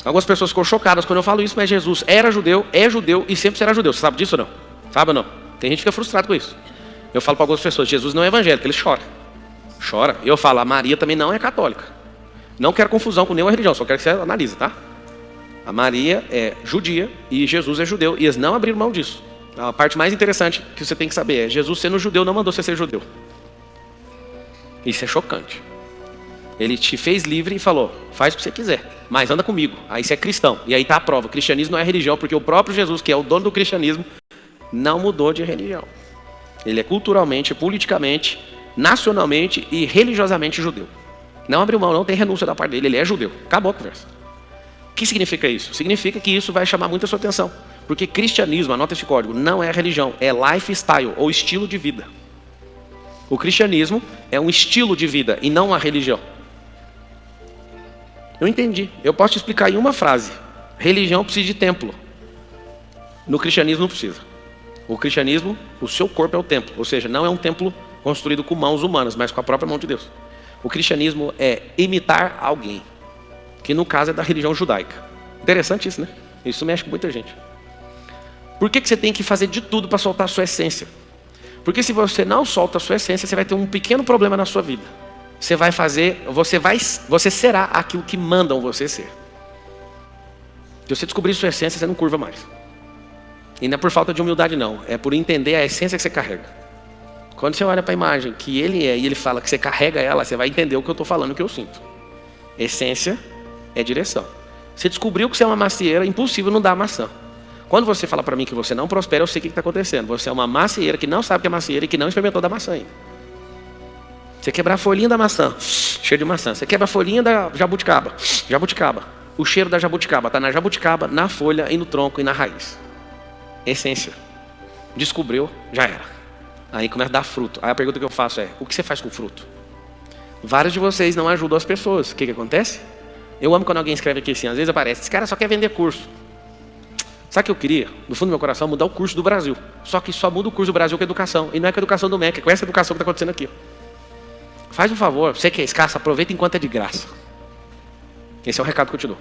Algumas pessoas ficam chocadas quando eu falo isso, mas Jesus era judeu, é judeu e sempre será judeu. Você sabe disso ou não? Sabe ou não? Tem gente que fica frustrado com isso. Eu falo para algumas pessoas, Jesus não é evangélico, ele chora. Chora. E eu falo, a Maria também não é católica. Não quero confusão com nenhuma religião, só quero que você analise, tá? A Maria é judia e Jesus é judeu. E eles não abriram mão disso. A parte mais interessante que você tem que saber é, Jesus sendo judeu não mandou você ser judeu. Isso é chocante. Ele te fez livre e falou, faz o que você quiser, mas anda comigo. Aí você é cristão. E aí está a prova, o cristianismo não é religião, porque o próprio Jesus, que é o dono do cristianismo, não mudou de religião. Ele é culturalmente, politicamente nacionalmente e religiosamente judeu. Não abriu mão, não tem renúncia da parte dele, ele é judeu. Acabou a conversa. O que significa isso? Significa que isso vai chamar muito a sua atenção. Porque cristianismo, anota esse código, não é religião, é lifestyle ou estilo de vida. O cristianismo é um estilo de vida e não uma religião. Eu entendi. Eu posso te explicar em uma frase. Religião precisa de templo. No cristianismo não precisa. O cristianismo, o seu corpo é o templo. Ou seja, não é um templo construído com mãos humanas, mas com a própria mão de Deus. O cristianismo é imitar alguém, que no caso é da religião judaica. Interessante isso, né? Isso mexe com muita gente. Por que você tem que fazer de tudo para soltar a sua essência? Porque se você não solta a sua essência, você vai ter um pequeno problema na sua vida. Você será aquilo que mandam você ser. Se você descobrir sua essência, você não curva mais. E não é por falta de humildade não, é por entender a essência que você carrega. Quando você olha para a imagem que ele é e ele fala que você carrega ela, você vai entender o que eu estou falando, o que eu sinto. Essência é direção. Você descobriu que você é uma macieira, impossível não dar maçã. Quando você fala para mim que você não prospera, eu sei o que está acontecendo. Você é uma macieira que não sabe que é macieira e que não experimentou da maçã ainda. Você quebrar a folhinha da maçã, cheiro de maçã. Você quebra a folhinha da jabuticaba. O cheiro da jabuticaba está na jabuticaba, na folha e no tronco e na raiz. Essência. Descobriu, já era. Aí começa a dar fruto. Aí a pergunta que eu faço é, o que você faz com o fruto? Vários de vocês não ajudam as pessoas. O que acontece? Eu amo quando alguém escreve aqui assim, às vezes aparece, esse cara só quer vender curso. Sabe o que eu queria? No fundo do meu coração, mudar o curso do Brasil. Só que só muda o curso do Brasil com a educação. E não é com a educação do MEC, é com essa educação que está acontecendo aqui. Faz um favor, você que é escasso, aproveita enquanto é de graça. Esse é o recado que eu te dou.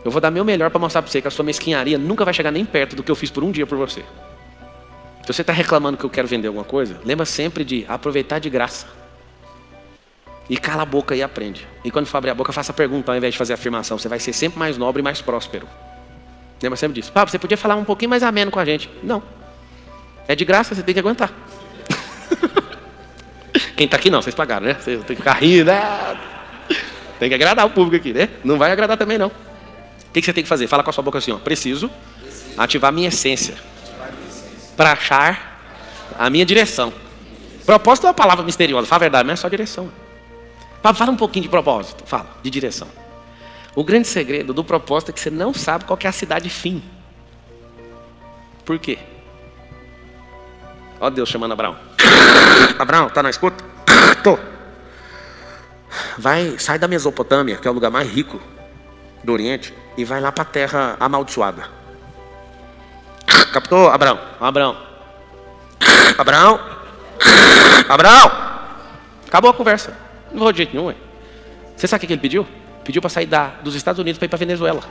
Eu vou dar meu melhor para mostrar para você que a sua mesquinharia nunca vai chegar nem perto do que eu fiz por um dia por você. Se você está reclamando que eu quero vender alguma coisa, lembra sempre de aproveitar de graça. E cala a boca e aprende. E quando for abrir a boca, faça a pergunta ao invés de fazer a afirmação. Você vai ser sempre mais nobre e mais próspero. Lembra sempre disso. Pablo, você podia falar um pouquinho mais ameno com a gente. Não. É de graça, você tem que aguentar. Quem está aqui não, vocês pagaram, né? Você tem que ficar rindo, né? Tem que agradar o público aqui, né? Não vai agradar também não. O que você tem que fazer? Fala com a sua boca assim, ó. Preciso ativar a minha essência para achar a minha direção. Propósito é uma palavra misteriosa, fala a verdade, mas é só direção. Fala um pouquinho de propósito, fala, de direção. O grande segredo do propósito é que você não sabe qual que é a cidade fim. Por quê? Ó Deus chamando Abraão. Abraão, tá na escuta? Tô. Sai da Mesopotâmia, que é o lugar mais rico do Oriente, e vai lá para a terra amaldiçoada. Captou, Abraão? Abraão. Acabou a conversa. Não vou de jeito nenhum, ué. Você sabe o que ele pediu? Pediu para sair dos Estados Unidos para ir para Venezuela.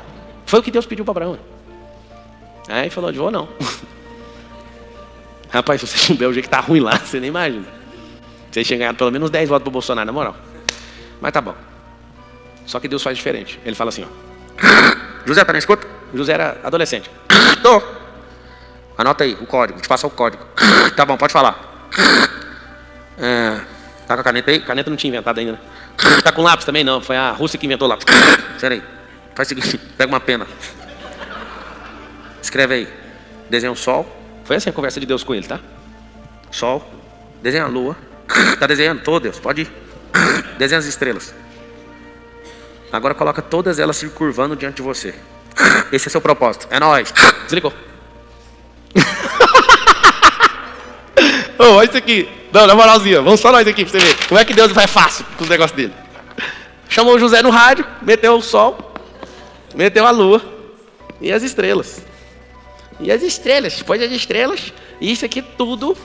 Foi o que Deus pediu para Abraão. Aí falou, de vou não. Rapaz, se você souber o jeito que tá ruim lá, você nem imagina. Você tinha ganhado pelo menos 10 votos pro Bolsonaro, na moral. Mas tá bom. Só que Deus faz diferente. Ele fala assim, ó. José, tá na escuta? José era adolescente. Tô. Anota aí o código, vou te passar o código. Tá bom, pode falar. Tá com a caneta aí? Caneta não tinha inventado ainda, né? Tá com lápis também? Não, foi a Rússia que inventou o lápis. Espera aí. Faz o seguinte, pega uma pena. Escreve aí. Desenha um sol. Foi assim a conversa de Deus com ele, tá? Sol. Desenha a lua. Tá desenhando? Tô, Deus, pode ir. Desenha as estrelas. Agora coloca todas elas se curvando diante de você. Esse é seu propósito. É nóis. Desligou. Olha isso aqui. Não, na moralzinha, vamos só nós aqui pra você ver. Como é que Deus vai fácil com os negócios dele. Chamou o José no rádio, meteu o sol, meteu a lua e as estrelas. E as estrelas, depois das estrelas, isso aqui tudo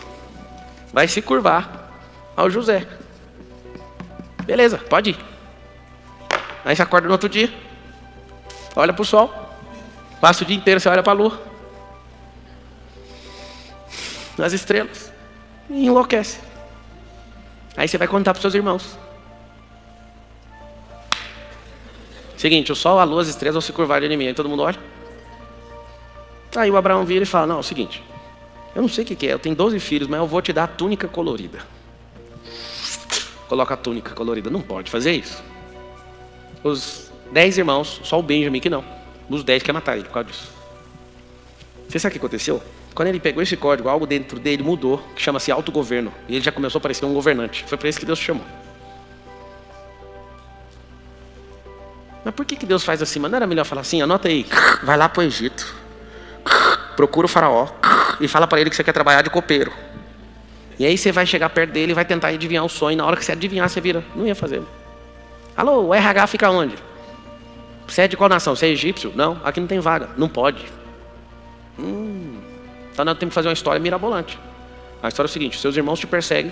vai se curvar ao José. Beleza, pode ir. Aí você acorda no outro dia, olha para o sol, passa o dia inteiro, você olha para a lua, as estrelas, e enlouquece. Aí você vai contar para os seus irmãos. Seguinte, o sol, a lua, as estrelas vão se curvar de mim. Aí todo mundo olha. Aí o Abraão vira e fala, não, é o seguinte, eu não sei o que é, eu tenho 12 filhos, mas eu vou te dar a túnica colorida. Coloca a túnica colorida, não pode fazer isso. Os 10 irmãos, só o Benjamin que não. Os 10 quer matar ele por causa disso. Você sabe o que aconteceu? Quando ele pegou esse código, algo dentro dele mudou, que chama-se autogoverno. E ele já começou a parecer um governante. Foi para isso que Deus chamou. Mas por que Deus faz assim? Mas não era melhor falar assim? Anota aí. Vai lá para o Egito. Procura o faraó. E fala para ele que você quer trabalhar de copeiro. E aí você vai chegar perto dele e vai tentar adivinhar o sonho. Na hora que você adivinhar, você vira. Não ia fazer. Alô, o RH fica onde? Você é de qual nação? Você é egípcio? Não, aqui não tem vaga. Não pode. Então nós temos que fazer uma história mirabolante. A história é o seguinte: seus irmãos te perseguem,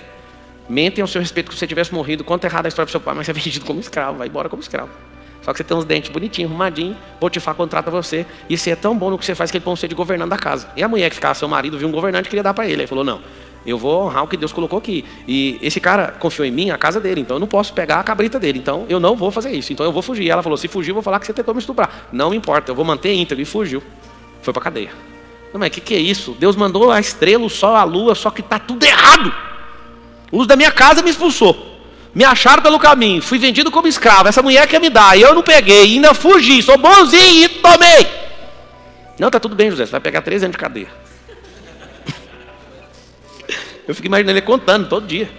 mentem ao seu respeito que você tivesse morrido, conta errado a história pro seu pai, mas você é vendido como escravo, vai embora como escravo. Só que você tem uns dentes bonitinhos, arrumadinhos, Potifar contrata você, e você é tão bom no que você faz que ele põe você de governante da casa. E a mulher que ficava seu marido viu um governante e queria dar para ele. Ele falou: não, eu vou honrar o que Deus colocou aqui. E esse cara confiou em mim, a casa dele, então eu não posso pegar a cabrita dele, então eu não vou fazer isso, então eu vou fugir. E ela falou: se fugir, eu vou falar que você tentou me estuprar. Não me importa, eu vou manter íntegro. E fugiu. Foi para cadeia. Não, mas o que é isso? Deus mandou a estrela, o sol, a lua, só que está tudo errado. O uso da minha casa me expulsou. Me acharam pelo caminho, fui vendido como escravo. Essa mulher quer me dar, e eu não peguei, ainda fugi, sou bonzinho e tomei. Não, tá tudo bem, José, você vai pegar 3 anos de cadeia. Eu fico imaginando ele contando todo dia.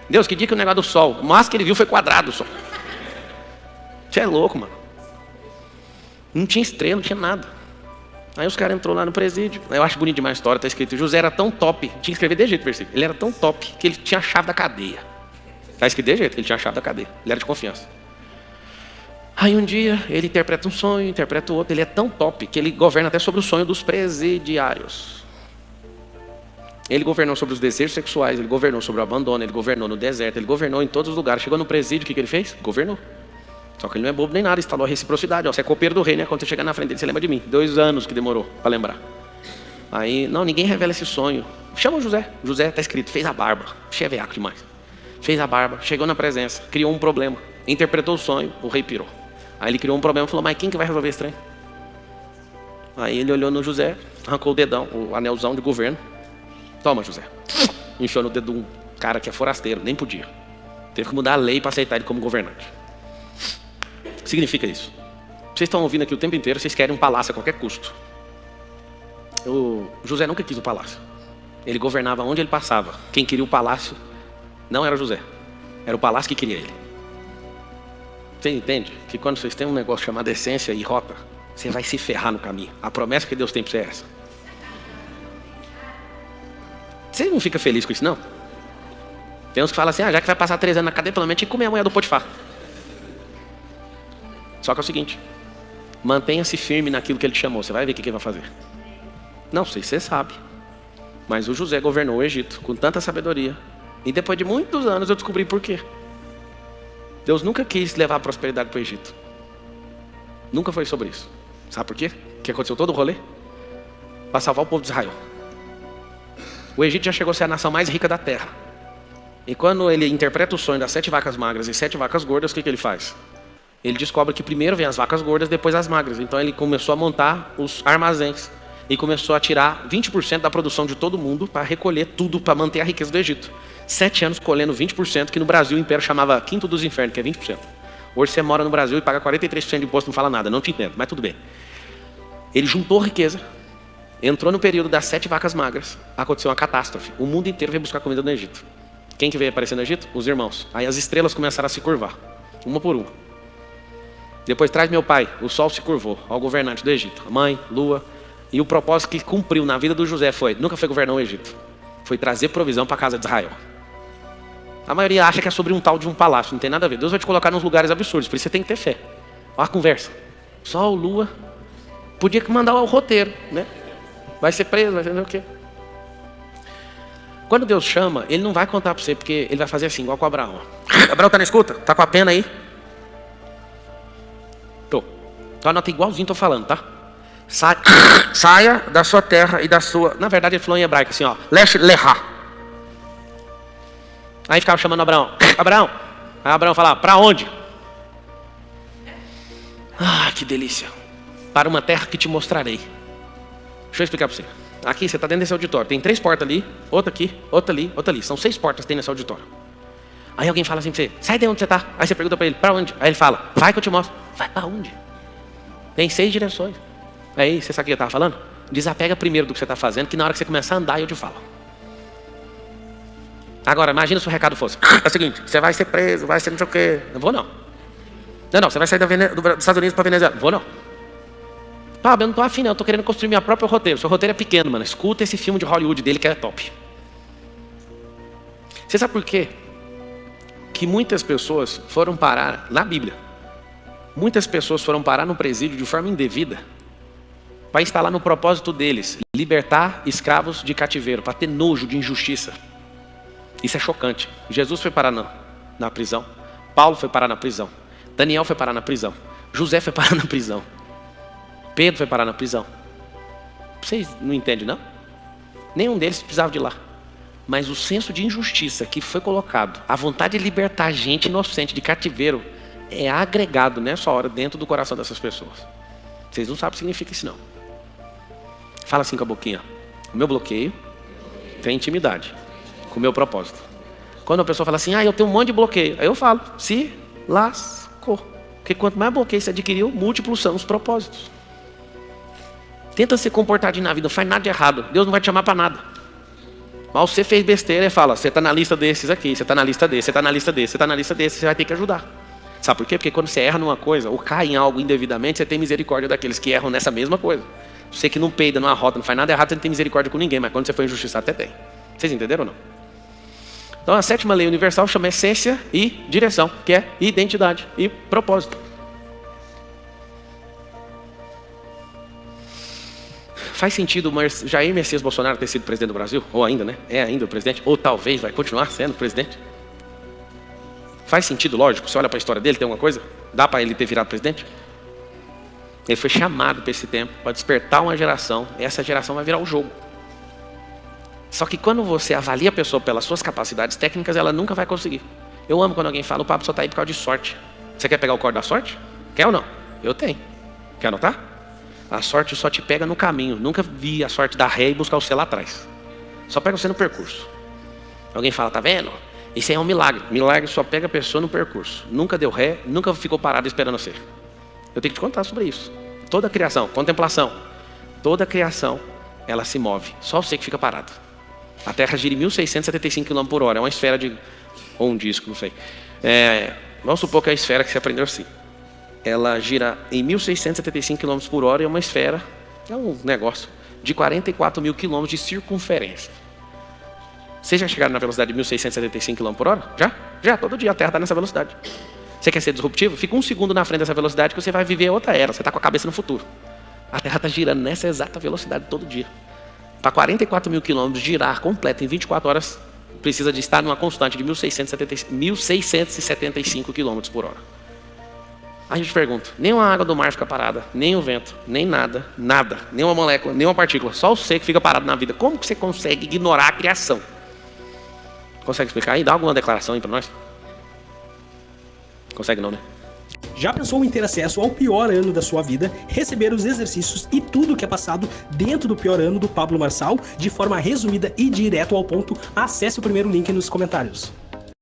Deus, que dia que o negócio do sol, o máximo que ele viu foi quadrado o sol. Você é louco, mano. Não tinha estrela, não tinha nada. Aí os caras entrou lá no presídio. Eu acho bonito demais a história, está escrito: José era tão top, tinha que escrever de jeito, versículo. Ele era tão top que ele tinha a chave da cadeia. Está escrito de jeito, que ele tinha a chave da cadeia. Ele era de confiança. Aí um dia ele interpreta um sonho, interpreta o outro. Ele é tão top que ele governa até sobre o sonho dos presidiários. Ele governou sobre os desejos sexuais, ele governou sobre o abandono, ele governou no deserto, ele governou em todos os lugares. Chegou no presídio, o que ele fez? Governou. Só que ele não é bobo nem nada, instalou a reciprocidade. Ó, você é copeiro do rei, né? Quando você chegar na frente dele, você lembra de mim. 2 anos que demorou para lembrar. Aí, não, ninguém revela esse sonho. Chama o José. José está escrito, fez a barba. Cheveaco demais. Fez a barba, chegou na presença, criou um problema. Interpretou o sonho, o rei pirou. Aí ele criou um problema e falou: mas quem que vai resolver esse trem? Aí ele olhou no José, arrancou o dedão, o anelzão de governo. Toma, José. Enfiou no dedo de um cara que é forasteiro, nem podia. Teve que mudar a lei para aceitar ele como governante. O que significa isso? Vocês estão ouvindo aqui o tempo inteiro, vocês querem um palácio a qualquer custo. O José nunca quis o palácio. Ele governava onde ele passava. Quem queria o palácio não era José. Era o palácio que queria ele. Você entende que quando vocês têm um negócio chamado essência e rota, você vai se ferrar no caminho. A promessa que Deus tem para você é essa. Você não fica feliz com isso, não? Tem uns que falam assim: já que vai passar 3 anos na cadeia, pelo menos tinha que comer a mulher do Potifar. Só que é o seguinte: mantenha-se firme naquilo que ele te chamou. Você vai ver o que ele vai fazer. Não sei se você sabe, mas o José governou o Egito com tanta sabedoria. E depois de muitos anos eu descobri por quê. Deus nunca quis levar a prosperidade para o Egito. Nunca foi sobre isso. Sabe por quê? Que aconteceu todo o rolê? Para salvar o povo de Israel. O Egito já chegou a ser a nação mais rica da terra. E quando ele interpreta o sonho das 7 vacas magras e 7 vacas gordas, o que ele faz? Ele descobre que primeiro vem as vacas gordas, depois as magras. Então ele começou a montar os armazéns. E começou a tirar 20% da produção de todo mundo para recolher tudo, para manter a riqueza do Egito. 7 anos colhendo 20%, que no Brasil o império chamava quinto dos infernos, que é 20%. Hoje você mora no Brasil e paga 43% de imposto, não fala nada, não te entendo, mas tudo bem. Ele juntou riqueza, entrou no período das 7 vacas magras, aconteceu uma catástrofe. O mundo inteiro veio buscar comida no Egito. Quem que veio aparecer no Egito? Os irmãos. Aí as estrelas começaram a se curvar, uma por uma. Depois traz meu pai, o sol se curvou ao governante do Egito, a mãe, lua. E o propósito que cumpriu na vida do José nunca foi governar o Egito. Foi trazer provisão para a casa de Israel. A maioria acha que é sobre um tal de um palácio, não tem nada a ver. Deus vai te colocar nos lugares absurdos, por isso você tem que ter fé. Olha a conversa. Sol, lua. Podia mandar o roteiro, né? Vai ser preso, vai ser o quê? Quando Deus chama, Ele não vai contar para você, porque Ele vai fazer assim, igual com Abraão. Abraão, tá na escuta? Tá com a pena aí? Tô. Então anota igualzinho tô falando, tá? Saia da sua terra e da sua... Na verdade ele falou em hebraico assim, ó. Lech lechá. Aí ficava chamando Abraão. Abraão. Aí Abraão falava, para onde? Ah, que delícia. Para uma terra que te mostrarei. Deixa eu explicar para você. Aqui você está dentro desse auditório. Tem 3 portas ali, outra aqui, outra ali, outra ali. São 6 portas que tem nesse auditório. Aí alguém fala assim para você, sai de onde você está. Aí você pergunta para ele, para onde? Aí ele fala, vai que eu te mostro. Vai para onde? Tem 6 direções. Aí, você sabe o que eu estava falando? Desapega primeiro do que você está fazendo, que na hora que você começar a andar, eu te falo. Agora, imagina se o recado fosse: é o seguinte, você vai ser preso, vai ser não sei o quê. Não vou não. Não, você vai sair dos Estados Unidos para Venezuela. Não vou não. Pablo, eu não tô afim não, eu tô querendo construir meu próprio roteiro. Seu roteiro é pequeno, mano. Escuta esse filme de Hollywood dele que é top. Você sabe por quê? Que muitas pessoas foram parar na Bíblia. Muitas pessoas foram parar no presídio de forma indevida para instalar no propósito deles libertar escravos de cativeiro, para ter nojo de injustiça. Isso é chocante. Jesus foi parar na prisão. Paulo foi parar na prisão. Daniel foi parar na prisão. José foi parar na prisão. Pedro foi parar na prisão. Vocês não entendem, não? Nenhum deles precisava de ir lá. Mas o senso de injustiça que foi colocado, a vontade de libertar gente inocente de cativeiro, é agregado nessa hora dentro do coração dessas pessoas. Vocês não sabem o que significa isso, não. Fala assim com a boquinha: o meu bloqueio tem intimidade com o meu propósito. Quando a pessoa fala assim: eu tenho um monte de bloqueio, aí eu falo: se lascou. Porque quanto mais bloqueio você adquiriu, múltiplos são os propósitos. Tenta se comportar na vida, não faz nada de errado, Deus não vai te chamar para nada. Mas você fez besteira e fala: você está na lista desses aqui, você está na lista desse, você está na lista desse, você está na lista desse, você vai ter que ajudar. Sabe por quê? Porque quando você erra numa coisa ou cai em algo indevidamente, você tem misericórdia daqueles que erram nessa mesma coisa. Você que não peida numa rota, não faz nada errado, você não tem misericórdia com ninguém, mas quando você foi injustiçado, até tem. Vocês entenderam ou não? Então a sétima lei universal chama essência e direção, que é identidade e propósito. Faz sentido o Jair Messias Bolsonaro ter sido presidente do Brasil? Ou ainda, né? É ainda o presidente? Ou talvez vai continuar sendo presidente? Faz sentido, lógico? Você olha para a história dele, tem alguma coisa? Dá para ele ter virado presidente? Ele foi chamado para esse tempo, para despertar uma geração. E essa geração vai virar o jogo. Só que quando você avalia a pessoa pelas suas capacidades técnicas, ela nunca vai conseguir. Eu amo quando alguém fala: o papo só está aí por causa de sorte. Você quer pegar o código da sorte? Quer ou não? Eu tenho. Quer anotar? A sorte só te pega no caminho. Nunca vi a sorte dar ré e buscar o C lá atrás. Só pega você no percurso. Alguém fala: tá vendo? Isso aí é um milagre. Milagre só pega a pessoa no percurso. Nunca deu ré, nunca ficou parado esperando você. Eu tenho que te contar sobre isso. Toda a criação, contemplação. Toda a criação, ela se move. Só você que fica parado. A Terra gira em 1675 km por hora. É uma esfera de... ou um disco, não sei. Vamos supor que é a esfera que você aprendeu assim. Ela gira em 1675 km por hora e é uma esfera, é um negócio, de 44 mil km de circunferência. Vocês já chegaram na velocidade de 1675 km por hora? Já? Já, todo dia a Terra está nessa velocidade. Você quer ser disruptivo? Fica um segundo na frente dessa velocidade que você vai viver outra era. Você está com a cabeça no futuro. A Terra está girando nessa exata velocidade todo dia. Para 44 mil quilômetros girar completo em 24 horas, precisa de estar numa constante de 1675 km por hora. Aí eu te pergunto: nem a água do mar fica parada, nem o vento, nem nada, nem uma molécula, nem uma partícula. Só você que fica parado na vida. Como que você consegue ignorar a criação? Consegue explicar aí? Dá alguma declaração aí para nós? Consegue não, né? Já pensou em ter acesso ao pior ano da sua vida, receber os exercícios e tudo que é passado dentro do pior ano do Pablo Marçal, de forma resumida e direto ao ponto? Acesse o primeiro link nos comentários.